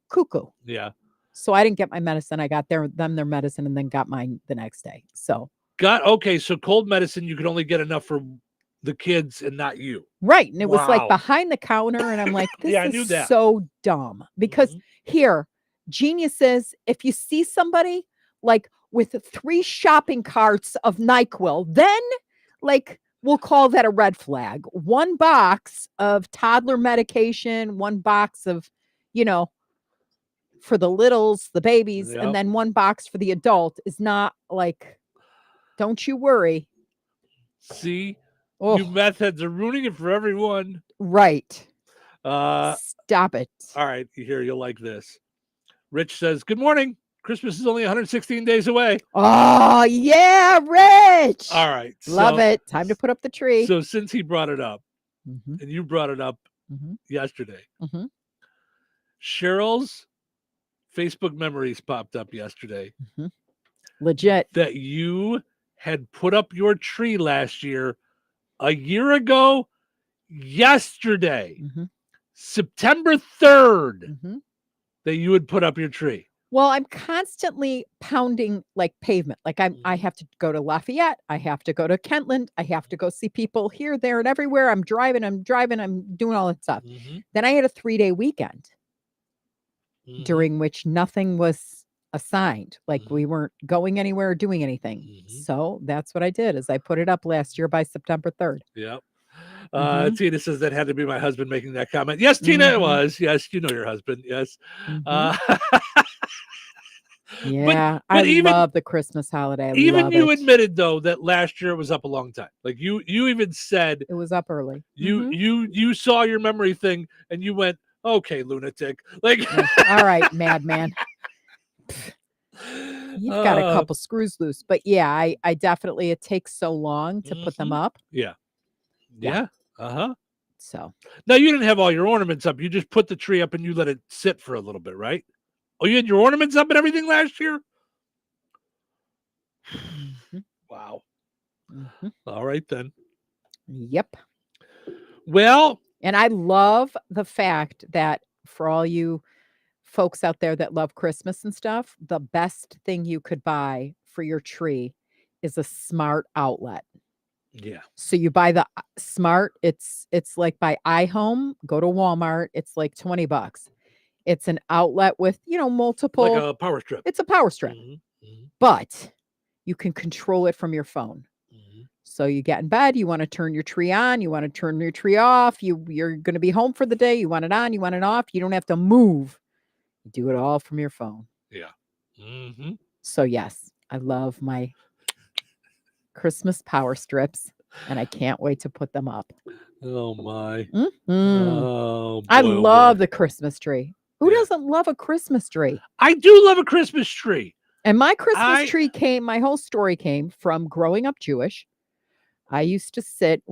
cuckoo. Yeah. So I didn't get my medicine. I got their medicine and then got mine the next day. So okay. So cold medicine, you could only get enough for the kids and not you. Right. And it was like behind the counter, and I'm like, this I is knew that. so dumb. Because here, Genius says, if you see somebody like with 3 shopping carts of NyQuil, then like we'll call that a red flag. 1 box of toddler medication, 1 box of, for the littles, the babies, and then 1 box for the adult is not like, don't you worry. See, you meth heads are ruining it for everyone. Right. Stop it. All right, here, you'll like this. Rich says, good morning. Christmas is only 116 days away. Oh, yeah, Rich. All right. Love it. Time to put up the tree. So since he brought it up, Mhm. and you brought it up Mhm. yesterday, Mhm. Cheryl's Facebook memories popped up yesterday Mhm. Legit. that you had put up your tree last year, a year ago, yesterday, Mhm. September 3rd, Mhm. that you would put up your tree. Well, I'm constantly pounding like pavement. Like I have to go to Lafayette. I have to go to Kentland. I have to go see people here, there, and everywhere. I'm driving. I'm doing all that stuff. Then I had a 3-day weekend during which nothing was assigned. Like we weren't going anywhere or doing anything. So that's what I did is I put it up last year by September 3rd. Yep. Mhm. Tina says that had to be my husband making that comment. Yes, Tina, it was. Yes, you know your husband. Yes. Yeah, but I even, love the Christmas holiday. I even love you it. admitted though that last year it was up a long time. Like you even said It was up early. you saw your memory thing and you went, okay, lunatic. Like Yeah. All right, madman. You've got a couple screws loose, but yeah, I definitely it takes so long to put them up. Yeah. Uh-huh. So now you didn't have all your ornaments up. You just put the tree up and you let it sit for a little bit, right? Oh, you had your ornaments up and everything last year? Wow. All right then. Yep. Well, and I love the fact that for all you folks out there that love Christmas and stuff, the best thing you could buy for your tree is a smart outlet. Yeah. So you buy the smart, it's like by iHome, go to Walmart, it's like $20. It's an outlet with, multiple like a power strip. It's a power strip. But you can control it from your phone. So you get in bed, you want to turn your tree on, you want to turn your tree off, you're going to be home for the day, you want it on, you want it off, you don't have to move. You do it all from your phone. Yeah. So yes, I love my Christmas power strips and I can't wait to put them up. Oh my. Oh, boy, I oh, love boy. the Christmas tree. Who doesn't love a Christmas tree? I do love a Christmas tree. And my Christmas tree my whole story came from growing up Jewish. I used to sit,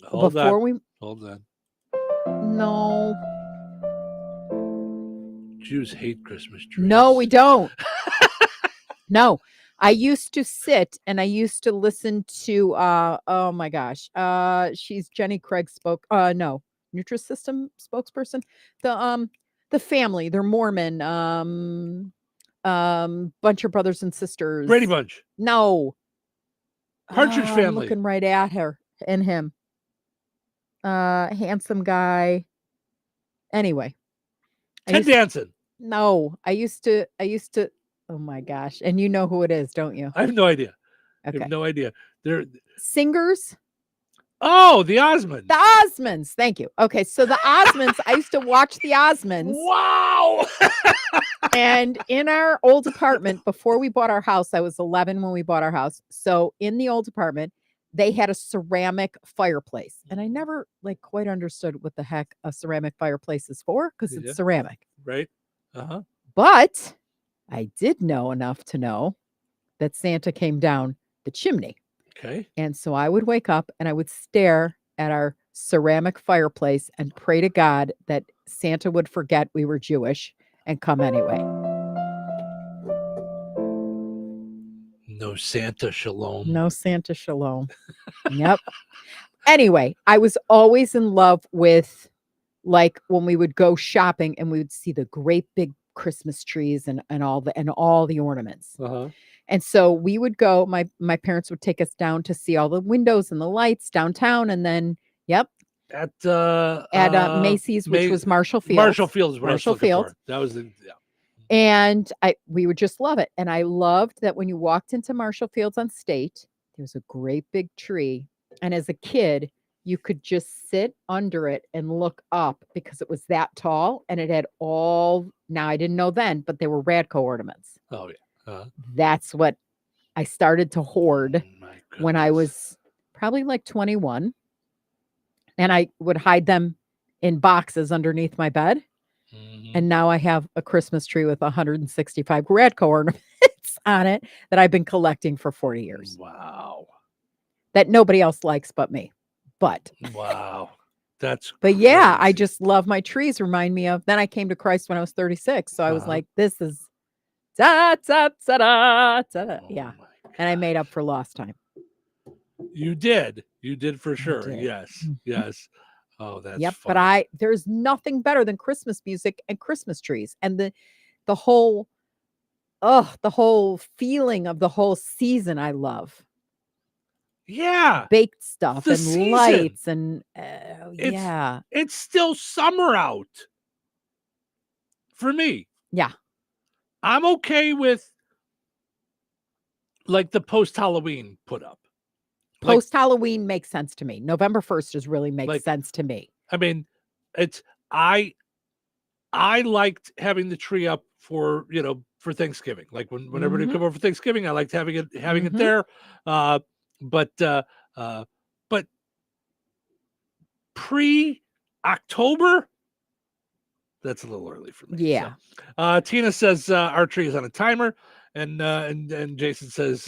Hold on. No. Jews hate Christmas trees. No, we don't. No. I used to sit and I used to listen to oh my gosh. She's Jenny Craig Nutrisystem spokesperson. The family, they're Mormon. Bunch of brothers and sisters. Brady Bunch. No. Partridge I'm Family. looking right at her and him. Handsome guy. Anyway. Ted Danson. No, I used to oh my gosh. And you know who it is, don't you? I have no idea. Okay. I have no idea. They're singers. Oh, the Osmonds. The Osmonds. Thank you. Okay, so the Osmonds, I used to watch the Osmonds. Wow. And in our old apartment, before we bought our house, I was 11 when we bought our house. So in the old apartment, they had a ceramic fireplace. And I never quite understood what the heck a ceramic fireplace is for because it's ceramic. Right. Uh-huh. But I did know enough to know that Santa came down the chimney. Okay. And so I would wake up and I would stare at our ceramic fireplace and pray to God that Santa would forget we were Jewish and come anyway. No Santa shalom. No Santa shalom. Yep. Anyway, I was always in love with when we would go shopping and we would see the great big Christmas trees and all the ornaments. Uh-huh. And so we would go, my parents would take us down to see all the windows and the lights downtown. And then, at Macy's, which was Marshall Field. Marshall Field is what Marshall I was looking Field. for. That was And we would just love it. And I loved that when you walked into Marshall Fields on State, there was a great big tree. And as a kid, you could just sit under it and look up because it was that tall. And it had now I didn't know then, but they were Radco ornaments. Oh, yeah. That's what I started to hoard when I was probably 21. And I would hide them in boxes underneath my bed. And now I have a Christmas tree with 165 Radco ornaments on it that I've been collecting for 40 years. Wow. That nobody else likes but me. But wow. That's But yeah, I just love my trees. Remind me of then I came to Christ when I was 36. So I was like, this is da da da da da. Yeah. And I made up for lost time. You did for sure. did. Yes. Yes. Oh, that's Yep. fun. But there's nothing better than Christmas music and Christmas trees and the whole feeling of the whole season I love. Yeah. Baked stuff The and season. lights and It's still summer out. For me. Yeah. I'm okay with like the post-Halloween put up. Post Halloween makes sense to me. November 1st is really makes sense to me. I mean, I liked having the tree up for Thanksgiving. Like when everybody come over for Thanksgiving, I liked having it there. But pre-October, that's a little early for me. Yeah. So, Tina says our tree is on a timer. And Jason says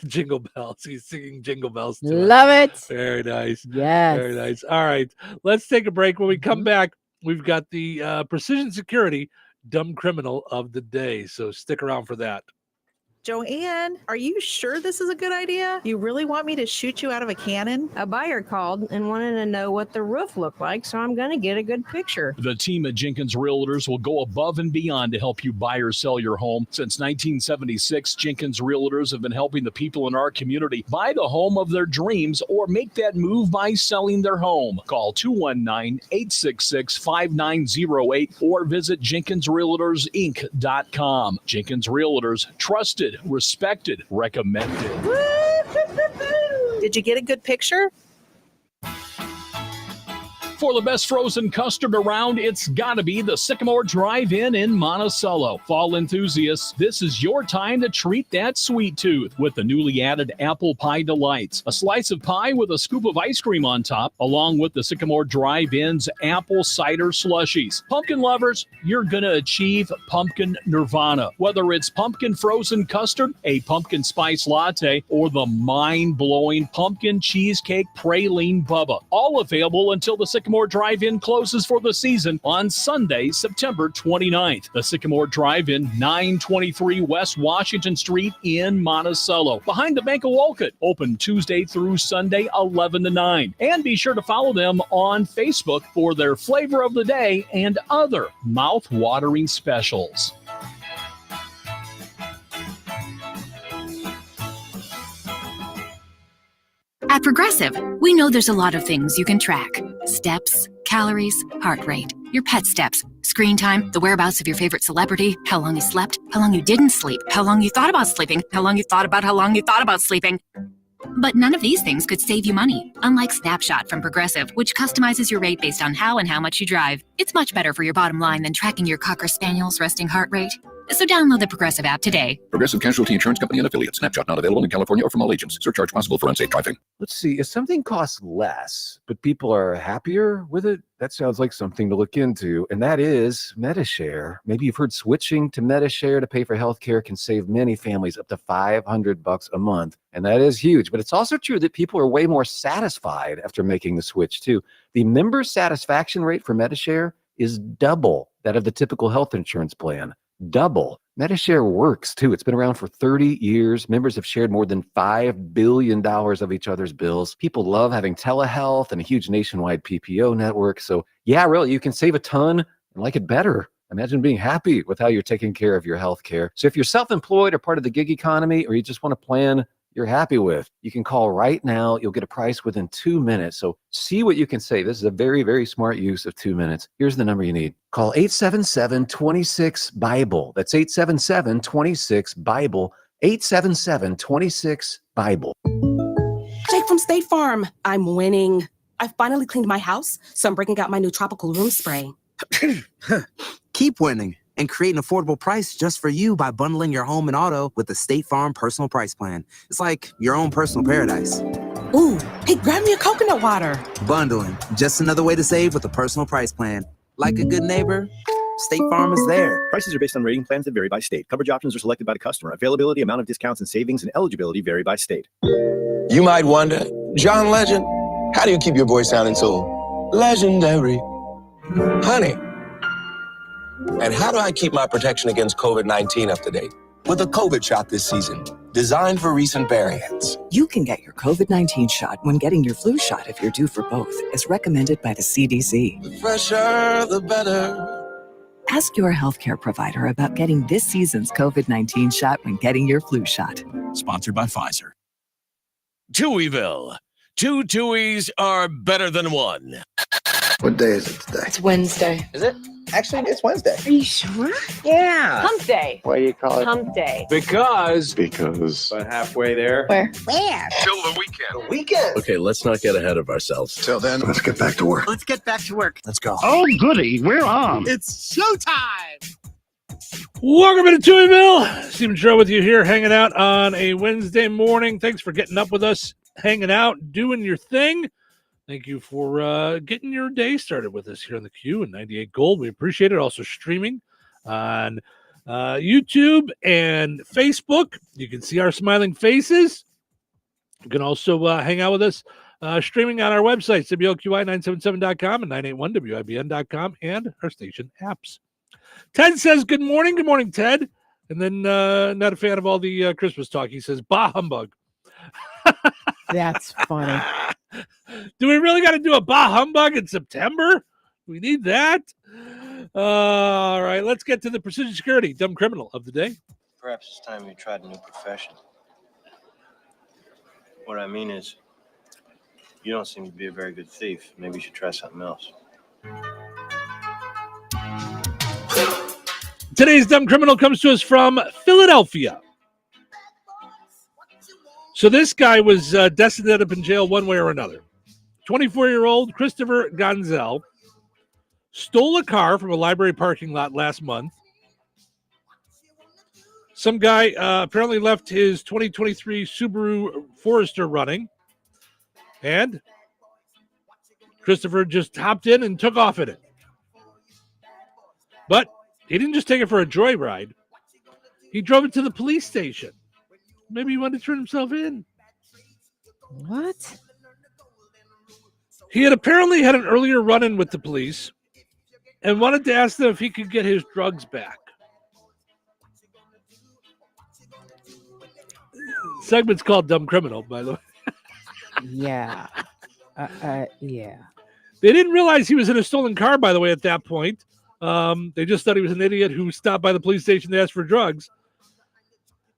jingle bells. He's singing jingle bells to us. Love it. Very nice. Yes. Very nice. All right. Let's take a break. When we come back, we've got the Precision Security Dumb Criminal of the Day. So stick around for that. Joanne, are you sure this is a good idea? You really want me to shoot you out of a cannon? A buyer called and wanted to know what the roof looked like, so I'm going to get a good picture. The team at Jenkins Realtors will go above and beyond to help you buy or sell your home. Since 1976, Jenkins Realtors have been helping the people in our community buy the home of their dreams or make that move by selling their home. Call 219-866-5908 or visit JenkinsRealtorsInc.com. Jenkins Realtors, trusted, respected, recommended. Did you get a good picture? For the best frozen custard around, it's gotta be the Sycamore Drive-In in Monticello. Fall enthusiasts, this is your time to treat that sweet tooth with the newly added Apple Pie Delights. A slice of pie with a scoop of ice cream on top, along with the Sycamore Drive-In's apple cider slushies. Pumpkin lovers, you're gonna achieve pumpkin nirvana. Whether it's pumpkin frozen custard, a pumpkin spice latte, or the mind-blowing pumpkin cheesecake praline bubba. All available until the Sycamore Drive-In closes for the season on Sunday, September 29th. The Sycamore Drive-In, 923 West Washington Street in Monticello, behind the Bank of Wolcott. Open Tuesday through Sunday, 11 to 9. And be sure to follow them on Facebook for their flavor of the day and other mouth-watering specials. At Progressive, we know there's a lot of things you can track. Steps, calories, heart rate, your pet steps, screen time, the whereabouts of your favorite celebrity, how long you slept, how long you didn't sleep, how long you thought about sleeping, how long you thought about sleeping. But none of these things could save you money. Unlike Snapshot from Progressive, which customizes your rate based on how and how much you drive. It's much better for your bottom line than tracking your Cocker Spaniel's resting heart rate. So download the Progressive app today. Progressive Casualty Insurance Company and Affiliates. Snapshot not available in California or from all agents. Surcharge possible for unsafe driving. Let's see. If something costs less, but people are happier with it, that sounds like something to look into. And that is MediShare. Maybe you've heard switching to MediShare to pay for healthcare can save many families up to $500 a month. And that is huge. But it's also true that people are way more satisfied after making the switch too. The member satisfaction rate for MediShare is double that of the typical health insurance plan. Double. MediShare works too. It's been around for 30 years. Members have shared more than $5 billion of each other's bills. People love having telehealth and a huge nationwide PPO network. So yeah, really, you can save a ton and like it better. Imagine being happy with how you're taking care of your health care. So if you're self-employed or part of the gig economy, or you just want a plan you're happy with, you can call right now. You'll get a price within 2 minutes. So see what you can save. This is a very, very smart use of 2 minutes. Here's the number you need. Call 877-26-BIBLE. That's 877-26-BIBLE. 877-26-BIBLE. Jake from State Farm. I'm winning. I finally cleaned my house, so I'm breaking out my new tropical room spray. Keep winning and create an affordable price just for you by bundling your home and auto with the State Farm Personal Price Plan. It's like your own personal paradise. Ooh, hey, grab me a coconut water. Bundling, just another way to save with a personal price plan. Like a good neighbor, State Farm is there. Prices are based on rating plans that vary by state. Coverage options are selected by the customer. Availability, amount of discounts and savings, and eligibility vary by state. You might wonder, John Legend, how do you keep your voice sounding so legendary? Honey. And how do I keep my protection against COVID-19 up to date? With a COVID shot this season, designed for recent variants. You can get your COVID-19 shot when getting your flu shot if you're due for both, as recommended by the CDC. The fresher, the better. Ask your healthcare provider about getting this season's COVID-19 shot when getting your flu shot. Sponsored by Pfizer. Touhyville. Two Touhies are better than one. What day is it today? It's Wednesday. Is it? Actually, it's Wednesday. Are you sure? Yeah. Hump day. Why do you call it? Hump day. Because. But halfway there. Where? Till the weekend. The weekend. Okay, let's not get ahead of ourselves. Till then, let's get back to work. Let's get back to work. Let's go. Oh, goody. We're on. It's showtime. Welcome to Touhyville. Stephen Cheryl with you here, hanging out on a Wednesday morning. Thanks for getting up with us, hanging out, doing your thing. Thank you for getting your day started with us here on the Q and 98 Gold. We appreciate it. Also streaming on YouTube and Facebook. You can see our smiling faces. You can also hang out with us streaming on our websites, WLQI977.com and 981WIBN.com, and our station apps. Ted says, good morning. Good morning, Ted. And then not a fan of all the Christmas talk. He says, bah humbug. That's funny. Do we really got to do a bah humbug in September? We need that. All right, let's get to the precision security dumb criminal of the day. Perhaps it's time you tried a new profession. What I mean is, you don't seem to be a very good thief. Maybe you should try something else. Today's dumb criminal comes to us from Philadelphia. So this guy was destined to end up in jail one way or another. 24-year-old Christopher Gonzel stole a car from a library parking lot last month. Some guy apparently left his 2023 Subaru Forester running, and Christopher just hopped in and took off in it. But he didn't just take it for a joyride. He drove it to the police station. Maybe he wanted to turn himself in. What? He had apparently had an earlier run-in with the police and wanted to ask them if he could get his drugs back. Segment's called Dumb Criminal, by the way. Yeah. Yeah. They didn't realize he was in a stolen car, by the way, at that point. They just thought he was an idiot who stopped by the police station to ask for drugs.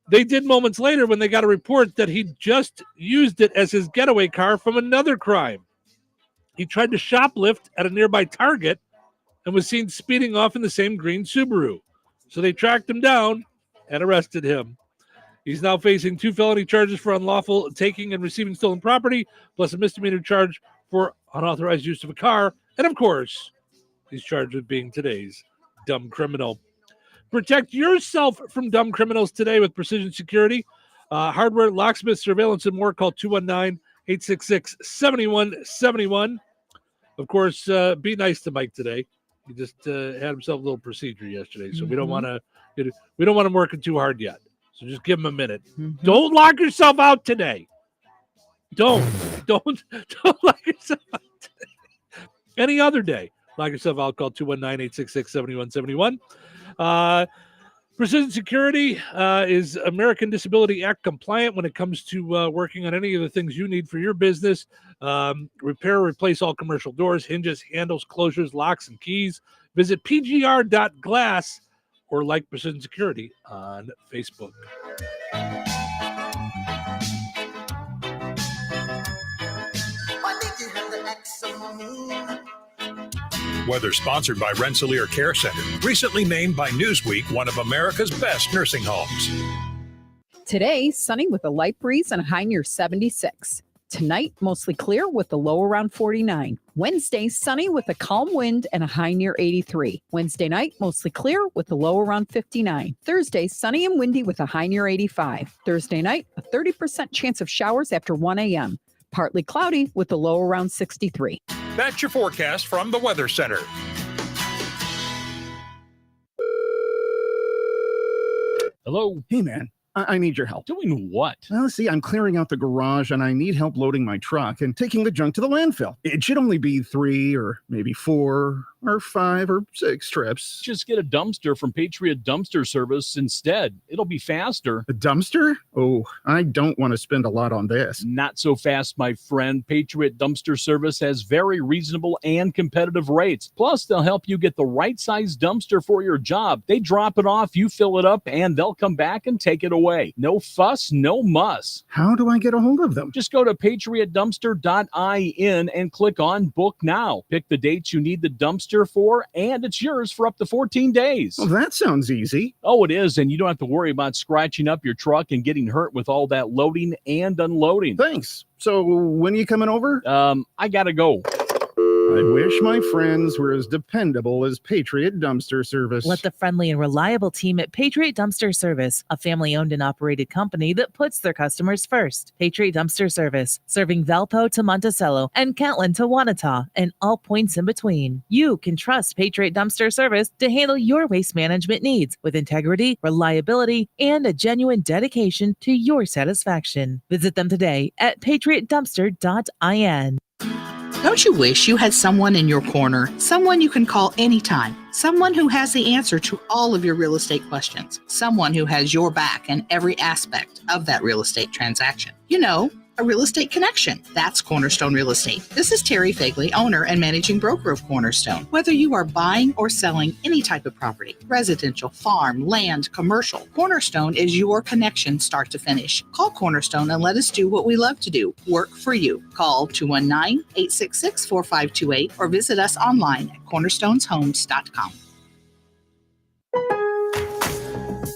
They did moments later when they got a report that he just used it as his getaway car from another crime. He tried to shoplift at a nearby Target and was seen speeding off in the same green Subaru. So they tracked him down and arrested him. He's now facing 2 felony charges for unlawful taking and receiving stolen property, plus a misdemeanor charge for unauthorized use of a car. And of course, he's charged with being today's dumb criminal. Protect yourself from dumb criminals today with Precision Security. Hardware, locksmith, surveillance, and more. Call 219-866-7171. Of course, be nice to Mike today. He just had himself a little procedure yesterday, so we don't want him working too hard yet. So just give him a minute. Don't lock yourself out today. Don't lock yourself out today. Any other day, lock yourself out. Call 219-866-7171. Precision Security is American Disability Act compliant when it comes to working on any of the things you need for your business. Repair, replace all commercial doors, hinges, handles, closures, locks, and keys. Visit pgr.glass or like Precision Security on Facebook. Weather sponsored by Rensselaer Care Center, recently named by Newsweek one of America's best nursing homes. Today, sunny with a light breeze and a high near 76. Tonight, mostly clear with a low around 49. Wednesday, sunny with a calm wind and a high near 83. Wednesday night, mostly clear with a low around 59. Thursday, sunny and windy with a high near 85. Thursday night, a 30% chance of showers after 1 a.m. Partly cloudy with a low around 63. That's your forecast from the Weather Center. Hello. Hey, man. I need your help. Doing what? Well, see, I'm clearing out the garage and I need help loading my truck and taking the junk to the landfill. It should only be 3 or maybe 4 or 5 or 6 trips. Just get a dumpster from Patriot Dumpster Service instead. It'll be faster. A dumpster? Oh, I don't want to spend a lot on this. Not so fast, my friend. Patriot Dumpster Service has very reasonable and competitive rates. Plus, they'll help you get the right size dumpster for your job. They drop it off, you fill it up, and they'll come back and take it away. No fuss, no muss. How do I get a hold of them? Just go to patriotdumpster.in and click on Book Now. Pick the dates you need the dumpster for, and it's yours for up to 14 days. Well, that sounds easy. Oh, it is, and you don't have to worry about scratching up your truck and getting hurt with all that loading and unloading. Thanks. So when are you coming over? I gotta go. I wish my friends were as dependable as Patriot Dumpster Service. Let the friendly and reliable team at Patriot Dumpster Service, a family-owned and operated company that puts their customers first. Patriot Dumpster Service, serving Valpo to Monticello and Kentland to Wanata and all points in between. You can trust Patriot Dumpster Service to handle your waste management needs with integrity, reliability, and a genuine dedication to your satisfaction. Visit them today at patriotdumpster.in. Don't you wish you had someone in your corner, someone you can call anytime, someone who has the answer to all of your real estate questions, someone who has your back in every aspect of that real estate transaction? You know, a real estate connection. That's Cornerstone Real Estate. This is Terry Fagley, owner and managing broker of Cornerstone. Whether you are buying or selling any type of property, residential, farm, land, commercial, Cornerstone is your connection start to finish. Call Cornerstone and let us do what we love to do, work for you. Call 219-866-4528 or visit us online at cornerstoneshomes.com.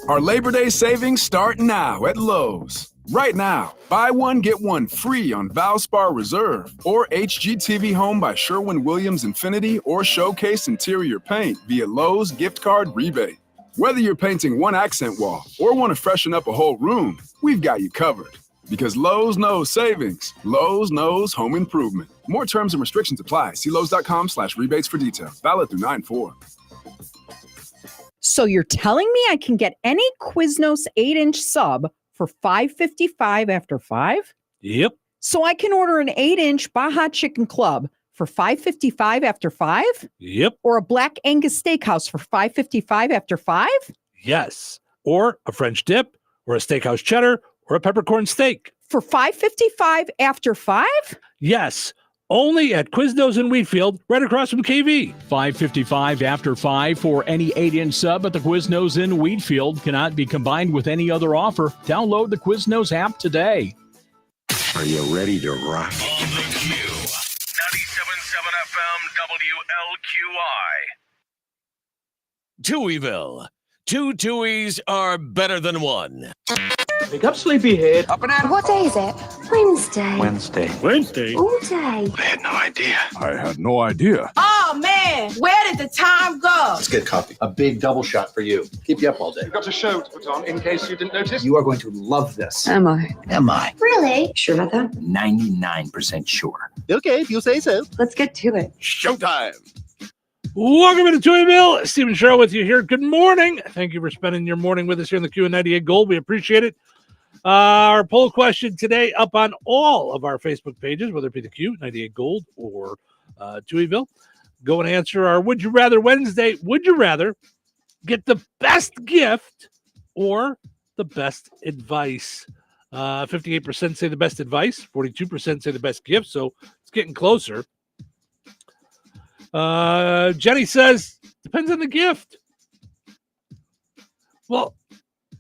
Our Labor Day savings start now at Lowe's. Right now, buy one, get one free on Valspar Reserve or HGTV Home by Sherwin-Williams Infinity or Showcase Interior Paint via Lowe's gift card rebate. Whether you're painting one accent wall or want to freshen up a whole room, we've got you covered. Because Lowe's knows savings. Lowe's knows home improvement. More terms and restrictions apply. See Lowe's.com/rebates for details. Valid through 9/4. So you're telling me I can get any Quiznos 8-inch sub for $5.55 after 5? Yep. So I can order an 8-inch Baja Chicken Club for $5.55 after 5? Yep. Or a Black Angus Steakhouse for $5.55 after 5? Yes. Or a French dip, or a steakhouse cheddar, or a peppercorn steak. For $5.55 after 5? Yes. Only at Quiznos in Wheatfield, right across from KV. $5.55 after 5 for any 8-inch sub at the Quiznos in Wheatfield. Cannot be combined with any other offer. Download the Quiznos app today. Are you ready to rock? On the Q. 97.7 FM WLQI. Touhyville. Two Tuohys are better than one. Wake up, sleepyhead. Up and at 'em. What day is it? Wednesday. Wednesday. All day. I had no idea. Oh, man. Where did the time go? Let's get coffee. A big double shot for you. Keep you up all day. You've got a show to put on in case you didn't notice. You are going to love this. Am I? Really? Sure about that? 99% sure. Okay, if you say so. Let's get to it. Showtime. Welcome into Touhyville. Stephen Cheryl with you here. Good morning. Thank you for spending your morning with us here in the Q and 98 Gold. We appreciate it. Our poll question today up on all of our Facebook pages, whether it be the Q, 98 Gold, or Touhyville. Go and answer our Would You Rather Wednesday. Would you rather get the best gift or the best advice? 58% say the best advice. 42% say the best gift. So it's getting closer. Jenny says, depends on the gift. Well,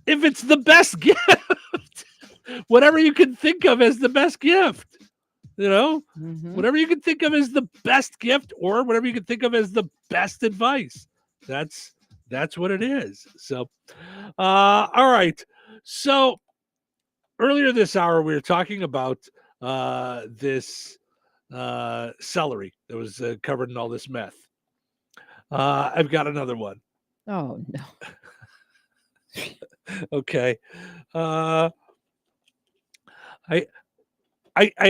if it's the best gift, whatever you can think of as the best gift, whatever you can think of as the best gift or whatever you can think of as the best advice. That's what it is. So, all right. So earlier this hour, we were talking about this celery that was covered in all this meth. I've got another one. Oh, no. Okay. I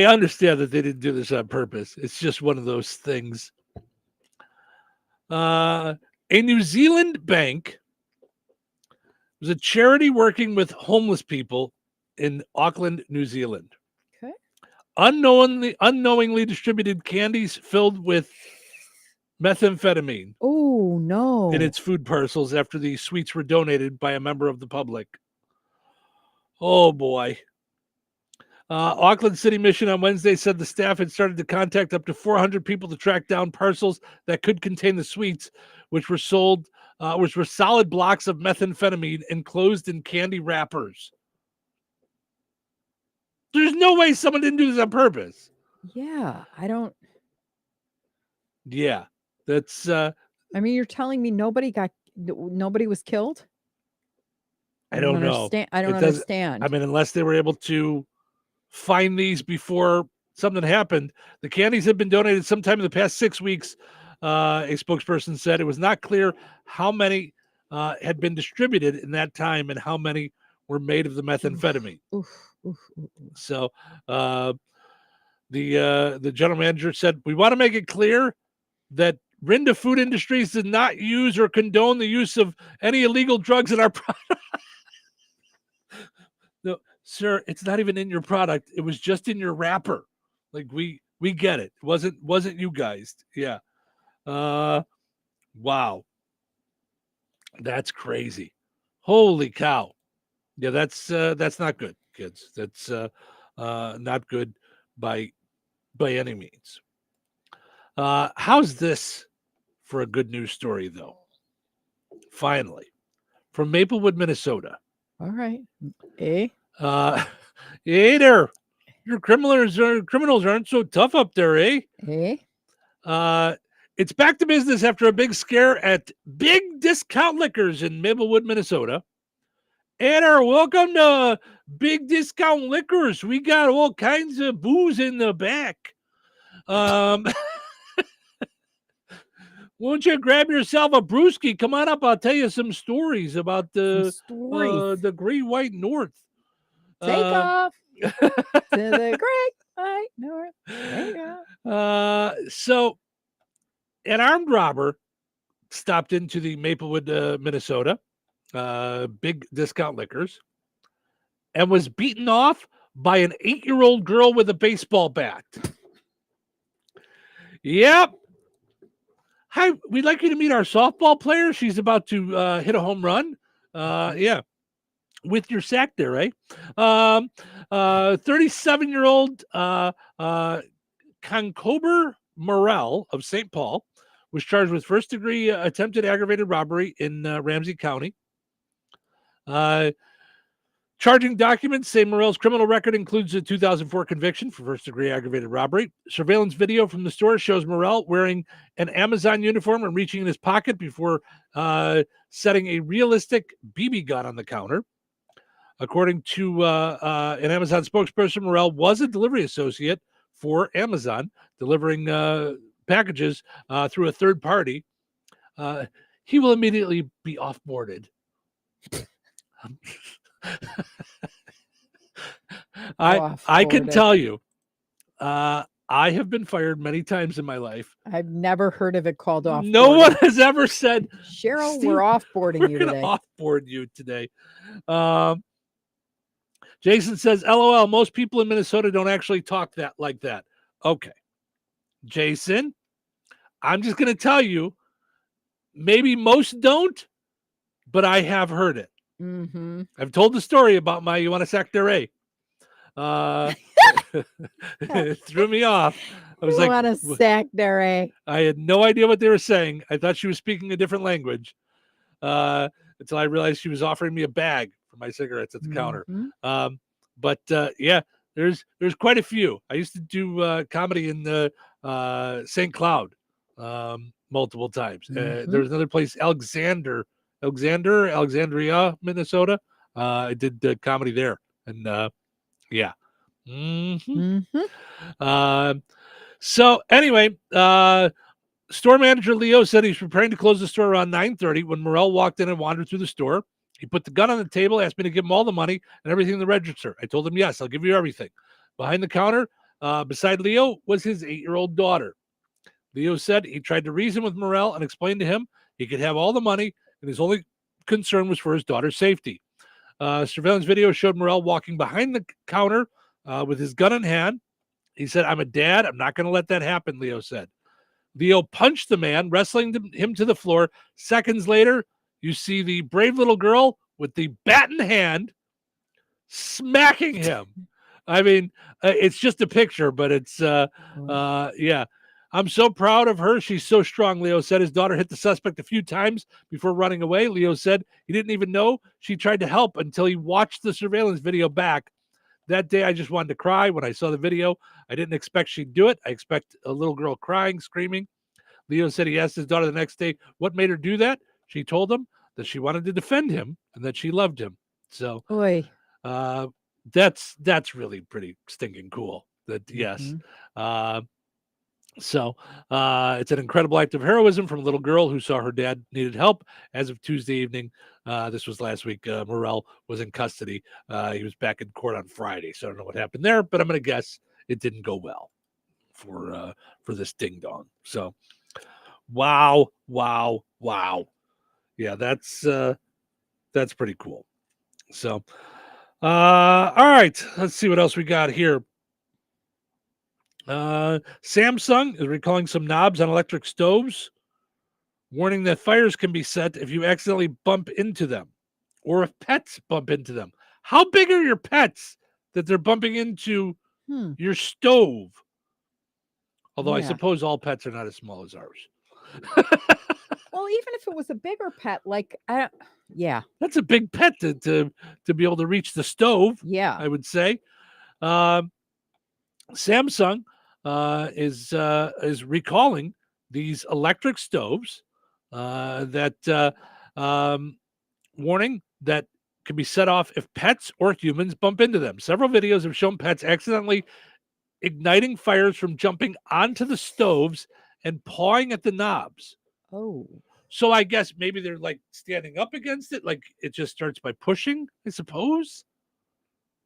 understand that they didn't do this on purpose. It's just one of those things. A New Zealand bank was a charity working with homeless people in Auckland, New Zealand. Okay. Unknowingly distributed candies filled with methamphetamine Oh, no. in its food parcels after the sweets were donated by a member of the public. Oh, boy. Auckland City Mission on Wednesday said the staff had started to contact up to 400 people to track down parcels that could contain the sweets, which were sold, which were solid blocks of methamphetamine enclosed in candy wrappers. There's no way someone didn't do this on purpose. Yeah, I don't. Yeah, that's. I mean, you're telling me nobody was killed? I don't know. I don't understand. I mean, unless they were able to find these before something happened. The candies had been donated sometime in the past 6 weeks. A spokesperson said it was not clear how many had been distributed in that time and how many were made of the methamphetamine. So the general manager said, we want to make it clear that Rinda Food Industries did not use or condone the use of any illegal drugs in our product. No, sir, it's not even in your product. It was just in your wrapper. Like we get it. It wasn't you guys. Yeah. Wow. That's crazy. Holy cow. Yeah, that's not good, kids. That's not good by any means. How's this for a good news story, though? Finally, from Maplewood, Minnesota. All right. Eh? Hey there. Your criminals aren't so tough up there, eh? Eh? It's back to business after a big scare at Big Discount Liquors in Maplewood, Minnesota. And welcome to Big Discount Liquors. We got all kinds of booze in the back. Won't you grab yourself a brewski? Come on up. I'll tell you some stories about the Great White North. Take off to the Great White North. Take off. So an armed robber stopped into the Maplewood, Minnesota, Big Discount Liquors, and was beaten off by an 8-year-old girl with a baseball bat. Yep. Hi, we'd like you to meet our softball player. She's about to hit a home run. Yeah. With your sack there, eh? 37-year-old Concober Morel of St. Paul was charged with first-degree attempted aggravated robbery in Ramsey County. Charging documents say Morel's criminal record includes a 2004 conviction for first-degree aggravated robbery. Surveillance video from the store shows Morel wearing an Amazon uniform and reaching in his pocket before setting a realistic BB gun on the counter. According to an Amazon spokesperson, Morel was a delivery associate for Amazon, delivering packages through a third party. He will immediately be off-boarded. I can tell you, I have been fired many times in my life. I've never heard of it called off. No one has ever said, Cheryl, we're offboarding you today. Offboard you today. Jason says, LOL, most people in Minnesota don't actually talk like that. Okay. Jason, I'm just going to tell you, maybe most don't, but I have heard it. Mm-hmm. I've told the story about my, you want to sack their A. It threw me off. I was like, want to sack their A. I had no idea what they were saying. I thought she was speaking a different language until I realized she was offering me a bag for my cigarettes at the counter. But yeah, there's quite a few. I used to do comedy in the St. Cloud multiple times. There's another place, Alexandria, Minnesota. I did comedy there, and yeah. So anyway, store manager Leo said he's preparing to close the store around 9:30 when Morel walked in and wandered through the store. He put the gun on the table, asked me to give him all the money and everything in the register. I told him, yes, I'll give you everything. Behind the counter, beside Leo, was his 8-year-old daughter. Leo said he tried to reason with Morel and explained to him he could have all the money and his only concern was for his daughter's safety. Surveillance video showed Morrell walking behind the counter with his gun in hand. He said, "I'm a dad. I'm not going to let that happen," Leo said. Leo punched the man, wrestling him to the floor. Seconds later, you see the brave little girl with the bat in hand smacking him. I mean, it's just a picture, but it's, yeah. "I'm so proud of her. She's so strong," Leo said. His daughter hit the suspect a few times before running away. Leo said he didn't even know she tried to help until he watched the surveillance video back. "That day, I just wanted to cry when I saw the video. I didn't expect she'd do it. I expect a little girl crying, screaming." Leo said he asked his daughter the next day what made her do that. She told him that she wanted to defend him and that she loved him. So that's really pretty stinking cool. That yes. So it's an incredible act of heroism from a little girl who saw her dad needed help. As of Tuesday evening, this was last week, Morrell was in custody. He was back in court on Friday, so I don't know what happened there, but I'm going to guess it didn't go well for this ding dong. So, wow. Yeah, that's pretty cool. So, all right, let's see what else we got here. Samsung is recalling some knobs on electric stoves, warning that fires can be set if you accidentally bump into them or if pets bump into them. How big are your pets that they're bumping into your stove? Although I suppose all pets are not as small as ours. Well, even if it was a bigger pet, like, that's a big pet to be able to reach the stove. Yeah, I would say. Samsung is recalling these electric stoves that warning that can be set off if pets or humans bump into them. Several videos have shown pets accidentally igniting fires from jumping onto the stoves and pawing at the knobs. Oh. So I guess maybe they're like standing up against it, like it just starts by pushing, I suppose.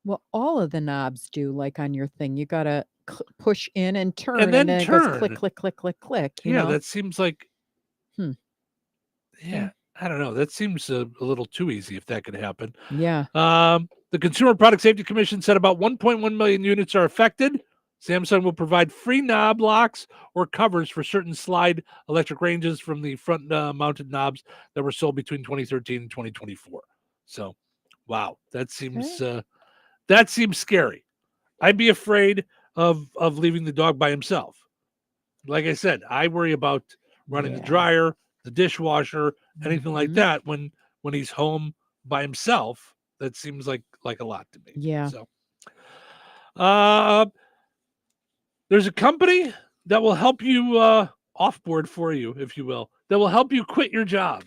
Well, all of the knobs do, like on your thing. You got to push in and turn, and then it goes click, click, click, click, click. You know? That seems like, yeah, I don't know. That seems a little too easy if that could happen. Yeah. The Consumer Product Safety Commission said about 1.1 million units are affected. Samsung will provide free knob locks or covers for certain slide electric ranges from the front mounted knobs that were sold between 2013 and 2024. So, wow, that seems scary. I'd be afraid of leaving the dog by himself. Like I said, I worry about running the dryer, the dishwasher, anything like that when he's home by himself. That seems like a lot to me. Yeah. So, there's a company that will help you offboard for you, if you will, that will help you quit your job.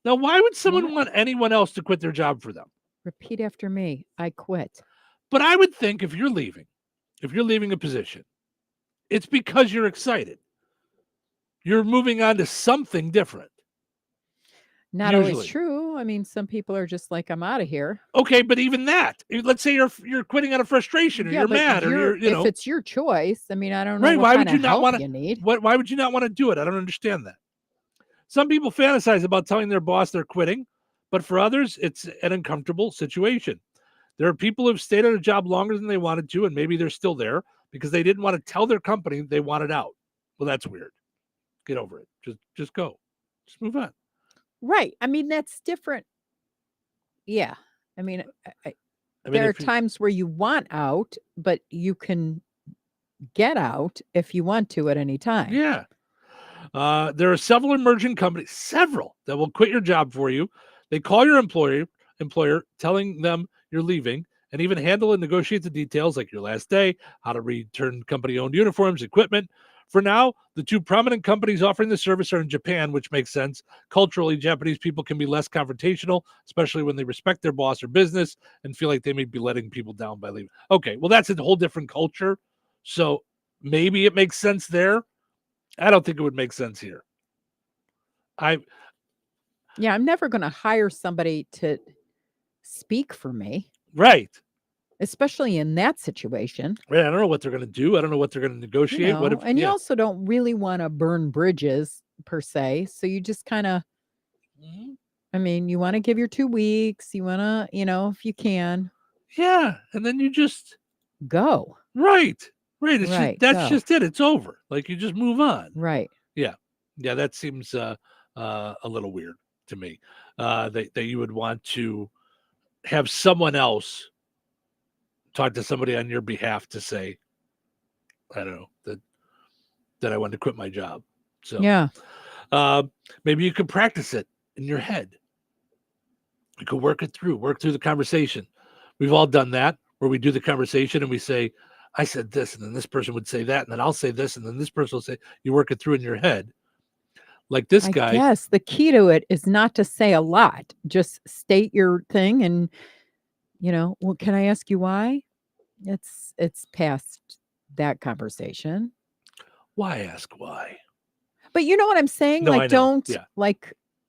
Now, why would someone want anyone else to quit their job for them? Repeat after me. I quit. But I would think if you're leaving a position, it's because you're excited. You're moving on to something different. Not always true. I mean, some people are just like, I'm out of here. Okay, but even that, let's say you're quitting out of frustration or you're mad or if it's your choice. I mean, I don't know. Right? What Why kind would you of not help want to? You need? Why would you not want to do it? I don't understand that. Some people fantasize about telling their boss they're quitting, but for others, it's an uncomfortable situation. There are people who've stayed at a job longer than they wanted to, and maybe they're still there because they didn't want to tell their company they wanted out. Well, that's weird. Get over it. Just go. Just move on. Right. I mean, that's different. Yeah. I mean, there are times where you want out, but you can get out if you want to at any time. Yeah. There are several emerging companies, that will quit your job for you. They call your employer, telling them you're leaving, and even handle and negotiate the details like your last day, how to return company-owned uniforms, equipment. For now, the two prominent companies offering the service are in Japan, which makes sense. Culturally, Japanese people can be less confrontational, especially when they respect their boss or business and feel like they may be letting people down by leaving. Okay, well, that's a whole different culture. So maybe it makes sense there. I don't think it would make sense here. I'm never going to hire somebody to speak for me. Right. Especially in that situation. Right. I don't know what they're going to do. I don't know what they're going to negotiate. You also don't really want to burn bridges per se. So you just kind of, I mean, you want to give your 2 weeks. You want to, if you can. Yeah. And then you just go. Right. Right. Right, That's go. just it. It's over. Like you just move on. Right. Yeah. Yeah. That seems a little weird to me. That you would want to have someone else talk to somebody on your behalf to say, I don't know, that I want to quit my job. So Yeah. maybe you could practice it in your head. You could work through the conversation. We've all done that where we do the conversation and we say, I said this, and then this person would say that, and then I'll say this, and then this person will say, you work it through in your head. Like this guy. Yes, the key to it is not to say a lot. Just state your thing and, well, can I ask you why? It's past that conversation. Why ask why? But you know what I'm saying? No, I know. Don't Yeah.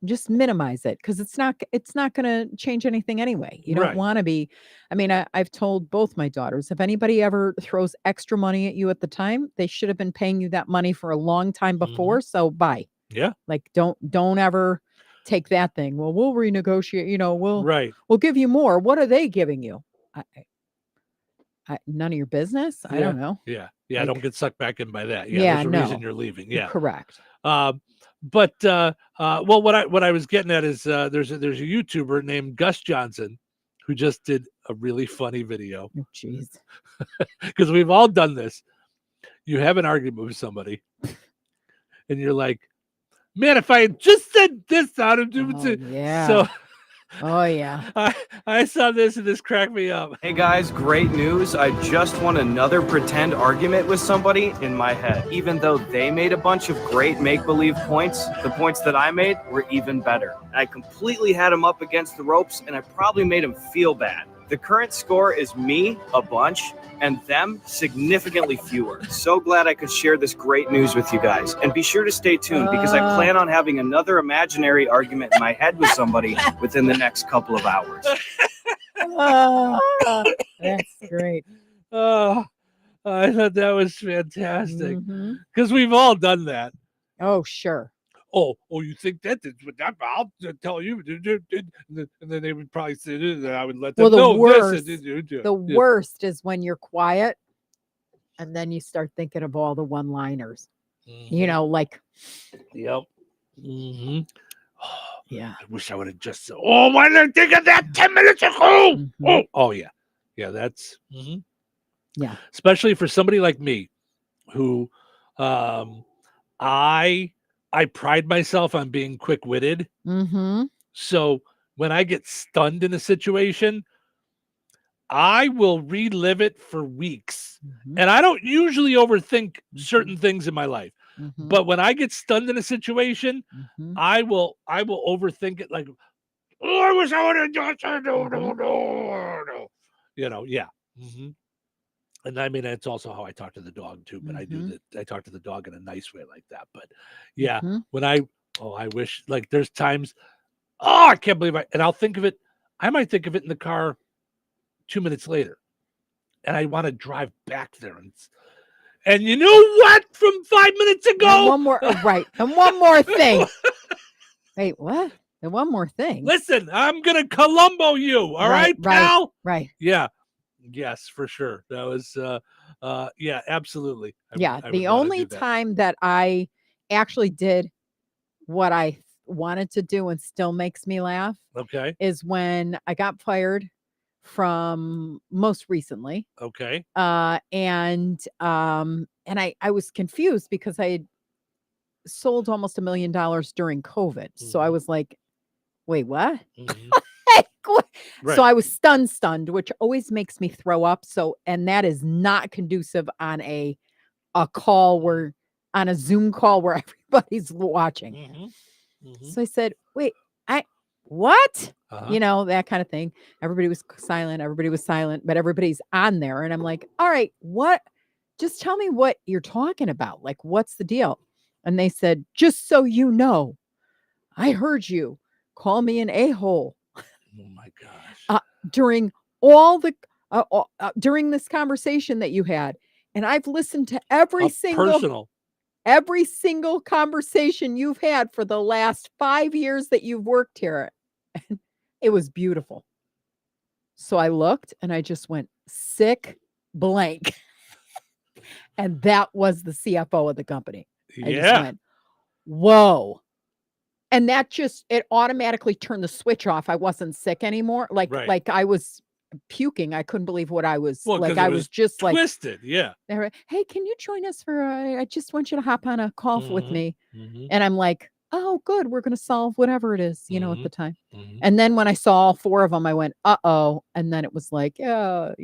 just minimize it because it's not going to change anything anyway. You don't Right. want to be. I mean, I've told both my daughters, if anybody ever throws extra money at you at the time, they should have been paying you that money for a long time before. So bye. Yeah. Like don't ever take that thing. Well, we'll renegotiate. Right. We'll give you more. What are they giving you? None of your business. I don't know. Yeah. Yeah. Like- Don't get sucked back in by that. Yeah, There's a no. reason you're leaving. Yeah. Correct. But what I was getting at is there's a YouTuber named Gus Johnson who just did a really funny video. Oh, jeez. Because we've all done this. You have an argument with somebody, and you're like, "Man, if I had just said this, I'd have done it." Yeah. So Oh yeah. I saw this and this cracked me up. Hey guys, great news. I just won another pretend argument with somebody in my head. Even though they made a bunch of great make-believe points, the points that I made were even better. I completely had them up against the ropes and I probably made them feel bad. The current score is me, a bunch, and them, significantly fewer. So glad I could share this great news with you guys. And be sure to stay tuned because I plan on having another imaginary argument in my head with somebody within the next couple of hours. That's great. Oh, I thought that was fantastic Mhm. because we've all done that. Oh, sure. Oh, you think that? I'll tell you. And then they would probably say that I would let them Well, the know worst, this. the worst is when you're quiet and then you start thinking of all the one-liners. Like, Yep. Mm-hmm. yeah. I wish I would have just said, oh, why did I think of that 10 minutes ago? Oh, yeah. Yeah, that's yeah. Especially for somebody like me who I pride myself on being quick-witted. Mm-hmm. So when I get stunned in a situation, I will relive it for weeks. And I don't usually overthink certain things in my life. But when I get stunned in a situation, I will overthink it like, oh, I wish I would have just said no. Yeah. And I mean, it's also how I talk to the dog too, but I do that. I talk to the dog in a nice way like that. But yeah, when I wish, like there's times, I can't believe and I'll think of it. I might think of it in the car 2 minutes later and I want to drive back there. And you know what? From 5 minutes ago. And one more, right. And one more thing. Wait, what? And one more thing. Listen, I'm going to Columbo you. All right, pal? Right. Yeah. Yes, for sure. That was, yeah, absolutely. The only time that I actually did what I wanted to do and still makes me laugh is when I got fired from most recently. Okay. And I was confused because I had sold almost $1 million during COVID. So I was like, wait, what? Right. So I was stunned, which always makes me throw up. And that is not conducive on a call on a Zoom call where everybody's watching. So I said, wait, what? That kind of thing. Everybody was silent, but everybody's on there. And I'm like, all right, what? Just tell me what you're talking about. Like, what's the deal? And they said, just so you know, I heard you call me an a-hole. Oh my gosh. During all the during this conversation that you had. And I've listened to every single conversation you've had for the last 5 years that you've worked here. It was beautiful. So I looked and I just went sick blank. And that was the CFO of the company. I just went, whoa. And that just, it automatically turned the switch off. I wasn't sick anymore. Like I was puking. I couldn't believe what I was like. I was just like twisted. Yeah. They were, hey, can you join us for, I just want you to hop on a call with me. And I'm like, oh, good. We're going to solve whatever it is, at the time. And then when I saw all 4 of them, I went, uh-oh. And then it was like, Well,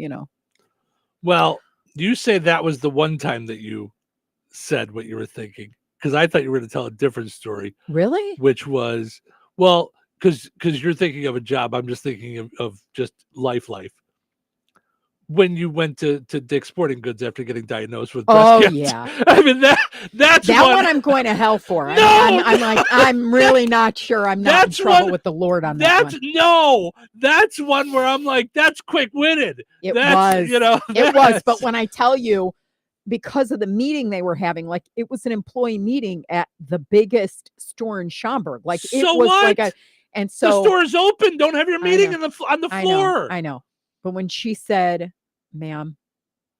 you say that was the one time that you said what you were thinking. Because I thought you were going to tell a different story. Really? Which was, well, because you're thinking of a job. I'm just thinking of just life. When you went to Dick's Sporting Goods after getting diagnosed with breast cancer. Yeah. I mean, that's that one I'm going to hell for. No! I'm like, I'm really not sure. I'm not in trouble with the Lord on that one. No, that's one where I'm like, that's quick-witted. It was. It was. But when I tell you, because of the meeting they were having, like it was an employee meeting at the biggest store in Schaumburg. Like it so was what? like and so the store is open. Don't have your meeting on the floor. I know. But when she said, ma'am,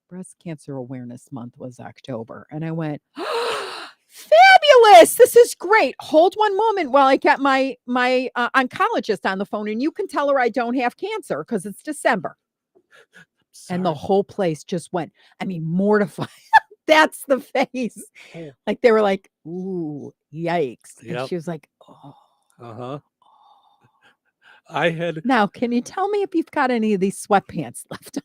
Breast Cancer Awareness Month was October. And I went, fabulous. This is great. Hold one moment while I get my oncologist on the phone and you can tell her I don't have cancer because it's December. And the whole place just went, mortified. That's the face. Oh. Like they were like, ooh, yikes. Yep. And she was like, oh. Uh-huh. I had Now, can you tell me if you've got any of these sweatpants left?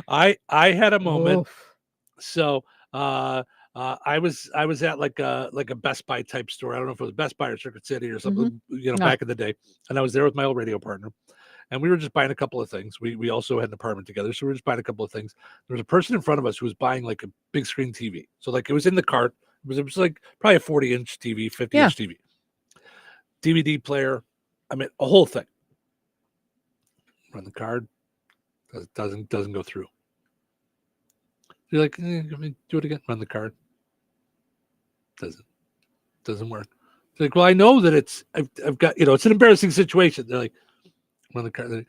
I had a moment. Oof. So I was at like a Best Buy type store. I don't know if it was Best Buy or Circuit City or something, back in the day. And I was there with my old radio partner. And we were just buying a couple of things. We also had an apartment together. So we were just buying a couple of things. There was a person in front of us who was buying like a big screen TV. So like it was in the cart. It was like probably a 40-inch TV, 50-inch TV. DVD player. I mean, a whole thing. Run the card. Doesn't go through. You're like, do it again. Run the card. Doesn't work. It's like, well, I know that I've got, it's an embarrassing situation. They're like, run the card.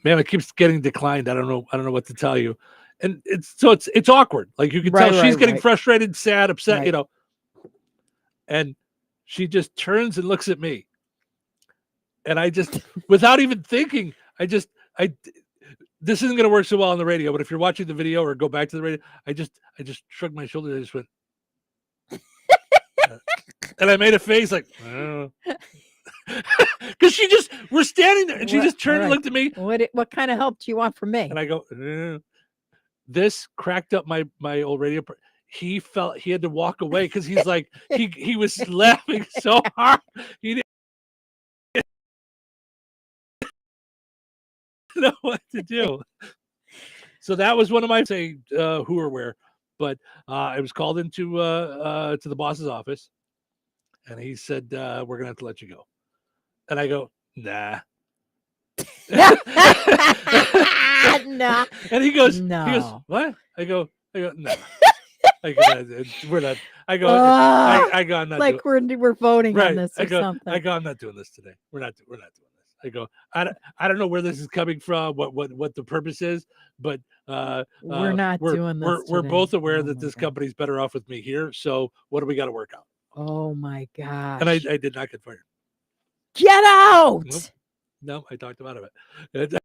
Man, it keeps getting declined. I don't know what to tell you. And it's awkward. Like you can tell she's getting frustrated, sad, upset, And she just turns and looks at me. And I just, without even thinking, this isn't going to work so well on the radio, but if you're watching the video or go back to the radio, I just shrugged my shoulders. I just went, and I made a face like, because we're standing there and she just turned and looked at me. What kind of help do you want from me? And I go, this cracked up my old radio. He felt he had to walk away because he's like, he was laughing so hard. He didn't know what to do. So that was one of my who or where, but I was called into to the boss's office and he said, we're gonna have to let you go. And I go, nah. Nah. And he goes, no. He goes, what? I go, no. I go, we're not. I go, I go, I'm not like we're voting on this or something. I go, I'm not doing this today. We're not doing this. I go, I don't know where this is coming from, what the purpose is, but we're not doing this. We're both aware that this company's better off with me here. So what do we got to work out? Oh my gosh. And I did not get fired. Get out. Nope. No, I talked him out of it.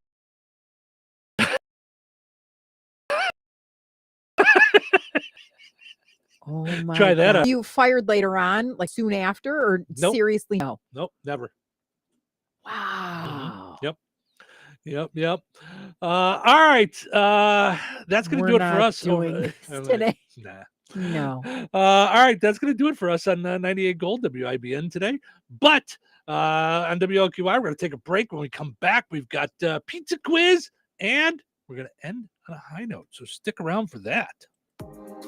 Oh my Try that out. You fired later on, like soon after, or Nope. seriously? No. Nope, never. Wow. Yep. All right. That's going to do it for us. Today. Nah. No. All right. That's going to do it for us on 98 Gold WIBN today. But on WLQI, we're going to take a break. When we come back, we've got pizza quiz and we're going to end on a high note. So stick around for that.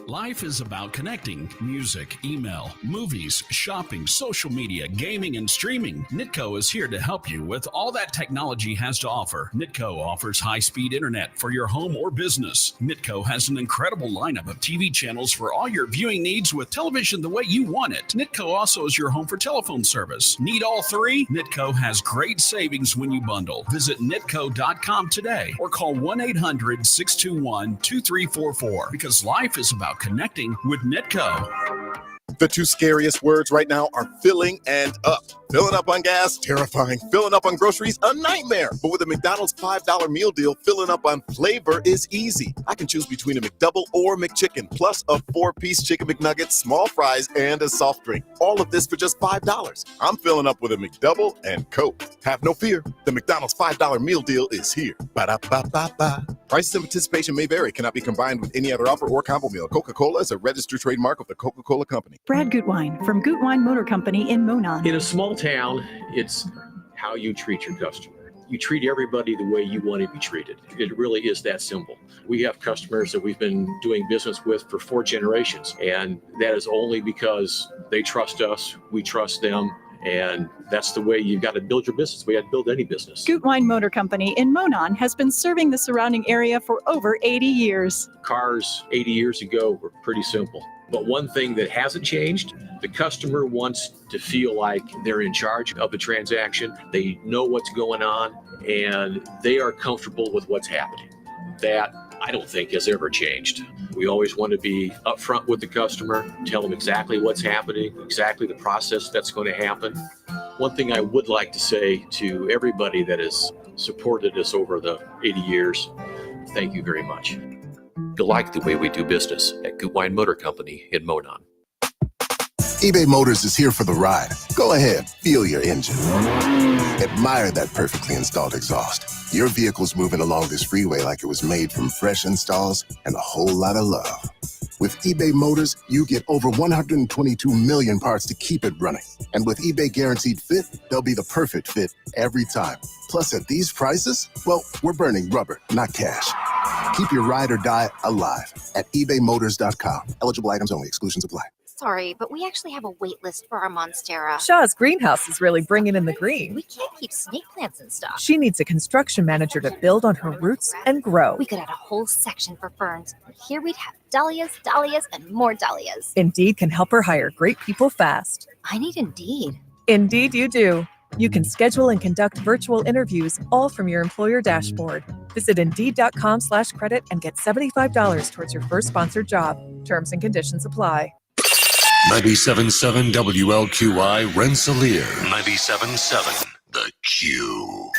Life is about connecting. Music, email, movies, shopping, social media, gaming, and streaming. Nitco is here to help you with all that technology has to offer. Nitco offers high-speed internet for your home or business. Nitco has an incredible lineup of TV channels for all your viewing needs with television the way you want it. Nitco also is your home for telephone service. Need all three? Nitco has great savings when you bundle. Visit nitco.com today or call 1-800-621-2344 because life is about connecting with Nitco. The two scariest words right now are filling and up. Filling up on gas, terrifying. Filling up on groceries, a nightmare. But with a McDonald's $5 meal deal, filling up on flavor is easy. I can choose between a McDouble or McChicken, plus a 4-piece chicken McNugget, small fries, and a soft drink. All of this for just $5. I'm filling up with a McDouble and Coke. Have no fear. The McDonald's $5 meal deal is here. Ba-da-ba-ba-ba. Prices and participation may vary. Cannot be combined with any other offer or combo meal. Coca-Cola is a registered trademark of the Coca-Cola Company. Brad Gutwein from Gutwein Motor Company in Monon. In a small town, it's how you treat your customer. You treat everybody the way you want to be treated. It really is that simple. We have customers that we've been doing business with for 4 generations, and that is only because they trust us, we trust them, and that's the way you've got to build your business. We got to build any business. Gutwein Motor Company in Monon has been serving the surrounding area for over 80 years. Cars 80 years ago were pretty simple. But one thing that hasn't changed, the customer wants to feel like they're in charge of the transaction. They know what's going on and they are comfortable with what's happening. That I don't think has ever changed. We always want to be upfront with the customer, tell them exactly what's happening, exactly the process that's going to happen. One thing I would like to say to everybody that has supported us over the 80 years, thank you very much. You'll like the way we do business at Gutwein Motor Company in Monon. eBay Motors is here for the ride. Go ahead, feel your engine. Admire that perfectly installed exhaust. Your vehicle's moving along this freeway like it was made from fresh installs and a whole lot of love. With eBay Motors, you get over 122 million parts to keep it running. And with eBay Guaranteed Fit, they'll be the perfect fit every time. Plus, at these prices, well, we're burning rubber, not cash. Keep your ride or die alive at ebaymotors.com. Eligible items only. Exclusions apply. Sorry, but we actually have a wait list for our Monstera. Shaw's greenhouse is really bringing in the green. We can't keep snake plants in stock. She needs a construction manager to build on her roots and grow. We could add a whole section for ferns. Here we'd have dahlias, dahlias, and more dahlias. Indeed can help her hire great people fast. I need Indeed. Indeed you do. You can schedule and conduct virtual interviews all from your employer dashboard. Visit Indeed.com/credit and get $75 towards your first sponsored job. Terms and conditions apply. 97.7 WLQI Rensselaer. 97.7 The Q.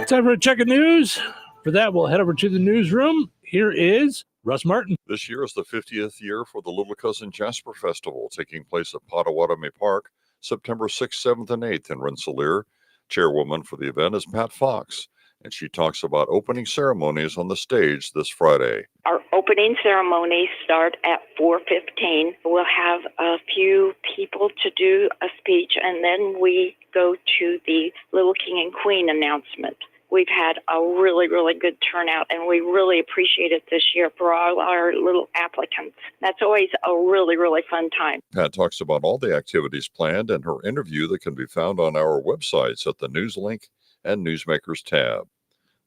Time for a check of news. For that, we'll head over to the newsroom. Here is Russ Martin. This year is the 50th year for the Little Cousin Jasper Festival, taking place at Potawatomi Park, September 6th, 7th, and 8th in Rensselaer. Chairwoman for the event is Pat Fox, and she talks about opening ceremonies on the stage this Friday. Our opening ceremonies start at 4:15. We'll have a few people to do a speech, and then we go to the Little King and Queen announcement. We've had a really, really good turnout, and we really appreciate it this year for all our little applicants. That's always a really, really fun time. Pat talks about all the activities planned in her interview that can be found on our websites at the News link and Newsmakers tab.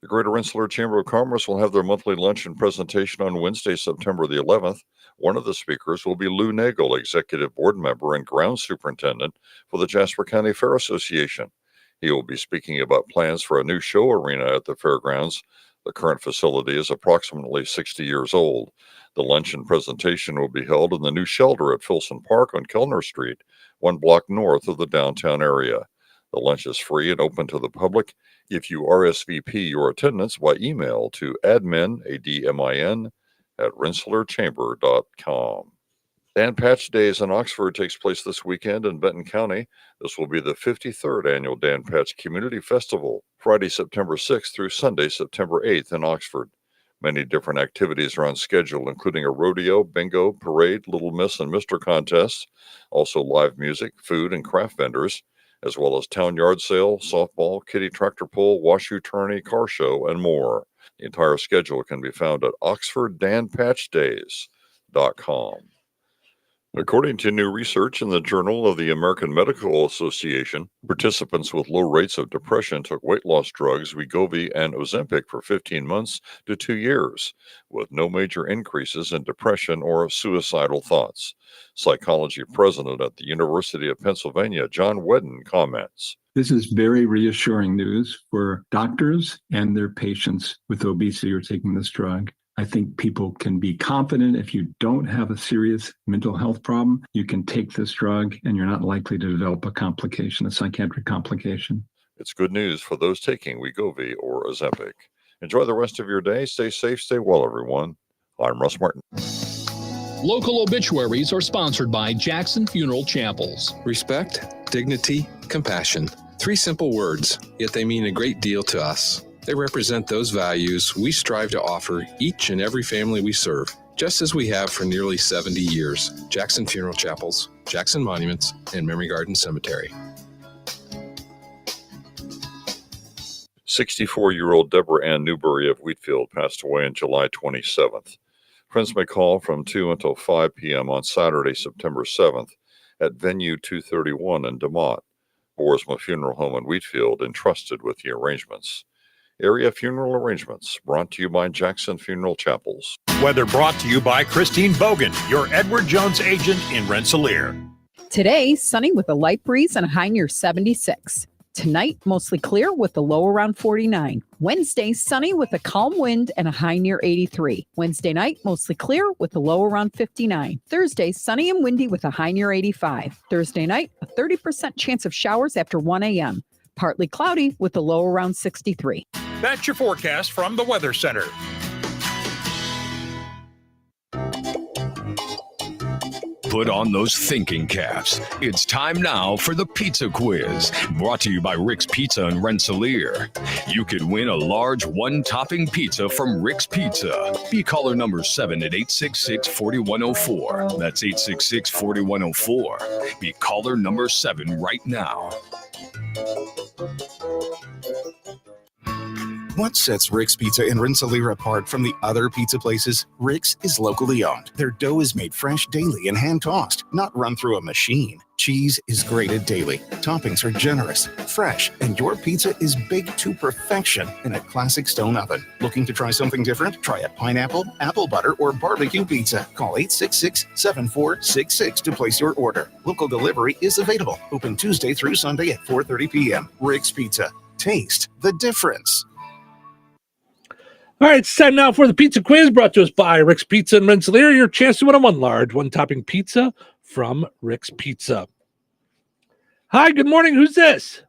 The Greater Rensselaer Chamber of Commerce will have their monthly luncheon presentation on Wednesday, September the 11th. One of the speakers will be Lou Nagel, Executive Board Member and Ground Superintendent for the Jasper County Fair Association. He will be speaking about plans for a new show arena at the fairgrounds. The current facility is approximately 60 years old. The luncheon presentation will be held in the new shelter at Filson Park on Kellner Street, 1 block north of the downtown area. The lunch is free and open to the public. If you RSVP your attendance by email to admin, ADMIN, at RensselaerChamber.com. Dan Patch Days in Oxford takes place this weekend in Benton County. This will be the 53rd annual Dan Patch Community Festival, Friday, September 6th through Sunday, September 8th in Oxford. Many different activities are on schedule, including a rodeo, bingo, parade, Little Miss and Mr. contests, also live music, food, and craft vendors, as well as town yard sale, softball, kiddie tractor pull, washoe tourney, car show, and more. The entire schedule can be found at Oxford Dan Patch Days. Rensalere.com. According to new research in the Journal of the American Medical Association, participants with low rates of depression took weight loss drugs Wegovy and Ozempic for 15 months to 2 years, with no major increases in depression or suicidal thoughts. Psychology president at the University of Pennsylvania, John Wedden, comments. This is very reassuring news for doctors and their patients with obesity who are taking this drug. I think people can be confident if you don't have a serious mental health problem, you can take this drug and you're not likely to develop a complication, a psychiatric complication. It's good news for those taking Wegovy or Ozempic. Enjoy the rest of your day. Stay safe, stay well, everyone. I'm Russ Martin. Local obituaries are sponsored by Jackson Funeral Chapels. Respect, dignity, compassion. 3 simple words, yet they mean a great deal to us. They represent those values we strive to offer each and every family we serve, just as we have for nearly 70 years. Jackson Funeral Chapels, Jackson Monuments, and Memory Garden Cemetery. 64-year-old Deborah Ann Newberry of Wheatfield passed away on July 27th. Friends may call from 2 until 5 p.m. on Saturday, September 7th at Venue 231 in DeMott. Boersma Funeral Home in Wheatfield entrusted with the arrangements. Area funeral arrangements brought to you by Jackson Funeral Chapels. Weather brought to you by Christine Bogan, your Edward Jones agent in Rensselaer. Today, sunny with a light breeze and a high near 76. Tonight, mostly clear with a low around 49. Wednesday, sunny with a calm wind and a high near 83. Wednesday night, mostly clear with a low around 59. Thursday, sunny and windy with a high near 85. Thursday night, a 30% chance of showers after 1 a.m. Partly cloudy with a low around 63. That's your forecast from the Weather Center. Put on those thinking caps. It's time now for the pizza quiz, brought to you by Rick's Pizza in Rensselaer. You could win a large one-topping pizza from Rick's Pizza. Be caller number 7 at 866-4104. That's 866-4104. Be caller number 7 right now. What sets Rick's Pizza in Rensselaer apart from the other pizza places? Rick's is locally owned. Their dough is made fresh daily and hand-tossed, not run through a machine. Cheese is grated daily. Toppings are generous, fresh, and your pizza is baked to perfection in a classic stone oven. Looking to try something different? Try a pineapple, apple butter, or barbecue pizza. Call 866-7466 to place your order. Local delivery is available. Open Tuesday through Sunday at 4:30 p.m. Rick's Pizza. Taste the difference. All right, it's time now for the pizza quiz brought to us by Rick's Pizza in Rensselaer. Your chance to win a one large, one-topping pizza from Rick's Pizza. Hi, good morning. Who's this?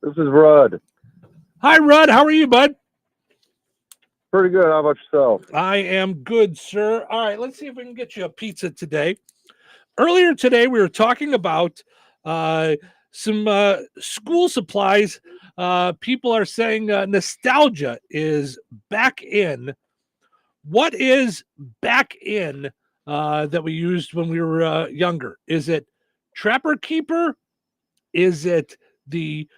This is Rudd. Hi, Rudd. How are you, bud? Pretty good. How about yourself? I am good, sir. All right, let's see if we can get you a pizza today. Earlier today, we were talking about some school supplies. People are saying nostalgia is back in. What is back in that we used when we were younger? Is it Trapper Keeper? Is it the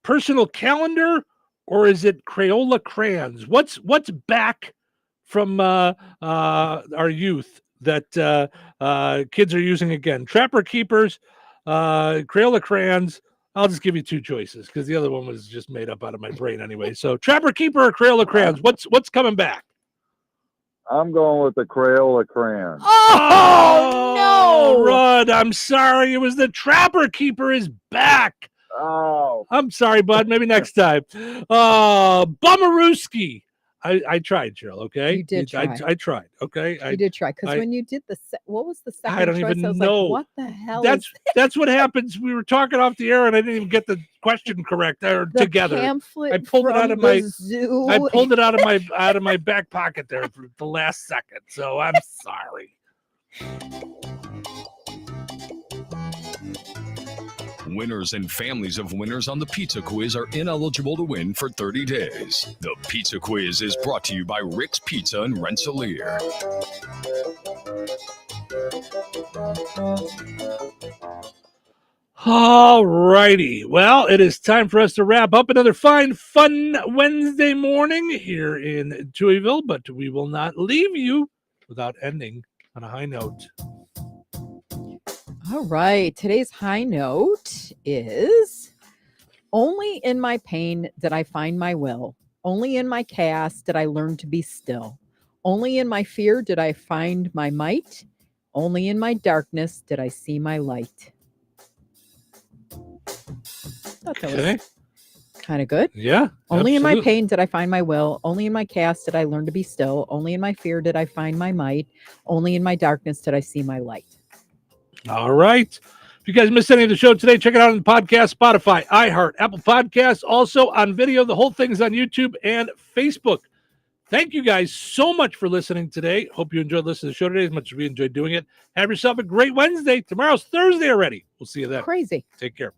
personal calendar? Or is it Crayola crayons? What's back from our youth that kids are using again? Trapper Keepers, Crayola crayons. I'll just give you two choices because the other one was just made up out of my brain anyway. So Trapper Keeper or Crayola crayons? What's coming back? I'm going with the Crayola crayon. Oh no, Rudd! I'm sorry. It was the Trapper Keeper is back. Oh, I'm sorry, bud. Maybe next time. Bummerooski. I tried, Cheryl. Okay, You did try. I tried. Okay, You did try because I- when you did what was the second I don't choice? even I was know. like, what the hell? That's what happens. We were talking off the air, and I didn't even get the question correct or The together. pamphlet I pulled it out from of my the zoo. I pulled it out of my back pocket there for the last second. So I'm sorry. Winners and families of winners on the Pizza Quiz are ineligible to win for 30 days. The Pizza Quiz is brought to you by Rick's Pizza in Rensselaer. All righty. Well, it is time for us to wrap up another fine, fun Wednesday morning here in Touhyville, but we will not leave you without ending on a high note. All right. Today's high note is only in my pain did I find my will. Only in my chaos did I learn to be still. Only in my fear did I find my might. Only in my darkness did I see my light. Thought that Okay. was kind of good. Yeah. Only in my absolutely. pain did I find my will. Only in my chaos did I learn to be still. Only in my fear did I find my might. Only in my darkness did I see my light. All right. If you guys missed any of the show today, check it out on the podcast, Spotify, iHeart, Apple Podcasts, also on video. The whole thing's on YouTube and Facebook. Thank you guys so much for listening today. Hope you enjoyed listening to the show today as much as we enjoyed doing it. Have yourself a great Wednesday. Tomorrow's Thursday already. We'll see you then. Crazy. Take care.